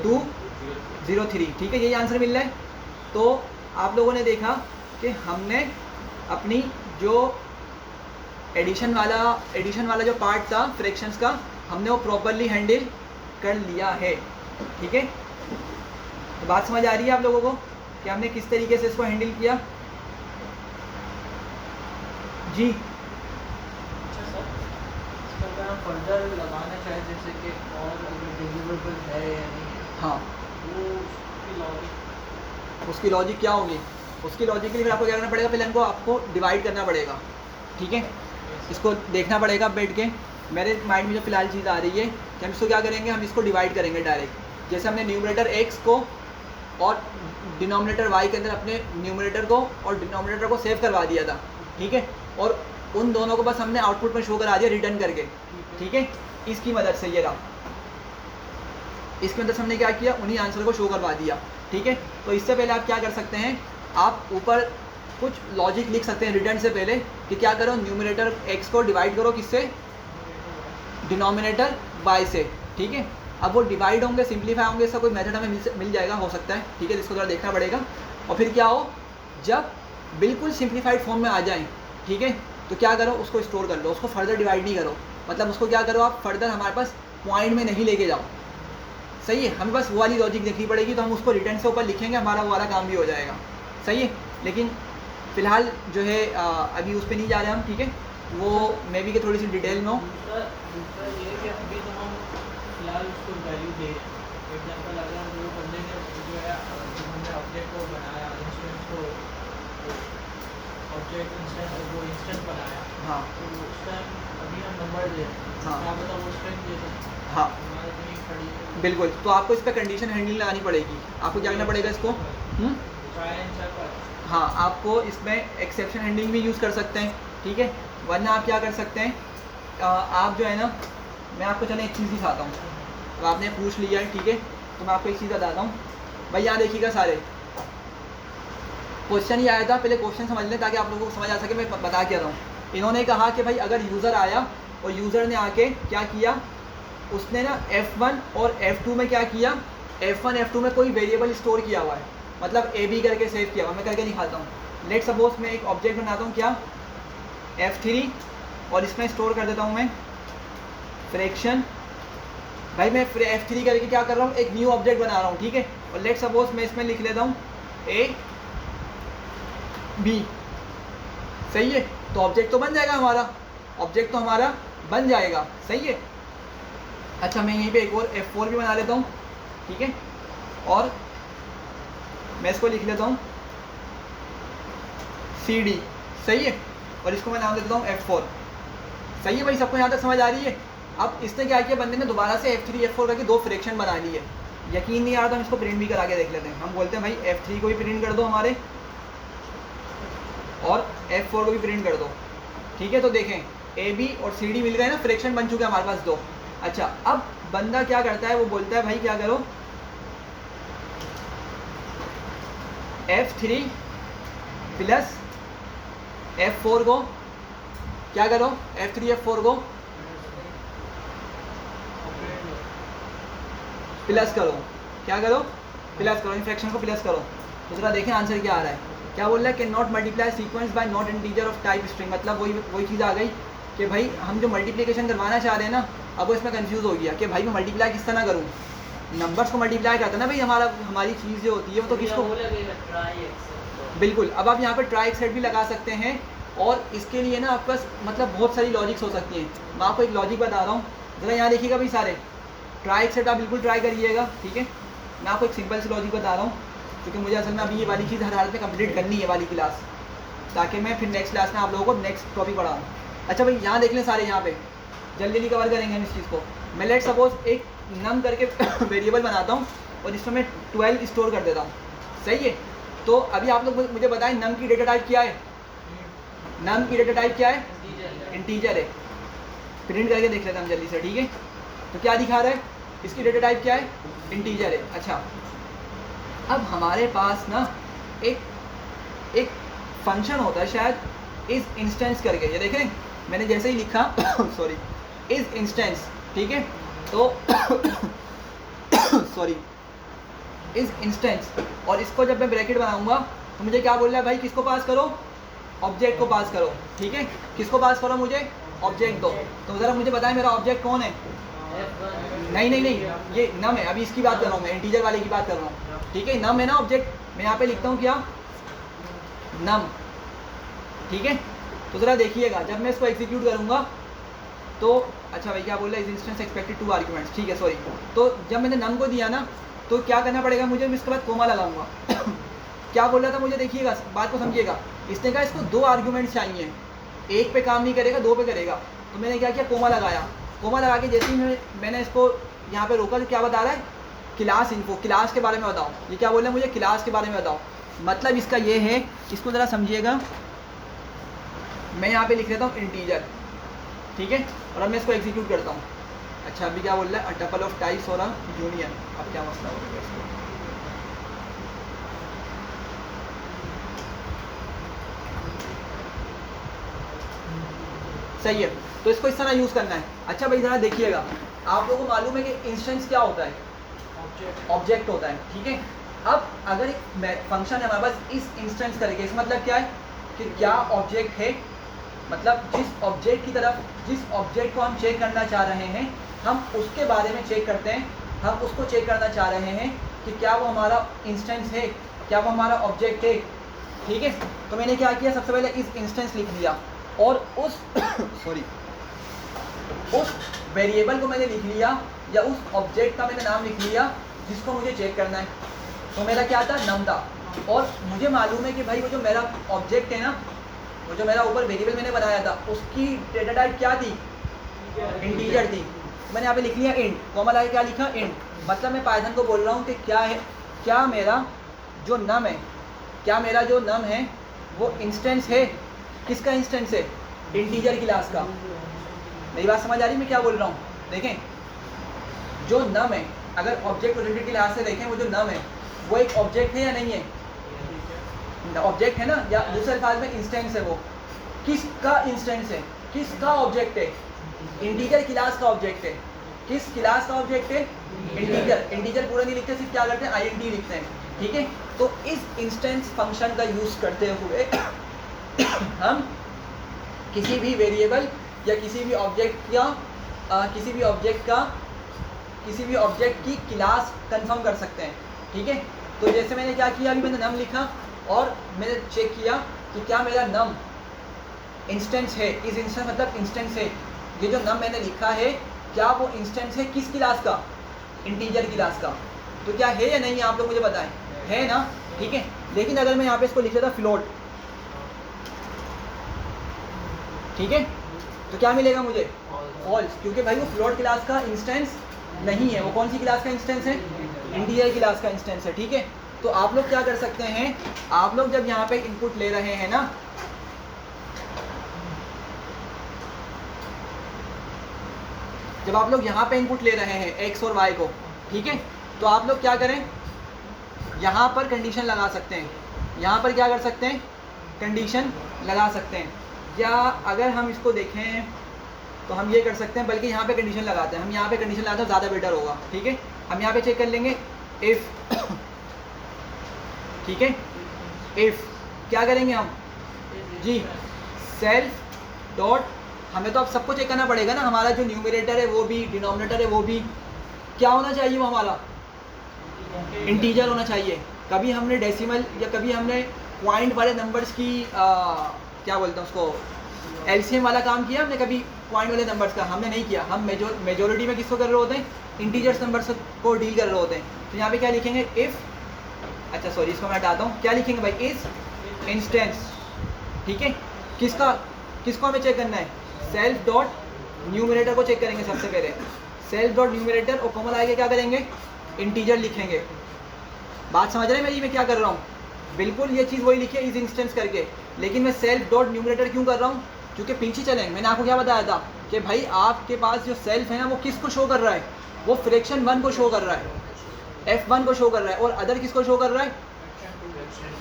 203। ठीक है, यही आंसर मिल रहा है। तो आप लोगों ने देखा कि हमने अपनी जो एडिशन वाला जो पार्ट था फ्रैक्शंस का, हमने वो प्रॉपरली हैंडल कर लिया है। ठीक है, तो बात समझ आ रही है आप लोगों को कि हमने किस तरीके से इसको हैंडल किया? जी, अच्छा सर, इसका अगर हम फर्दर लगाना चाहें, जैसे कि और अगर डिलीवरेबल है या नहीं, हाँ, वो उसकी लॉजिक उसकी लॉजिक क्या होगी, उसकी लॉजिक के लिए फिर आपको क्या करना पड़ेगा, पहले इनको आपको डिवाइड करना पड़ेगा, ठीक है। इसको देखना पड़ेगा बैठ के। मेरे माइंड में जो फिलहाल चीज़ आ रही है कि हम इसको क्या करेंगे, हम इसको डिवाइड करेंगे डायरेक्ट। जैसे हमने न्यूमरेटर x को और डिनोमिनेटर y के अंदर अपने न्यूमरेटर को और डिनोमिनेटर को सेव करवा दिया था, ठीक है, और उन दोनों को बस हमने आउटपुट में शो करा दिया रिटर्न करके, ठीक है। इसकी मदद से ये रहा, इसकी मदद से हमने क्या किया, उन्हीं आंसर को शो करवा दिया, ठीक है। तो इससे पहले आप क्या कर सकते हैं, आप ऊपर कुछ लॉजिक लिख सकते हैं रिटर्न से पहले कि क्या करो, न्यूमरेटर x को डिवाइड करो किससे, डिनोमिनेटर y से, ठीक है। अब वो डिवाइड होंगे, सिंप्लीफाई होंगे, इसका कोई मेथड हमें मिल जाएगा, हो सकता है, ठीक है, जिसको थोड़ा देखना पड़ेगा। और फिर क्या हो, जब बिल्कुल सिंप्लीफाइड फॉर्म में आ जाएं, ठीक है, तो क्या करो, उसको स्टोर कर लो, उसको फर्दर डिवाइड नहीं करो, मतलब उसको क्या करो, आप फर्दर हमारे पास पॉइंट में नहीं लेके जाओ, सही है। हमें बस वो वाली लॉजिक देखनी पड़ेगी, तो हम उसको रिटर्न से ऊपर लिखेंगे, हमारा वो वाला काम भी हो जाएगा, सही है। लेकिन फ़िलहाल जो है अभी उस पर नहीं जा रहे हम, ठीक है, वो मे बी के थोड़ी सी डिटेल में हो। दूसरा ये है कि अभी तो हम फिलहाल उसको वैल्यू दे रहे हैं। एग्जाम्पल अगर जो बंदे ने जो है जो हमने ऑब्जेक्ट को बनाया, इंस्टेंस को ऑब्जेक्ट इंस्टेंस वो इंस्टेंस बनाया, हाँ तो उस टाइम अभी हम नंबर दे रहे हैं, हाँ। क्या पता वो स्ट्रिंग दे दें, हाँ हमारे कहीं खड़ी है, बिल्कुल, तो आपको इस पर कंडीशन हैंडलिंग लगानी पड़ेगी, आपको क्या करना पड़ेगा इसको, ट्राई एंड चेक। हाँ, आपको इसमें एक्सेप्शन हैंडलिंग भी यूज़ कर सकते हैं, ठीक है। वरना आप क्या कर सकते हैं, आप जो है ना, मैं आपको चले एक चीज़ दिखाता हूँ। अब आपने पूछ लिया है, ठीक है, तो मैं आपको एक चीज़ बताता हूँ भाई। यहाँ देखिएगा, सारे क्वेश्चन ही आया था, पहले क्वेश्चन समझ लें ताकि आप लोगों को समझ आ सके मैं बता क्या रहा हूँ। इन्होंने कहा कि भाई अगर यूज़र आया और यूज़र ने आके क्या किया, उसने ना F1 और F2 में क्या किया, F1 F2 में कोई वेरिएबल स्टोर किया हुआ है, मतलब AB करके सेव किया हुआ। मैं करके दिखाता हूँ। लेट सपोज मैं एक ऑब्जेक्ट बनाता हूँ, क्या, F3, और इसमें स्टोर कर देता हूँ मैं फ्रैक्शन। भाई मैं F3 करके क्या कर रहा हूँ, एक न्यू ऑब्जेक्ट बना रहा हूँ, ठीक है। और लेट सपोज मैं इसमें लिख लेता हूँ AB, सही है। तो ऑब्जेक्ट तो बन जाएगा हमारा, ऑब्जेक्ट तो हमारा बन जाएगा, सही है। अच्छा, मैं यहीं पे एक और F4 भी बना लेता हूँ, ठीक है, और मैं इसको लिख लेता हूँ CD, सही है, और इसको मैं नाम दे देता हूँ F4, सही है भाई। सबको यहाँ तक समझ आ रही है। अब इसने क्या किया, बंदे ने दोबारा से F3 F4 करके दो फ्रैक्शन बना लिए। यकीन नहीं आ रहा तो हम इसको प्रिंट भी करा के देख लेते हैं। हम बोलते हैं भाई F3 को भी प्रिंट कर दो हमारे, और F4 को भी प्रिंट कर दो, ठीक है। तो देखें AB और CD मिल गए ना, फ्रैक्शन बन चुके हैं हमारे पास दो। अच्छा, अब बंदा क्या करता है, वो बोलता है भाई क्या करो, F3 प्लस F4 को क्या करो, F3 F4 को प्लस करो, क्या करो, प्लस करो, इन फ्रैक्शन को प्लस करो। तो जरा देखें आंसर क्या आ रहा है। क्या बोल रहा है कि not multiply sequence by not integer of type string, मतलब वही चीज़ आ गई कि भाई हम जो मल्टीप्लिकेशन करवाना चाह रहे हैं ना, अब वो इसमें कंफ्यूज हो गया कि भाई मैं मल्टीप्लाई किस तरह करूँ। नंबर्स को मल्टीप्लाई करता है ना भाई, हमारी चीज़ जो होती है वो तो किसको, बिल्कुल। अब आप यहाँ पर ट्राई एक्सेट भी लगा सकते हैं, और इसके लिए ना आपके पास मतलब बहुत सारी लॉजिक्स हो सकती हैं। मैं आपको एक लॉजिक बता रहा हूँ, ज़रा यहाँ देखिएगा भाई, सारे ट्राई एक्सेट आप बिल्कुल ट्राई करिएगा, ठीक है। मैं आपको एक सिंपल सी लॉजिक बता रहा हूँ, क्योंकि मुझे असल में अभी ये वाली चीज़ हर हालत में कंप्लीट करनी है वाली क्लास, ताकि मैं फिर नेक्स्ट क्लास में आप लोगों को नेक्स्ट टॉपिक पढ़ाऊँ। अच्छा भाई, यहाँ देख लें सारे, यहाँ पे जल्दी जल्दी कवर करेंगे हम इस चीज़ को। मैं लेट सपोज एक नम करके वेरिएबल बनाता हूँ, और इसमें मैं 12 स्टोर कर देता हूँ, सही है। तो अभी आप लोग मुझे बताएं, नम की डेटा टाइप क्या है, नम की डेटा टाइप क्या है, इंटीजर है। प्रिंट करके देख लेते हैं हम जल्दी से, ठीक है। तो क्या दिखा रहा है, इसकी डेटा टाइप क्या है, इंटीजर है। अच्छा, अब हमारे पास ना एक फंक्शन होता है शायद इस इंस्टेंस करके, ये देख रहे हैं, मैंने जैसे ही लिखा सॉरी, इस इंस्टेंस, ठीक है। तो सॉरी, इस इंस्टेंस, और इसको जब मैं ब्रैकेट बनाऊंगा तो मुझे क्या बोल रहा है भाई, किसको पास करो, ऑब्जेक्ट को पास करो, ठीक है। किसको पास करो, मुझे ऑब्जेक्ट दो। तो ज़रा मुझे बताएं मेरा ऑब्जेक्ट कौन है, नहीं, ये नम है। अभी इसकी बात कर रहा हूँ मैं, इंटीजर वाले की बात कर रहा हूँ, ठीक है। नम है ना ऑब्जेक्ट, मैं यहाँ पे लिखता हूँ क्या, नम, ठीक है। तो ज़रा देखिएगा, जब मैं इसको एग्जीक्यूट करूँगा तो, अच्छा भाई क्या बोल रहा है, इस इंस्टेंस एक्सपेक्टेड 2 आर्ग्यूमेंट्स, ठीक है, सॉरी। तो जब मैंने नम को दिया ना, तो क्या करना पड़ेगा मुझे, मैं इसके बाद कोमा लगाऊंगा क्या बोल रहा था मुझे, देखिएगा बात को समझिएगा। इसने कहा इसको 2 आर्ग्यूमेंट चाहिए, एक पे काम नहीं करेगा 2 पे करेगा। तो मैंने क्या किया, कोमा लगाया। कोमा लगा के जैसे ही मैंने इसको यहाँ पे रोका तो क्या बता रहा है, क्लास इन्फो, क्लास के बारे में बताओ। ये क्या बोल रहे हैं मुझे, क्लास के बारे में बताओ। मतलब इसका ये है, इसको ज़रा समझिएगा। मैं यहाँ पे लिख लेता हूँ इंटीजर, ठीक है, और अब मैं इसको एग्जीक्यूट करता हूँ। अच्छा अभी क्या बोल रहा है, अ टपल ऑफ टाइप्स और अ यूनियन। अब क्या मसला होगा इसको, सही है। तो इसको इस तरह यूज़ करना है। अच्छा भाई ज़रा देखिएगा, आप लोगों को मालूम है कि इंस्टेंस क्या होता है, ऑब्जेक्ट होता है, ठीक है। अब अगर एक फंक्शन है हमारे पास इस इंस्टेंस करके, इसका मतलब क्या है कि क्या ऑब्जेक्ट है, मतलब जिस ऑब्जेक्ट की तरफ, जिस ऑब्जेक्ट को हम चेक करना चाह रहे हैं, हम उसके बारे में चेक करते हैं। हम उसको चेक करना चाह रहे हैं कि क्या वो हमारा इंस्टेंस है, क्या वो हमारा ऑब्जेक्ट है, ठीक है। तो मैंने क्या किया, सबसे पहले इस इंस्टेंस लिख दिया और उस सॉरी उस वेरिएबल को मैंने लिख लिया, या उस ऑब्जेक्ट का मैंने नाम लिख लिया जिसको मुझे चेक करना है। तो मेरा क्या था, नम था। और मुझे मालूम है कि भाई वो जो मेरा ऑब्जेक्ट है ना, वो जो मेरा ऊपर वेरिएबल मैंने बनाया था, उसकी डेटा टाइप क्या थी, इंटीजर थी। मैंने यहाँ पे लिख लिया इंट, कॉमा लगा क्या लिखा, इंट। मतलब मैं पाइथन को बोल रहा हूँ कि क्या है, क्या मेरा जो नम है, क्या मेरा जो नम है वो इंस्टेंस है, किसका इंस्टेंस है, इंटीजर क्लास का। मेरी बात समझ आ रही, मैं क्या बोल रहा हूँ। देखें जो नम है, अगर ऑब्जेक्ट ओरिएंटेड के लिहाज से देखें, वो जो नम है वो एक ऑब्जेक्ट है या नहीं है, ऑब्जेक्ट है ना, या दूसरे अल्फाज में इंस्टेंस है। वो किसका इंस्टेंस है, किसका ऑब्जेक्ट है, इंटीजर क्लास का ऑब्जेक्ट है। किस क्लास का ऑब्जेक्ट है, इंटीजर। इंटीजर पूरा नहीं लिखते, सिर्फ क्या करते हैं, आईएनटी लिखते हैं, ठीक है। तो इस इंस्टेंस फंक्शन का यूज़ करते हुए हम किसी भी वेरिएबल या किसी भी ऑब्जेक्ट या किसी भी ऑब्जेक्ट की क्लास कंफर्म कर सकते हैं, ठीक है। तो जैसे मैंने क्या किया, अभी मैंने नम लिखा और मैंने चेक किया कि क्या मेरा नम इंस्टेंस है। इस इंस्टेंस मतलब इंस्टेंस है, ये जो नम मैंने लिखा है क्या वो इंस्टेंस है किस क्लास का, इंटीजर क्लास का। तो क्या है या नहीं है, आप लोग मुझे बताएं, है ना, ठीक है। लेकिन अगर मैं यहाँ पे इसको लिख लेता फ्लोट, ठीक है, तो क्या मिलेगा मुझे, फॉल्स, क्योंकि भाई वो फ्लोट क्लास का इंस्टेंस नहीं है। वो कौन सी क्लास का इंस्टेंस है, इंटीजर क्लास का इंस्टेंस है, ठीक है। तो आप लोग क्या कर सकते हैं, आप लोग जब यहाँ पे इनपुट ले रहे हैं ना, जब आप लोग यहाँ पे इनपुट ले रहे हैं एक्स और वाई को, ठीक है, तो आप लोग क्या करें, यहाँ पर कंडीशन लगा सकते हैं। यहाँ पर क्या कर सकते हैं, कंडीशन लगा सकते हैं। या अगर हम इसको देखें तो हम ये कर सकते हैं, बल्कि यहाँ पे कंडीशन लगाते हैं, हम यहाँ पे कंडीशन लगाते हैं, ज़्यादा बेटर होगा, ठीक है। हम यहाँ पे चेक कर लेंगे इफ़, ठीक है, इफ़ क्या करेंगे हम जी, सेल्फ डॉट, हमें तो अब सबको चेक करना पड़ेगा ना, हमारा जो न्यूमरेटर है वो भी, डिनोमिनेटर है वो भी क्या होना चाहिए, वो हमारा इंटीजर होना चाहिए। कभी हमने डेसिमल या कभी हमने पॉइंट वाले नंबर्स की क्या बोलते हैं उसको, एलसीएम वाला काम किया हमने, कभी पॉइंट वाले नंबर्स का हमने नहीं किया। हम मेजोरिटी में किसको कर रहे होते हैं, इंटीजर्स नंबर्स को डील कर रहे होते हैं। तो यहाँ पे क्या लिखेंगे, इफ़, अच्छा सॉरी इसको मैं हटाता हूँ, क्या लिखेंगे भाई, इस इंस्टेंस, ठीक है। किसको हमें चेक करना है, सेल्फ डॉट न्यूमरेटर को चेक करेंगे सबसे पहले, सेल्फ डॉट न्यूमरेटर, और कॉमन आएगा क्या करेंगे, इंटीजर लिखेंगे। बात समझ रहे हैं मेरी, मैं क्या कर रहा हूँ, बिल्कुल ये चीज़ वही लिखी है इस इंस्टेंस करके, लेकिन मैं सेल्फ डॉट न्यूमरेटर क्यों कर रहा हूँ, क्योंकि पीछे चलें। मैंने आपको क्या बताया था कि भाई आपके पास जो सेल्फ है ना, वो किसको शो कर रहा है, वो फ्रैक्शन 1 को शो कर रहा है, F1 को शो कर रहा है, और अदर किसको शो कर रहा है,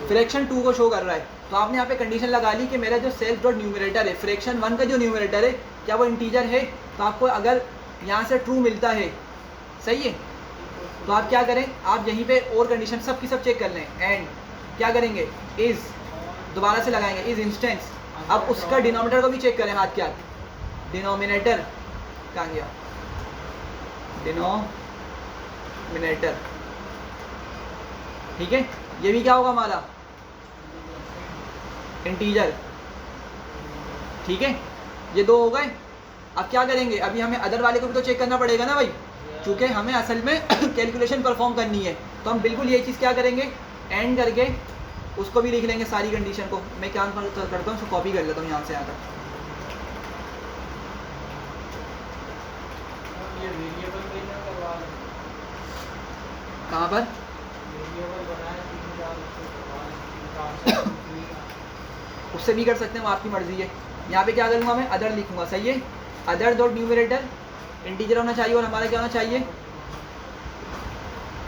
फ्रैक्शन 2 को शो कर रहा है। तो आपने यहाँ पे कंडीशन लगा ली कि मेरा जो सेल्फ डॉट न्यूमरेटर है, फ्रैक्शन 1 का जो न्यूमरेटर है, क्या वो इंटीजर है। तो आपको अगर यहाँ से ट्रू मिलता है, सही है, तो आप क्या करें, आप यहीं पे और कंडीशन सब की सब चेक कर लें, एंड क्या करेंगे, इज़ दोबारा से लगाएंगे, इज़ इंस्टेंस। अब उसका डिनोमिनेटर को भी चेक करें, हाथ के हाथ, डिनोमिनेटर कहाँ गया, डिनोमिनेटर, ठीक है, ये भी क्या होगा हमारा, इंटीजर, ठीक है। ये 2 हो गए। अब क्या करेंगे, अभी हमें अदर वाले को भी तो चेक करना पड़ेगा ना भाई, चूँकि हमें असल में कैलकुलेशन परफॉर्म करनी है। तो हम बिल्कुल ये चीज़ क्या करेंगे, एंड करके उसको भी लिख लेंगे सारी कंडीशन को। मैं क्या करता हूँ, उसको कॉपी कर लेता हूँ यहाँ से यहाँ तक। ये वेरिएबल भी ना करवा लें, कहाँ पर? वेरिएबल बनाए 3 उसको करवा लें, उससे भी कर सकते हैं, वो आपकी मर्ज़ी है। यहाँ पे क्या करूँगा मैं, अदर लिखूँगा, सही है। अदर डॉट न्यूमरेटर इंटीजर होना चाहिए और हमारा क्या होना चाहिए,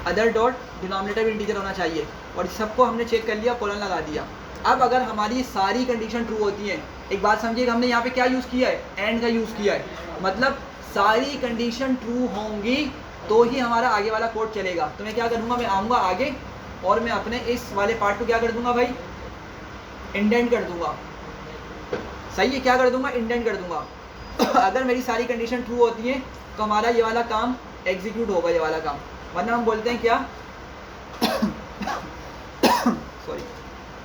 अदर डॉट डिनोमिनेटर भी इंटीजर होना चाहिए। और इस सबको हमने चेक कर लिया, कोलन लगा दिया। अब अगर हमारी सारी कंडीशन ट्रू होती हैं, एक बात समझिएगा, हमने यहाँ पे क्या यूज़ किया है, एंड का यूज़ किया है, मतलब सारी कंडीशन ट्रू होंगी तो ही हमारा आगे वाला कोड चलेगा। तो मैं क्या करूँगा, मैं आऊँगा आगे और मैं अपने इस वाले पार्ट को क्या कर दूँगा भाई, इंडेंट कर दूँगा, सही है। क्या कर दूँगा, इंडेंट कर दूँगा। अगर मेरी सारी कंडीशन ट्रू होती है तो हमारा ये वाला काम एग्जीक्यूट होगा, ये वाला काम, वरना हम बोलते हैं क्या सॉरी।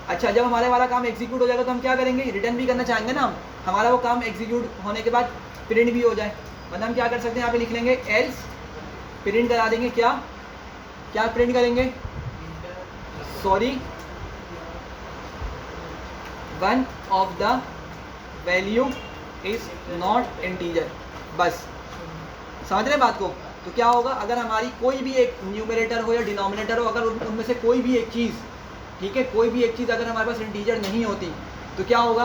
अच्छा, जब हमारे वाला काम एग्जीक्यूट हो जाएगा तो हम क्या करेंगे, रिटर्न भी करना चाहेंगे ना हम, हमारा वो काम एग्जीक्यूट होने के बाद प्रिंट भी हो जाए। वरना हम क्या कर सकते हैं, यहाँ पे लिख लेंगे एल्स, प्रिंट करा देंगे, क्या क्या प्रिंट करेंगे, sorry, one of the value is not integer. बस समझ रहे बात को। तो क्या होगा, अगर हमारी कोई भी एक न्यूमरेटर हो या डिनोमिनेटर हो, अगर उनमें से कोई भी एक चीज़, ठीक है, कोई भी एक चीज़ अगर हमारे पास इंटीजर नहीं होती तो क्या होगा,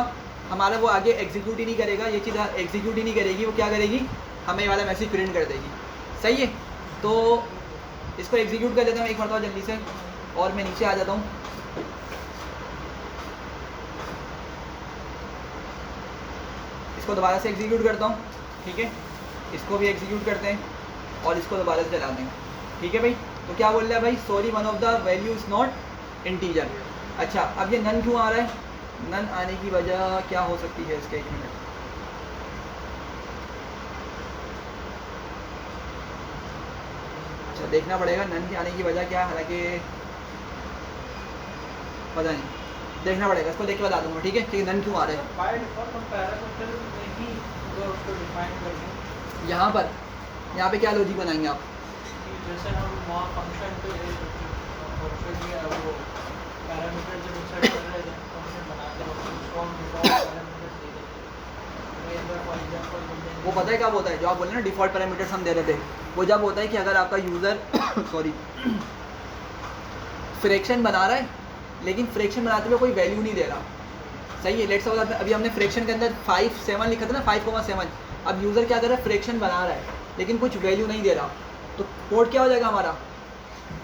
हमारा वो आगे एग्जीक्यूट ही नहीं करेगा, ये चीज़ एग्जीक्यूट ही नहीं करेगी, वो क्या करेगी, हमें वाला मैसेज प्रिंट कर देगी, सही है। तो इसको एग्जीक्यूट कर लेता हूँ एक मरतबा जल्दी से, और मैं नीचे आ जाता हूँ। इसको दोबारा से एग्जीक्यूट करता हूँ, ठीक है, इसको भी एग्जीक्यूट करते हैं और इसको दोबारा से चला देंगे, ठीक है भाई। तो क्या बोल रहा है भाई, sorry one of the value is not integer. अच्छा, अब ये नन क्यों आ रहा है, नन आने की वजह क्या हो सकती है इसके, 1 मिनट, अच्छा देखना पड़ेगा नन के आने की वजह क्या, हालांकि पता नहीं, देखना पड़ेगा, इसको देख के बता दूंगा, ठीक है, कि नन क्यों आ रहा है। बाय डिफॉल्ट हम पैरामीटर नहीं अगर उसको डिफाइन कर दें, यहाँ पे क्या लॉजिक बनाएंगे आप, जैसे हम वहाँ फंक्शन पे फंक्शन या वो पैरामीटर जब इंसर्ट कर रहे थे, फंक्शन बनाते हैं उसको हम डिफॉल्ट पैरामीटर दे देते हैं। फॉर एग्जांपल वो पता है कब होता है, जो आप बोले ना डिफ़ॉल्ट पैरामीटर्स हम दे रहे थे, वो जब होता है कि अगर आपका यूज़र सॉरी फ्रैक्शन बना रहा है लेकिन फ्रैक्शन बनाते हुए कोई वैल्यू नहीं दे रहा, सही है। लेट्स सपोज अभी हमने फ्रैक्शन के अंदर 5 7 लिखा था ना, 5,7, अब यूज़र क्या कर रहा है, फ्रैक्शन बना रहा है लेकिन कुछ वैल्यू नहीं दे रहा, तो कोड क्या हो जाएगा हमारा,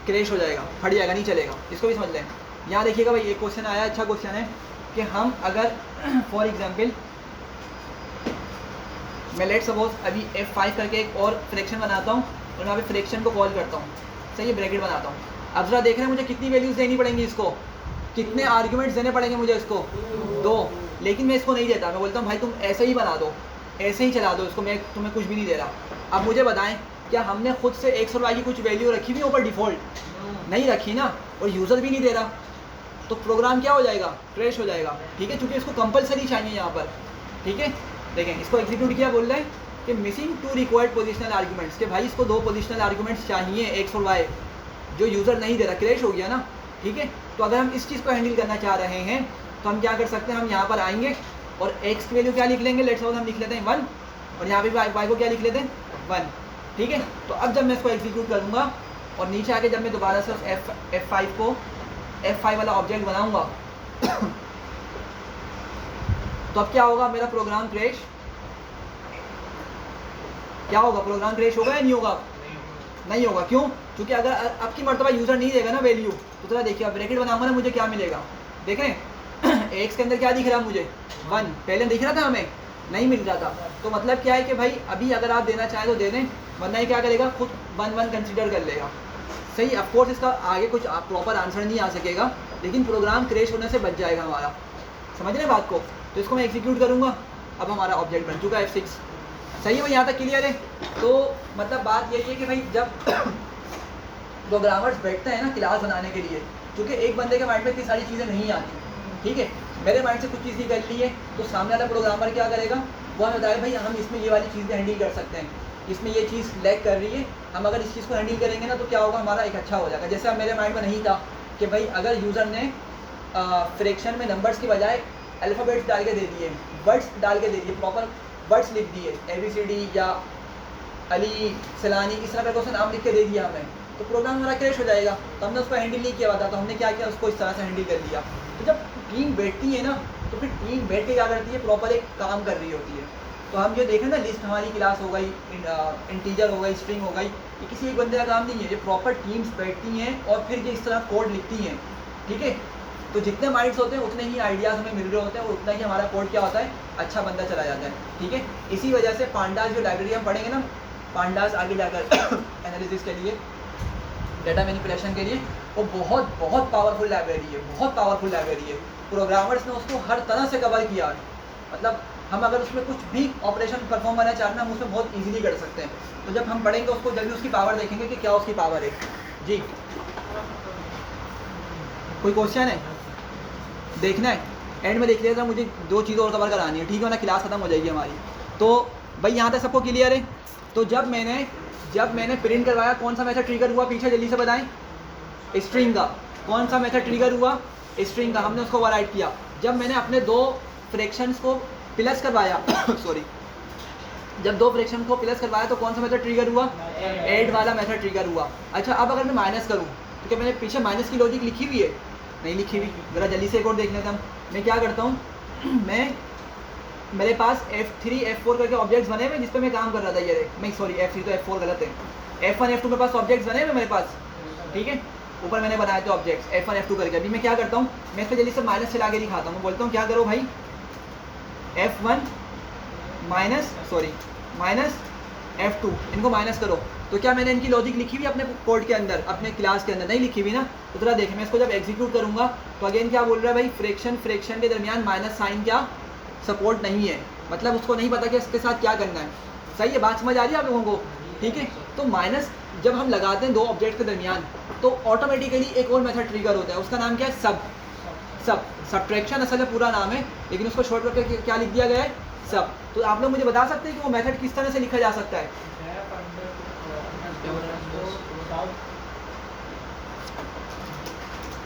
क्रैश हो जाएगा, फट जाएगा, नहीं चलेगा। इसको भी समझ लें। यहाँ देखिएगा भाई, एक क्वेश्चन आया, अच्छा क्वेश्चन है कि हम अगर फॉर एग्जांपल मैं लेट सपोज अभी F5 करके एक और फ्रैक्शन बनाता हूँ और यहाँ पे फ्रैक्शन को कॉल करता हूँ, सही है, ब्रैकेट बनाता हूँ। अब जरा देख रहे हैं मुझे कितनी वैल्यूज़ देनी पड़ेंगी, इसको कितने आर्ग्यूमेंट्स देने पड़ेंगे मुझे, इसको 2, लेकिन मैं इसको नहीं देता, मैं बोलता हूँ भाई तुम ऐसे ही बना दो, ऐसे ही चला दो इसको, मैं तुम्हें कुछ भी नहीं दे रहा। अब मुझे बताएं, क्या हमने खुद से x और y की कुछ वैल्यू रखी हुई ऊपर डिफ़ॉल्ट, नहीं रखी ना, और यूज़र भी नहीं दे रहा, तो प्रोग्राम क्या हो जाएगा, क्रैश हो जाएगा, ठीक है, क्योंकि इसको कंपलसरी चाहिए यहाँ पर, ठीक है। देखें, इसको एग्जीक्यूट किया, बोल रहे हैं कि मिसिंग 2 रिक्वायर्ड पोजिशनल आर्ग्यूमेंट्स, कि भाई इसको 2 पोजिशनल आर्ग्यूमेंट्स चाहिए x और y, जो यूज़र नहीं दे रहा, क्रैश हो गया ना, ठीक है। तो अगर हम इस चीज़ को हैंडल करना चाह रहे हैं तो हम क्या कर सकते हैं, हम यहाँ पर आएंगे और x की वैल्यू क्या लिख लेंगे, लेट्स सपोज हम लिख लेते हैं 1, और यहाँ पे y को क्या लिख लेते हैं 1, ठीक है। तो अब जब मैं इसको एग्जीक्यूट करूँगा और नीचे आके जब मैं दोबारा से उस F5 को F5 वाला ऑब्जेक्ट बनाऊँगा तो अब क्या होगा, मेरा प्रोग्राम क्रैश, क्या होगा, प्रोग्राम क्रैश होगा या नहीं होगा, नहीं होगा। क्यों, क्योंकि अगर अब की मरतबा यूज़र नहीं देगा ना वैल्यू, तो थोड़ा देखिए, ब्रैकेट बनाऊंगा ना, मुझे क्या मिलेगा, देखें एक्स के अंदर क्या दिख रहा है मुझे, 1, पहले दिख रहा था, हमें नहीं मिल रहा था। तो मतलब क्या है कि भाई अभी अगर आप देना चाहें तो दे दें, वरना ये क्या करेगा, खुद 1 कंसिडर कर लेगा, सही। ऑफकोर्स इसका आगे कुछ प्रॉपर आंसर नहीं आ सकेगा, लेकिन प्रोग्राम क्रैश होने से बच जाएगा हमारा, समझ रहे बात को। तो इसको मैं एग्जीक्यूट करूँगा, अब हमारा ऑब्जेक्ट बन चुका है F6, सही है भाई, यहाँ तक क्लियर है। तो मतलब बात यही है कि भाई जब प्रोग्रामर्स बैठते हैं ना क्लास बनाने के लिए, क्योंकि एक बंदे के माइंड में इतनी सारी चीज़ें नहीं आती, ठीक है, मेरे माइंड से कुछ चीज़ निकल ली है, तो सामने वाला प्रोग्रामर क्या करेगा, वो हमें बताएगा भाई हम इसमें ये वाली चीज़ें हैंडल कर सकते हैं, इसमें ये चीज़ लैग कर रही है, हम अगर इस चीज़ को हैंडल करेंगे ना तो क्या होगा, हमारा एक अच्छा हो जाएगा। जैसे अब मेरे माइंड में नहीं था कि भाई अगर यूज़र ने फ्रैक्शन में नंबर्स की बजाय अल्फ़ाबेट्स डाल के दे दिए, वर्ड्स डाल के दे दिए, प्रॉपर वर्ड्स लिख दिए, ABCD या अली सलानी इस तरह का क्वेश्चन नाम लिख के दे दिया हमें, तो प्रोग्राम हमारा क्रैश हो जाएगा। तो हमने उसको हैंडल नहीं किया हुआ था, तो हमने क्या किया, उसको इस तरह से हैंडल कर लिया। तो जब टीम बैठती है ना, तो फिर टीम बैठ के क्या करती है, प्रॉपर एक काम कर रही होती है। तो हम ये देखें ना, लिस्ट हमारी क्लास हो गई, इंटीजर हो गई, स्ट्रिंग हो गई, ये किसी एक बंदे का काम नहीं है, ये प्रॉपर टीम्स बैठती हैं और फिर ये इस तरह कोड लिखती हैं, ठीक है। तो जितने माइंड्स होते हैं उतने ही आइडियाज़ हमें मिल रहे होते हैं और उतना ही हमारा कोड क्या होता है, अच्छा बनता चला जाता है, ठीक है। इसी वजह से पांडास जो लाइब्रेरी हम पढ़ेंगे ना, पांडास आगे जाकर एनालिसिस के लिए, डेटा मैनिपुलेशन के लिए, वो बहुत बहुत पावरफुल लाइब्रेरी है, बहुत पावरफुल लाइब्रेरी है। प्रोग्रामर्स ने उसको हर तरह से कवर किया है, मतलब हम अगर उसमें कुछ भी ऑपरेशन परफॉर्म करना चाहते हैं, हम उसमें बहुत इजीली कर सकते हैं। तो जब हम पढ़ेंगे उसको, जल्दी उसकी पावर देखेंगे कि क्या उसकी पावर है। जी, कोई क्वेश्चन है, देखना है, एंड में देख लिया था, मुझे 2 चीज़ें और कवर करानी है, ठीक है ना, क्लास खत्म हो जाएगी हमारी। तो भाई यहाँ तक सबको क्लियर है। तो जब मैंने प्रिंट करवाया, कौन सा मेथड ट्रिगर हुआ, पीछे जल्दी से बताएं, स्ट्रिंग का। कौन सा मेथड ट्रिगर हुआ, स्ट्रिंग का, हमने उसको ओवरराइट किया। जब मैंने अपने 2 फ्रैक्शंस को प्लस करवाया सॉरी, जब 2 फ्रैक्शन को प्लस करवाया तो कौन सा मेथड ट्रिगर हुआ, ऐड वाला मेथड ट्रिगर हुआ। अच्छा, अब अगर मैं माइनस करूँ तो क्या मैंने पीछे माइनस की लॉजिक लिखी हुई है, नहीं लिखी हुई। ज़रा जल्दी से एक और देख लेते हम। मैं क्या करता हूँ, मेरे पास F3 F4 करके ऑब्जेक्ट्स बने हुए जिस पे मैं काम कर रहा था, ये मैं सॉरी F3 तो F4 गलत है, F1 F2 मेरे पास ऑब्जेक्ट्स बने हुए मेरे पास, ठीक है, ऊपर मैंने बनाए थे ऑब्जेक्ट्स F1 F2 करके। अभी मैं क्या करता हूँ, मैं इस पर जल्दी से माइनस चला के दिखाता हूँ। मैं बोलता हूँ क्या करो भाई, F1 माइनस F2, इनको माइनस करो। तो क्या मैंने इनकी लॉजिक लिखी हुई अपने कोड के अंदर, अपने क्लास के अंदर, नहीं लिखी हुई ना। तो थोड़ा देखें, मैं इसको जब एग्जीक्यूट करूँगा तो अगेन क्या बोल रहा है भाई, फ्रैक्शन के दरमियान माइनस साइन क्या सपोर्ट नहीं है, मतलब उसको नहीं पता कि इसके साथ क्या करना है। सही है, बात समझ आ रही है आप लोगों को, ठीक है। तो माइनस जब हम लगाते हैं 2 ऑब्जेक्ट के दरमियान, तो ऑटोमेटिकली एक और मेथड ट्रिगर होता है, उसका नाम क्या है, सब्ट्रैक्शन असल में पूरा नाम है, लेकिन उसको शॉर्ट करके क्या लिख दिया गया है, सब। तो आप लोग मुझे बता सकते हैं कि वो मेथड किस तरह से लिखा जा सकता है।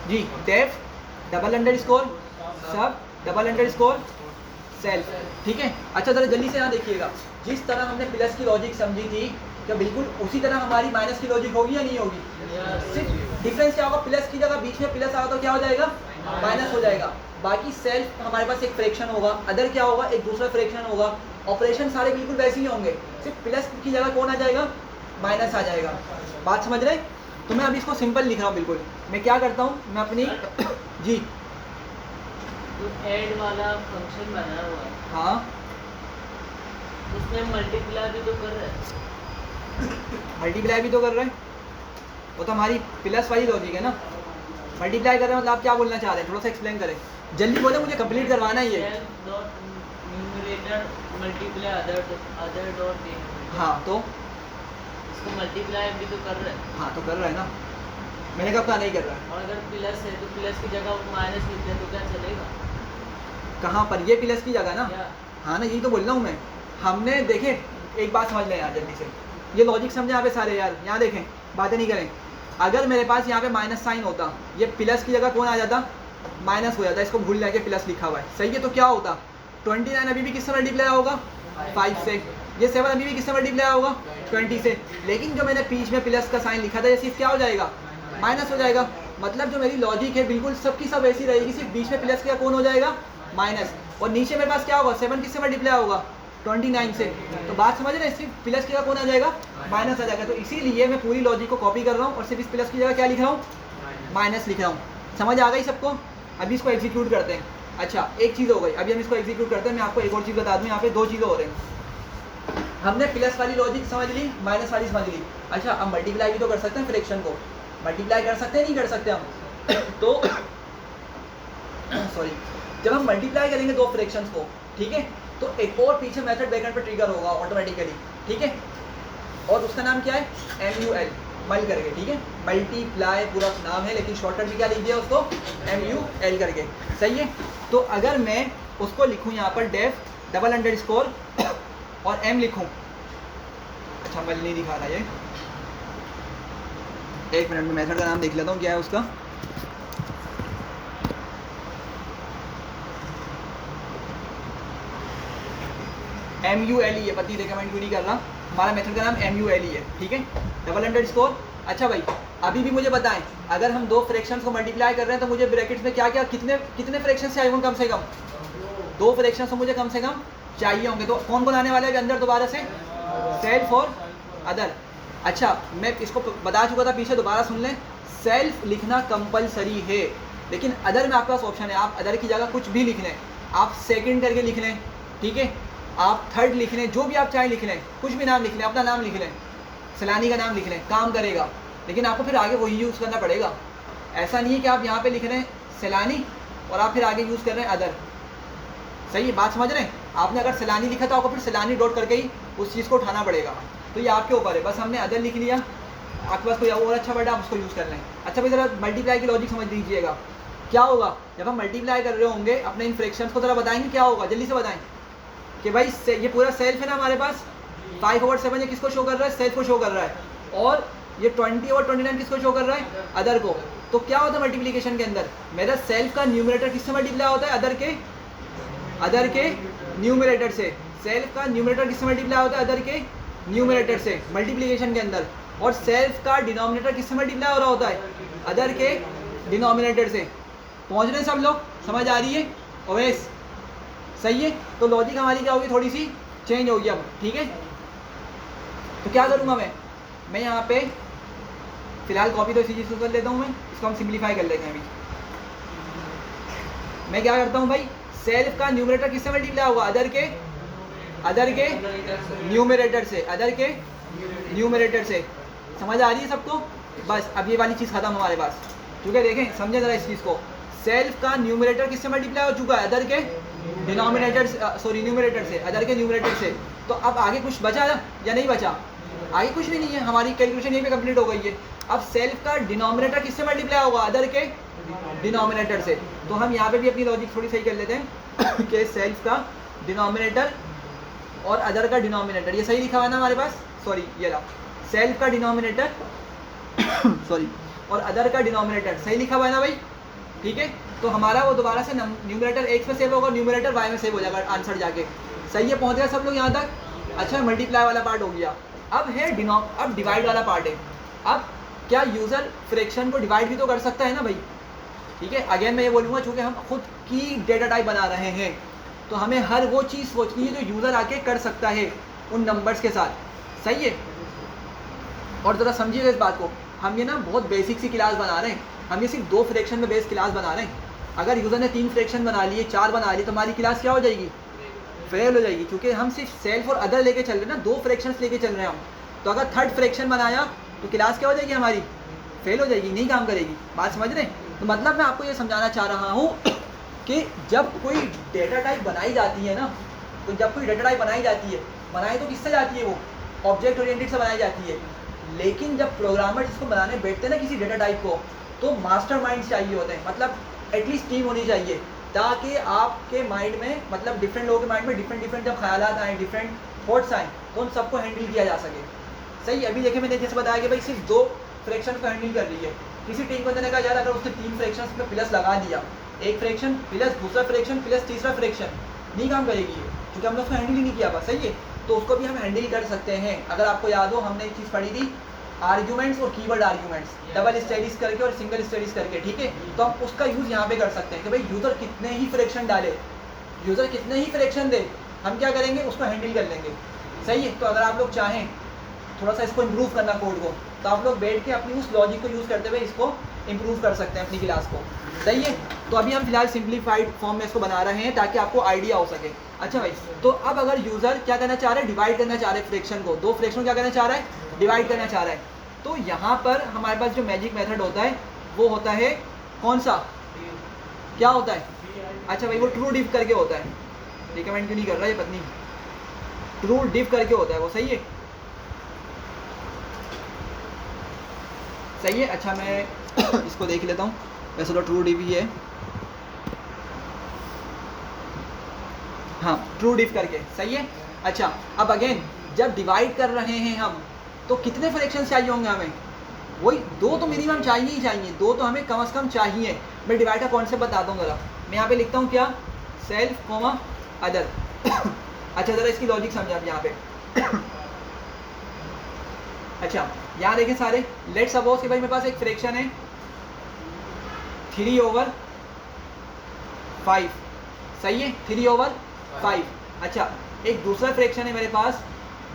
जी, डेफ __ सब _ सेल्फ, ठीक है। अच्छा, ज़रा जल्दी से यहाँ देखिएगा, जिस तरह हमने प्लस की लॉजिक समझी थी, क्या बिल्कुल उसी तरह हमारी माइनस की लॉजिक होगी या नहीं होगी। सिर्फ डिफरेंस क्या होगा, प्लस की जगह बीच में प्लस आया तो क्या हो जाएगा, माइनस हो जाएगा। बाकी सेल्फ हमारे पास एक फ्रैक्शन होगा, अदर क्या होगा, एक दूसरा फ्रैक्शन होगा। ऑपरेशन सारे बिल्कुल वैसे ही होंगे, सिर्फ प्लस की जगह कौन आ जाएगा, माइनस आ जाएगा। बात समझ रहे। तो मैं अभी इसको सिंपल लिख रहा हूँ बिल्कुल। मैं क्या करता हूँ, मैं अपनी जी, तो ऐड वाला फंक्शन बना हुआ है, हाँ, उसमें मल्टीप्लाई भी तो कर रहे हैं, मल्टीप्लाई भी तो कर रहे हैं, वो तो हमारी प्लस वाली लॉजिक है ना। मल्टीप्लाई कर रहे हैं मतलब आप क्या बोलना चाह रहे हैं, थोड़ा सा एक्सप्लेन करें, जल्दी बोले, मुझे कंप्लीट करवाना ही है। Numerator multiply other dot denominator, हाँ, तो इसको मल्टीप्लाई भी तो कर रहे हैं। हाँ, तो कर रहा है ना, मैंने कब कहा नहीं कर रहा है। और अगर प्लस है तो प्लस की जगह माइनस लिख दें तो क्या चलेगा, कहाँ पर, ये प्लस की जगह ना, क्या? हाँ ना, यही तो बोल रहा हूँ मैं। हमने देखे, एक बात समझ लें यार जल्दी से, ये लॉजिक समझे यहाँ पे सारे यार, यहाँ देखें, बातें नहीं करें। अगर मेरे पास यहाँ पे माइनस साइन होता, ये प्लस की जगह कौन आ जाता, माइनस हो जाता, इसको भूल जाके प्लस लिखा हुआ है, सही है। तो क्या होता, 29 अभी भी किससे मल्टीप्लाई होगा, 5 से। ये 7 अभी भी किससे मल्टीप्लाई होगा, 20 से। लेकिन जो मैंने बीच में प्लस का साइन लिखा था, ये सिर्फ क्या हो जाएगा, माइनस हो जाएगा। मतलब जो मेरी लॉजिक है बिल्कुल सबकी सब ऐसी रहेगी, सिर्फ बीच में प्लस का कौन हो जाएगा, माइनस। और नीचे मेरे पास क्या होगा, 7 किससे मल्टीप्लाई होगा, 29 से। तो बात समझ रहे हैं, सिर्फ प्लस की जगह कौन आ जाएगा, माइनस आ जाएगा। तो इसीलिए मैं पूरी लॉजिक को कॉपी कर रहा हूँ और सिर्फ इस प्लस की जगह क्या लिख रहा हूँ, माइनस लिख रहा हूँ। समझ आ गई सबको। अभी इसको एग्जीक्यूट करते हैं। अच्छा, एक चीज़ हो गई, अभी हम इसको एग्जीक्यूट करते हैं। मैं आपको एक और चीज़ बता दूँ, यहाँ पे 2 चीज़ें हो रही हैं। हमने प्लस वाली लॉजिक समझ ली, माइनस वाली समझ ली। अच्छा, अब मल्टीप्लाई भी तो कर सकते हैं, फ्रैक्शन को मल्टीप्लाई कर सकते हैं, नहीं कर सकते हम तो सॉरी, जब हम मल्टीप्लाई करेंगे 2 फ्रैक्शंस को, ठीक है, तो एक और पीछे मेथड बैकएंड पे ट्रिगर होगा ऑटोमेटिकली, ठीक है। और उसका नाम क्या है, MUL, मल करके, ठीक है। मल्टीप्लाई पूरा नाम है, लेकिन शॉर्टकट भी क्या लिख दिया उसको, MUL करके, सही है। तो अगर मैं उसको लिखूँ यहाँ पर डेफ _ और M लिखूँ, अच्छा मल नहीं दिखा रहा ये, एक मिनट में मेथड का नाम देख लेता हूँ क्या है उसका। MULE है, पति रिकमेंड क्यों नहीं कर रहा, हमारा मेथड का नाम MULE है, ठीक है, डबल अंडरस्कोर। अच्छा भाई अभी भी मुझे बताएं, अगर हम दो फ्रैक्शंस को मल्टीप्लाई कर रहे हैं तो मुझे ब्रैकेट्स में क्या क्या कितने फ्रैक्शंस चाहिए होंगे, कम से कम दो फ्रैक्शंस तो मुझे कम से कम चाहिए होंगे। तो कौन कौन आने वाले हैं अंदर दोबारा से, सेल्फ और अदर। अच्छा मैं इसको बता चुका था पीछे, दोबारा सुन लें, सेल्फ लिखना कंपलसरी है, लेकिन अदर में आपके पास ऑप्शन है, आप अदर की जगह कुछ भी लिख लें, आप सेकंड करके लिख लें, ठीक है, आप थर्ड लिख लें, जो भी आप चाहे लिख लें, कुछ भी नाम लिख लें, अपना नाम लिख लें, सैलानी का नाम लिख लें, काम करेगा, लेकिन आपको फिर आगे वही यूज़ करना पड़ेगा। ऐसा नहीं है कि आप यहाँ पे लिख रहे हैं सैलानी और आप फिर आगे यूज़ कर रहे हैं अदर, सही है बात समझ रहे हैं। आपने अगर सैलानी लिखा था आपको फिर सैलानी डॉट करके ही उस चीज़ को उठाना पड़ेगा, तो ये आपके ऊपर है। बस हमने अदर लिख लिया, आपके पास कोई और अच्छा वर्ड आप उसको यूज़ कर लें। अच्छा भाई ज़रा मल्टीप्लाई की लॉजिक समझ लीजिएगा, क्या होगा जब हम मल्टीप्लाई कर रहे होंगे अपने इन फ्रैक्शंस को, ज़रा बताएंगे क्या होगा, जल्दी से बताएं कि भाई ये पूरा सेल्फ है ना हमारे पास, 5/7 ये किसको शो कर रहा है, सेल्फ को शो कर रहा है, और ये 20/29 किसको शो कर रहा है, अदर को। तो क्या होता है मल्टीप्लिकेशन के अंदर, मेरा सेल्फ का न्यूमरेटर किससे मल्टीप्लाई होता है, अदर के न्यूमरेटर से। सेल्फ का न्यूमरेटर किससे मल्टीप्लाई होता है, अदर के न्यूमरेटर से मल्टीप्लिकेशन के अंदर। और सेल्फ का डिनोमिनेटर किससे मल्टीप्लाई हो रहा होता है, अदर के डिनोमिनेटर से। पहुँच रहे हैं सब लोग, समझ आ रही है ओवेस, सही है। तो लॉजिक हमारी क्या होगी, थोड़ी सी चेंज होगी अब, ठीक है। तो क्या करूँगा मैं यहाँ पे फिलहाल कॉपी तो इसी चीज़ को कर लेता हूँ, मैं इसको हम सिंप्लीफाई कर लेते हैं अभी। मैं क्या करता हूँ भाई, सेल्फ का न्यूमरेटर किससे मल्टीप्लाई होगा, अदर के न्यूमरेटर से, अदर के न्यूमरेटर से। समझ आ रही है सबको, बस अब ये वाली चीज़ खत्म हमारे पास, क्योंकि देखें समझे ज़रा इस चीज़ को, सेल्फ का न्यूमरेटर किससे मल्टीप्लाई हो चुका है, अदर के डिनोमिनेटर, सॉरी न्यूमरेटर से, अदर के न्यूमरेटर से। तो अब आगे कुछ बचा या नहीं बचा, आगे कुछ भी नहीं है, हमारी कैलकुलेशन यहीं पे कंप्लीट हो गई है। अब सेल्फ का डिनोमिनेटर किससे मल्टीप्लाई होगा, अदर के डिनोमिनेटर से। तो हम यहाँ पे भी अपनी लॉजिक थोड़ी सही कर लेते हैं कि सेल्फ का डिनोमिनेटर और अदर का डिनोमिनेटर, ये सही लिखा हुआ है ना हमारे पास, सॉरी ये रहा, सेल्फ का डिनोमिनेटर सॉरी और अदर का डिनोमिनेटर सही लिखा हुआ है ना भाई, ठीक है। तो हमारा वो दोबारा से न्यूमरेटर x में सेव होगा, न्यूमरेटर y में सेव हो जाएगा आंसर जाके, सही है। पहुँच गया सब लोग यहाँ तक, अच्छा मल्टीप्लाई वाला पार्ट हो गया। अब है अब डिवाइड वाला पार्ट है। अब क्या यूज़र फ्रैक्शन को डिवाइड भी तो कर सकता है ना भाई, ठीक है। अगेन मैं ये बोलूँगा, चूँकि हम खुद की डेटा टाइप बना रहे हैं तो हमें हर वो चीज़ सोचनी है जो यूज़र आके कर सकता है उन नंबर्स के साथ, सही है। और ज़रा समझिएगा इस बात को, हम ये ना बहुत बेसिक सी क्लास बना रहे हैं, हम ये सिर्फ 2 फ्रैक्शन में बेस क्लास बना रहे हैं। अगर यूज़र ने 3 फ्रैक्शन बना लिए, 4 बना लिए, तो हमारी क्लास क्या हो जाएगी, फेल हो जाएगी, क्योंकि हम सिर्फ सेल्फ और अदर लेके चल रहे हैं ना, 2 फ्रैक्शंस लेके चल रहे हैं हम। तो अगर 3rd फ्रैक्शन बनाया तो क्लास क्या हो जाएगी हमारी, फेल हो जाएगी, नहीं काम करेगी। बात समझ रहे हैं। तो मतलब मैं आपको ये समझाना चाह रहा हूँ कि जब कोई डेटा टाइप बनाई जाती है ना, तो जब कोई डेटा टाइप बनाई जाती है, बनाई तो किससे जाती है, वो ऑब्जेक्ट ओरिएंटेड से बनाई जाती है। लेकिन जब प्रोग्रामर जिसको बनाने बैठते हैं ना किसी डेटा टाइप को, तो मास्टरमाइंड्स चाहिए होते हैं, मतलब एटलीस्ट टीम होनी चाहिए, ताकि आपके माइंड में, मतलब डिफरेंट लोगों के माइंड में डिफरेंट जब ख्यालात आएँ, डिफरेंट थॉट्स आएँ, तो उन सबको हैंडल किया जा सके, सही। अभी देखिए मैंने जैसे बताया कि भाई सिर्फ 2 फ्रैक्शन को हैंडल कर रही है, किसी टीम को देने का यार अगर उसने 3 फ्रैक्शन पे प्लस लगा दिया, एक फ्रैक्शन प्लस दूसरा फ्रैक्शन प्लस तीसरा फ्रैक्शन, नहीं काम करेगी ये, क्योंकि हमने उसको हैंडल ही नहीं किया, बस सही है। तो उसको भी हम हैंडल कर सकते हैं। अगर आपको याद हो, हमने एक चीज़ पढ़ी थी, आर्ग्यूमेंट्स और कीवर्ड आर्ग्यूमेंट्स, डबल स्टडीज करके और सिंगल स्टडीज करके, ठीक है। तो हम उसका यूज़ यहाँ पे कर सकते हैं कि भाई यूज़र कितने ही फ्रैक्शन डाले, यूज़र कितने ही फ्रैक्शन दे, हम क्या करेंगे, उसको हैंडल कर लेंगे, सही है। तो अगर आप लोग चाहें थोड़ा सा इसको इम्प्रूव करना कोड को, तो आप लोग बैठ के अपनी उस लॉजिक को यूज़ करते हुए इसको इम्प्रूव कर सकते हैं अपनी क्लास को, सही है। तो अभी हम फिलहाल सिंप्लीफाइड फॉर्म में इसको बना रहे हैं ताकि आपको आइडिया हो सके। अच्छा भाई, तो अब अगर यूज़र क्या करना चाह रहा है, डिवाइड करना चाह रहा है फ्रैक्शन को, 2 फ्रैक्शन क्या करना चाह रहा है, डिवाइड करना चाह रहा है, तो यहाँ पर हमारे पास जो मैजिक मेथड होता है वो होता है कौन सा, क्या होता है, अच्छा भाई वो ट्रू डिव करके होता है, रिकमेंड क्यों नहीं कर रहा है पत्नी, ट्रू डिव करके होता है वो, सही है, सही है। अच्छा मैं इसको देख लेता हूँ, वैसे तो ट्रू डिव ही है, हाँ ट्रू डिव करके, सही है। अच्छा अब अगेन जब डिवाइड कर रहे हैं हम, तो कितने फ्रैक्शन चाहिए होंगे हमें, वही 2 तो मिनिमम चाहिए ही चाहिए, 2 तो हमें कम से कम चाहिए। मैं डिवाइड का कॉन्सेप्ट बताता हूँ ज़रा, मैं यहाँ पे लिखता हूँ क्या, सेल्फ कोमा अदर अच्छा ज़रा इसकी लॉजिक समझे आप यहाँ पे। अच्छा यहाँ देखें सारे, लेट सपोज कि भाई मेरे पास एक फ्रैक्शन है 3/5, सही है, 3/5। अच्छा एक दूसरा फ्रैक्शन है मेरे पास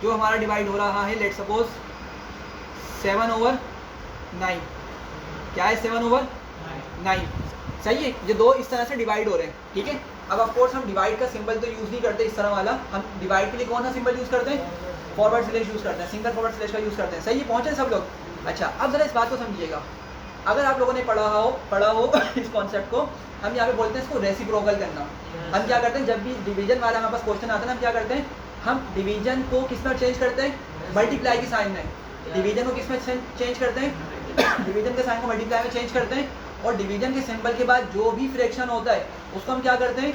जो हमारा डिवाइड हो रहा है, लेट सपोज 7/9। क्या है 7/9, सही है। ये दो इस तरह से डिवाइड हो रहे हैं, ठीक है। अब ऑफ कोर्स हम डिवाइड का सिंबल तो यूज़ नहीं करते इस तरह वाला, हम डिवाइड के लिए कौन सा सिंबल यूज़ करते हैं, फॉरवर्ड स्लैश यूज़ करते हैं, सिंगल फॉरवर्ड स्लैश का यूज़ करते हैं, सही है, पहुँचे सब लोग। अच्छा अब ज़रा इस बात को समझिएगा, अगर आप लोगों ने पढ़ा हो इस कॉन्सेप्ट को, हम यहाँ पे बोलते हैं इसको रेसिप्रोकल करना। हम क्या करते हैं, जब भी डिवीजन वाला हमारे पास क्वेश्चन आता है ना, हम क्या करते हैं, हम डिवीजन को किस में चेंज करते हैं, मल्टीप्लाई के साइन में। डिवीजन को किस में चेंज करते हैं, डिवीजन के साइन को मल्टीप्लाई में चेंज करते हैं, और डिवीजन के सिंबल के बाद जो भी फ्रैक्शन होता है उसको हम क्या करते हैं,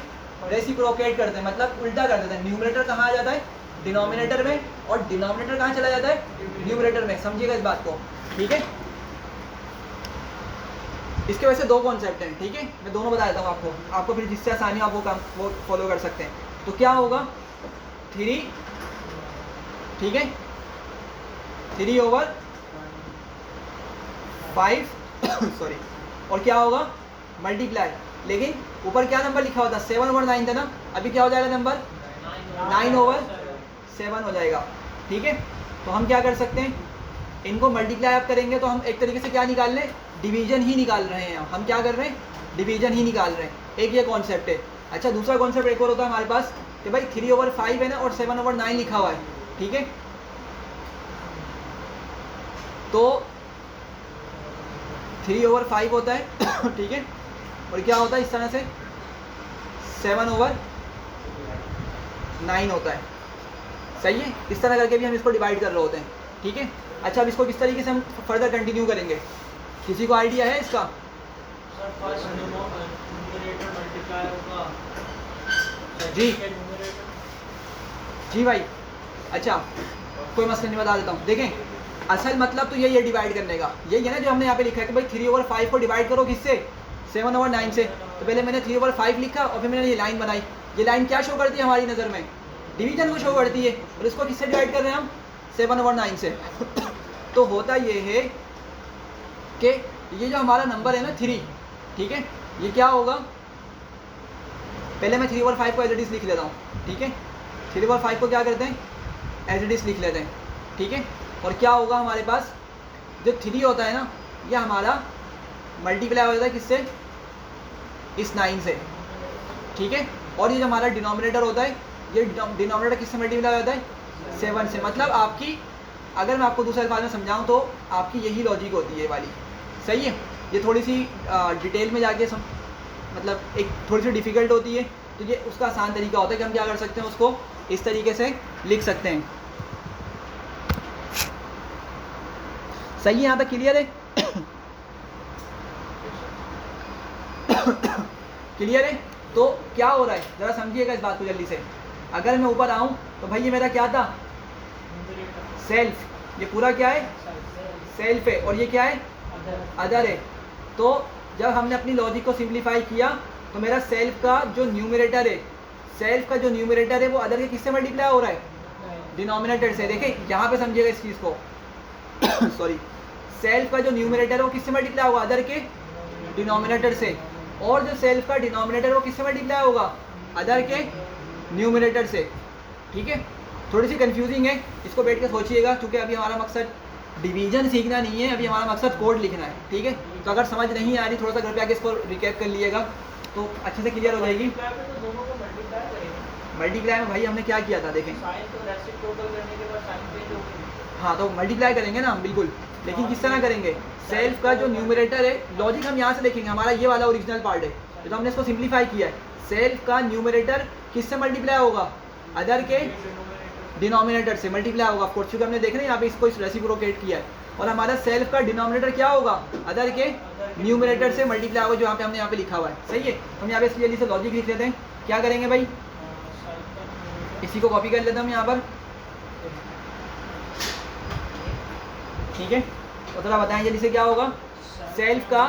रेसिप्रोकेट करते हैं, मतलब उल्टा कर देते हैं। न्यूमरेटर कहाँ आ जाता है, डिनोमिनेटर में, और डिनोमिनेटर कहाँ चला जाता है, न्यूमरेटर में। समझिएगा इस बात को, ठीक है। इसके वजह से दो कॉन्सेप्ट हैं, ठीक है, मैं दोनों बता देता हूँ आपको फिर जिससे आसानी आप वो फॉलो कर सकते हैं। तो क्या होगा 3, ठीक है, 3/5 सॉरी, और क्या होगा मल्टीप्लाई, लेकिन ऊपर क्या नंबर लिखा हुआ था, 7/9 था ना, अभी क्या हो जाएगा नंबर 9/7 हो जाएगा, ठीक है। तो हम क्या कर सकते हैं, इनको मल्टीप्लाई आप करेंगे तो हम एक तरीके से क्या निकाल लें, डिवीजन ही निकाल रहे हैं। हम क्या कर रहे हैं, डिवीजन ही निकाल रहे हैं, एक ये कॉन्सेप्ट है। अच्छा दूसरा कॉन्सेप्ट एक और होता है हमारे पास कि भाई 3/5 है ना और 7/9 लिखा हुआ है, ठीक है। तो 3/5 होता है ठीक है, और क्या होता है इस तरह से 7/9 होता है, सही है। इस तरह करके भी हम इसको डिवाइड कर रहे होते हैं, ठीक है। अच्छा अब इसको किस तरीके से हम फर्दर कंटिन्यू करेंगे, किसी को आइडिया है इसका? जी जी भाई, अच्छा कोई मसला नहीं, बता देता हूँ। देखें असल मतलब तो यही है डिवाइड करने का, यही है ना जो हमने यहाँ पे लिखा है कि भाई 3/5 को डिवाइड करो किससे, 7/9 से। तो पहले मैंने 3/5 लिखा और फिर मैंने ये लाइन बनाई। ये लाइन क्या शो करती है हमारी नज़र में, डिवीजन को शो करती है, और इसको किससे डिवाइड कर रहे हैं हम, 7/9 से। तो होता ये है कि ये जो हमारा नंबर है ना 3, ठीक है, ये क्या होगा, पहले मैं 3/5 को एज इट इज़ लिख लेता हूँ, ठीक है। 3/5 को क्या करते हैं, एज इट इज़ लिख लेते हैं, ठीक है। और क्या होगा हमारे पास, जो 3 होता है ना, ये हमारा मल्टीप्लाई हो जाता है किससे, इस 9 से, ठीक है। और ये जो हमारा डिनोमिनेटर होता है, ये डिनोमिनेटर किससे मल्टीप्लाई हो जाता है, 7 से। मतलब आपकी, अगर मैं आपको दूसरे अल्फाज में समझाऊँ तो आपकी यही लॉजिक होती है वाली, सही है। ये थोड़ी सी डिटेल में जाके मतलब एक थोड़ी सी डिफ़िकल्ट होती है, तो ये उसका आसान तरीका होता है कि हम क्या कर सकते हैं, उसको इस तरीके से लिख सकते हैं। सही है, यहाँ तक क्लियर है? क्लियर है? तो क्या हो रहा है ज़रा समझिएगा इस बात को जल्दी से। अगर मैं ऊपर आऊँ तो भाई ये मेरा क्या था, सेल्फ, ये पूरा क्या है, सेल्फ है, और ये क्या है, अदर है। तो जब हमने अपनी लॉजिक को सिंप्लीफाई किया तो मेरा सेल्फ का जो न्यूमरेटर है, सेल्फ का जो न्यूमरेटर है वो अदर के किससे मल्टीप्लाई हो रहा है, डिनोमिनेटर से। देखिए यहाँ पे समझिएगा इस चीज़ को सॉरी, सेल्फ का जो न्यूमरेटर है वो किससे मल्टीप्लाई होगा, अदर के डिनोमिनेटर से, और जो सेल्फ का डिनोमिनेटर वो किससे मल्टीप्लाई होगा, अदर के न्यूमरेटर से, ठीक है। थोड़ी सी कंफ्यूजिंग है, इसको बैठ के सोचिएगा, क्योंकि अभी हमारा मकसद डिवीजन सीखना नहीं है, अभी हमारा मकसद कोड लिखना है, ठीक है। तो अगर समझ नहीं आ रही, थोड़ा सा घर पे आके इसको रिकैप कर लिएगा तो अच्छे से क्लियर हो जाएगी। मल्टीप्लाई में भाई हमने क्या किया था, देखें, हाँ तो मल्टीप्लाई करेंगे ना हम, बिल्कुल, लेकिन किस तरह करेंगे, सेल्फ का जो न्यूमरेटर है, लॉजिक हम यहाँ से देखेंगे, हमारा ये वाला ओरिजिनल पार्ट है, तो हमने इसको सिंप्लीफाई किया है। सेल्फ का न्यूमरेटर किससे मल्टीप्लाई होगा, अदर के डिनोमिनेटर से मल्टीप्लाई होगा, ऑफकोर्स, क्योंकि हमने देखा ना यहाँ पे इसको रेसिप्रोकेट किया है। और हमारा सेल्फ का डिनोमिनेटर क्या होगा, अदर के न्यूमरेटर से मल्टीप्लाई होगा, जो यहाँ पे हमने यहाँ पे लिखा हुआ है, सही है। हम यहाँ पे इसकी जल्दी से लॉजिक लिख लेते हैं। क्या करेंगे भाई, इसी को कॉपी कर लेता हूँ यहाँ पर, ठीक है। तो थोड़ा बताएं जल्दी से क्या होगा, सेल्फ का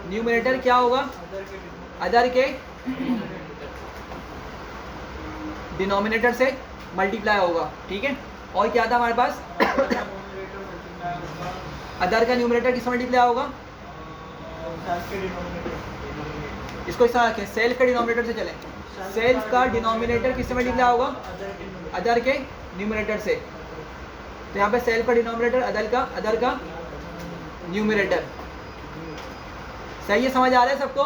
न्यूमरेटर क्या होगा, अदर के डिनोमिनेटर से मल्टीप्लाई होगा, ठीक है। और क्या था हमारे पास, अदर का न्यूमरेटर किससे मल्टीप्लाई होगा, इसको इस तरह रखें, सेल्फ के डिनोमिनेटर से चलें, सेल्फ का डिनोमिनेटर किससे मल्टीप्लाई होगा, अदर के न्यूमरेटर से। तो यहाँ पे सेल्फ का डिनोमिनेटर अदर का न्यूमरेटर, सही है, समझ आ रहा है सबको।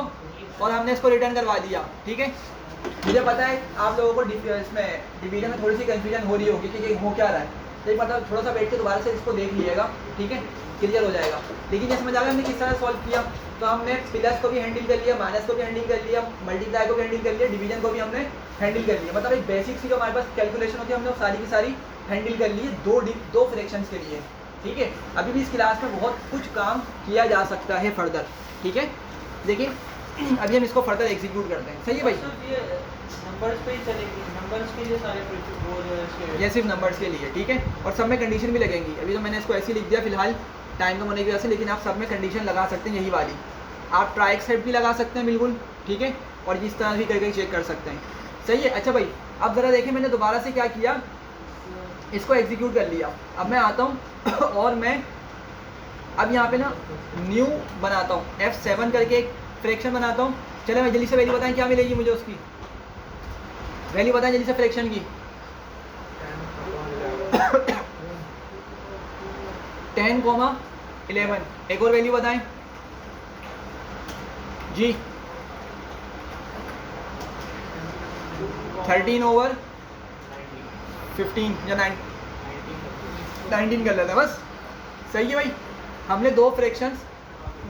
और हमने इसको रिटर्न करवा दिया, ठीक है। मुझे पता है आप लोगों को इसमें डिवीजन में थोड़ी सी कंफ्यूजन हो रही होगी कि हो क्या रहा है, तो एक मतलब थोड़ा सा बैठ के दोबारा से इसको देख लीजिएगा, ठीक है, क्लियर हो जाएगा। लेकिन ये समझ आ गया हमने किस तरह सॉल्व किया। तो हमने प्लस को भी हैंडल कर लिया, माइनस को भी हैंडल कर लिया, मल्टीप्लाई को भी हैंडल कर लिया, डिवीजन को भी हमने हैंडल कर लिया। मतलब एक बेसिक सी जो हमारे पास कैलकुलेशन होती है हमने सारी की सारी हैंडल कर ली है दो फ्रैक्शंस के लिए, ठीक है। अभी भी इस क्लास में बहुत कुछ काम किया जा सकता है फर्दर, ठीक है। लेकिन अभी हम इसको फर्दर एग्जीक्यूट करते हैं, सही है भाई। ये नंबर्स पे ही चलेगी, नंबर्स के लिए सारे वो जो है ये सिर्फ नंबर्स के लिए, ठीक है। और सब में कंडीशन भी लगेंगी। अभी तो मैंने इसको ऐसे ही लिख दिया फिलहाल टाइम कम होने की वजह से, लेकिन आप सब में कंडीशन लगा सकते हैं, यही वाली आप ट्राई एक्सेप्ट भी लगा सकते हैं बिल्कुल, ठीक है। और इस तरह भी करके चेक कर सकते हैं, सही है। अच्छा भाई, अब ज़रा देखें मैंने दोबारा से क्या किया, इसको एग्जीक्यूट कर लिया। अब मैं आता हूँ और मैं अब यहाँ पे ना न्यू बनाता हूँ, F7 करके एक फ्रैक्शन बनाता हूँ। चले मैं जल्दी से वैल्यू बताएं क्या मिलेगी मुझे, उसकी वैल्यू बताएं जल्दी से फ्रैक्शन की। 10,11। एक और वैल्यू बताएं जी। 13/15 या 19 कर लेते हैं बस, सही है भाई। हमने दो फ्रैक्शंस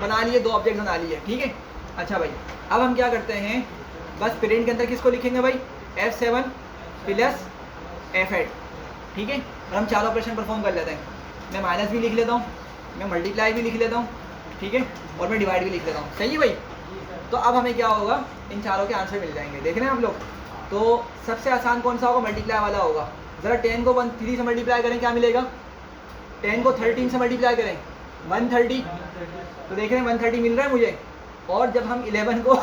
बना लिए, दो ऑब्जेक्ट बना लिए, ठीक है। अच्छा भाई, अब हम क्या करते हैं, बस प्रिंट के अंदर किसको लिखेंगे भाई, F7 प्लस F8, ठीक है। और हम चार ऑपरेशन परफॉर्म कर लेते हैं। मैं माइनस भी लिख लेता हूँ, मैं मल्टीप्लाई भी लिख लेता हूँ, ठीक है, और मैं डिवाइड भी लिख लेता हूँ, सही है भाई। तो अब हमें क्या होगा, इन चारों के आंसर मिल जाएंगे, देख रहे हैं आप लोग। तो सबसे आसान कौन सा होगा, मल्टीप्लाई वाला होगा। ज़रा 10 को 3 से मल्टीप्लाई करें, क्या मिलेगा, 10 को 13 से मल्टीप्लाई करें 130, तो देख रहे हैं 130 मिल रहा है मुझे। और जब हम 11 को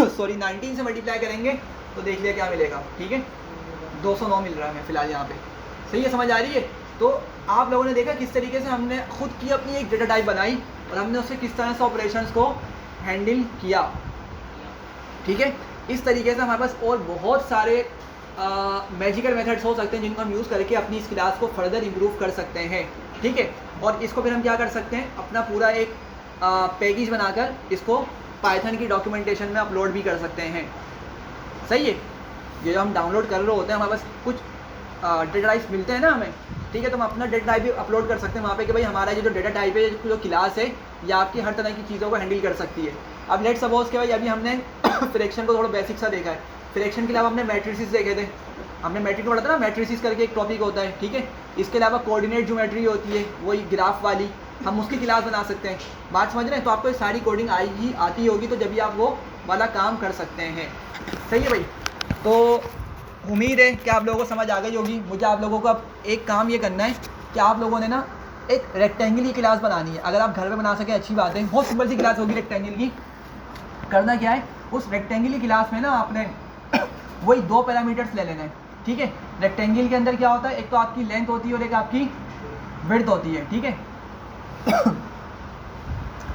19 से मल्टीप्लाई करेंगे तो देख लिया क्या मिलेगा, ठीक है, 209 मिल रहा है हमें फिलहाल यहाँ पे, सही है, समझ आ रही है। तो आप लोगों ने देखा किस तरीके से हमने खुद की अपनी एक डेटा टाइप बनाई और हमने उससे किस तरह से ऑपरेशंस को हैंडल किया, ठीक है। इस तरीके से हमारे पास और बहुत सारे मैजिकल मेथड्स हो सकते हैं जिनको हम यूज़ करके अपनी इस क्लास को फर्दर इम्प्रूव कर सकते हैं, ठीक है। और इसको फिर हम क्या कर सकते हैं, अपना पूरा एक पैकेज बनाकर इसको पाइथन की डॉक्यूमेंटेशन में अपलोड भी कर सकते हैं, सही है। ये जो हम डाउनलोड कर रहे होते हैं, हमारे पास कुछ डेटा टाइप्स मिलते हैं ना हमें, ठीक है, तो हम अपना डेटा टाइप भी अपलोड कर सकते हैं वहाँ पे कि भाई हमारा ये जो डेटा टाइप है, जो क्लास है, ये आपकी हर तरह की चीज़ों को हैंडल कर सकती है। अब लेट सपोज के भाई अभी हमने फ्रैक्शन को थोड़ा बेसिक सा देखा है, फ्रैक्शन के अलावा हमने मैट्रिसेस देखे थे, हमने मैट्रिक में पढ़ा था ना, मैट्रिसेस करके एक टॉपिक होता है, ठीक है। इसके अलावा कोऑर्डिनेट ज्योमेट्री होती है, वही ग्राफ वाली, हम उसकी क्लास बना सकते हैं, बात समझ रहे हैं। तो आपको सारी कोडिंग आती होगी, तो जब भी आप वो वाला काम कर सकते हैं, सही है भाई। तो उम्मीद है कि आप लोगों को समझ आ गई होगी। मुझे आप लोगों को अब एक काम ये करना है कि आप लोगों ने ना एक रेक्टेंगल की क्लास बनानी है। अगर आप घर में बना सकें अच्छी बात है, बहुत सिंपल सी क्लास होगी रेक्टेंगल की। करना क्या है, उस रेक्टेंगल की क्लास में ना आपने वही दो पैरामीटर्स ले लेना है, ठीक है। रेक्टेंगल के अंदर क्या होता है, एक तो आपकी लेंथ होती है और एक आपकी विड्थ होती है, ठीक है।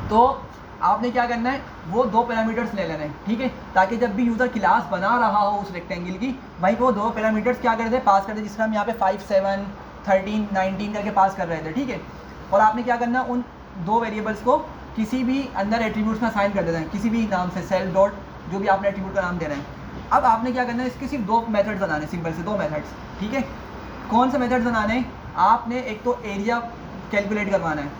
तो आपने क्या करना है, वो दो पैरामीटर्स ले लेना है, ठीक है, ताकि जब भी यूज़र क्लास बना रहा हो उस रेक्टेंगल की, वहीं पे वो दो पैरामीटर्स क्या कर दे, पास कर दे, जिसमें हम यहाँ पे 5, 7, 13, 19 करके पास कर रहे थे, ठीक है। और आपने क्या करना, उन दो वेरिएबल्स को किसी भी अंदर एट्रीब्यूट्स में असाइन कर देना है, किसी भी नाम से, सेल्फ डॉट जो भी आपने एट्रीब्यूट का नाम देना है। अब आपने क्या करना है, इसके सिर्फ दो मेथड्स बनाने, सिंपल से दो मेथड्स, ठीक है। कौन से मेथड्स बनाने हैं, आपने एक तो एरिया कैलकुलेट करवाना है,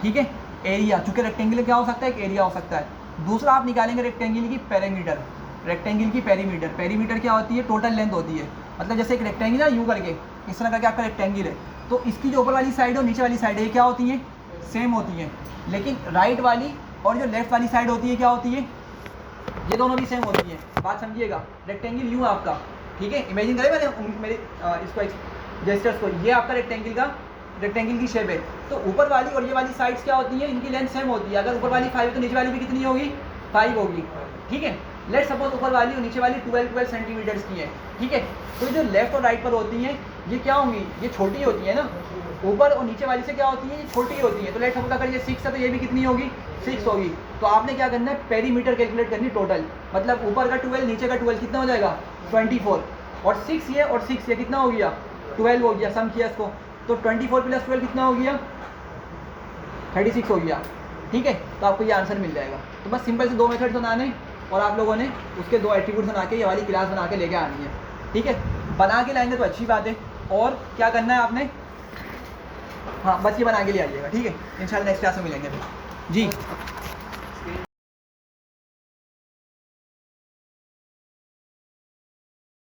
ठीक है, एरिया, चूँकि रेक्टेंगल क्या हो सकता है, एक एरिया हो सकता है। दूसरा आप निकालेंगे रेक्टेंगल की पेरीमीटर, रेक्टेंगल की पेरीमीटर, पेरीमीटर क्या होती है, टोटल लेंथ होती है। मतलब जैसे एक रेक्टेंगल है यूँ करके, इस तरह करके आपका रेक्टेंगल है, तो इसकी जो ऊपर वाली साइड और नीचे वाली साइड है, क्या होती है, सेम होती है। लेकिन राइट वाली और जो लेफ्ट वाली साइड होती है, क्या होती है, ये दोनों भी सेम होती है। बात समझिएगा, रेक्टेंगल यूँ आपका, ठीक है, इमेजिन करें मैंने मेरे इसको जेस्चर्स को, ये आपका रेक्टेंगल की शेप है। तो ऊपर वाली और ये वाली साइड्स क्या होती हैं, इनकी लेंथ सेम होती है। अगर ऊपर वाली 5 है तो नीचे वाली भी कितनी होगी, 5 होगी, ठीक है। लेट सपोज ऊपर वाली और नीचे वाली 12 सेंटीमीटर्स की है, ठीक है। तो जो लेफ्ट और राइट पर होती हैं ये क्या होंगी, ये छोटी होती है ना, ऊपर और नीचे वाली से क्या होती है, ये छोटी होती है। तो लेट सपोज अगर ये 6 है तो ये भी कितनी होगी, 6 होगी। तो आपने क्या करना है, पेरीमीटर कैलकुलेट करनी टोटल, मतलब ऊपर का 12 नीचे का 12 कितना हो जाएगा 24, और 6 ये और 6 ये कितना हो गया 12 हो गया, सम किया इसको तो 24 + 12 कितना हो गया 36 हो गया, ठीक है। तो आपको ये आंसर मिल जाएगा। तो बस सिंपल से 2 मेथड्स बनाने और आप लोगों ने उसके 2 एट्रीब्यूट बना के ये वाली क्लास बना के लेके आनी है, ठीक है। बना के लाएंगे तो अच्छी बात है। और क्या करना है आपने, हाँ बस ये बना के ले आइएगा, ठीक है। इंशाल्लाह नेक्स्ट क्लास में मिलेंगे जी।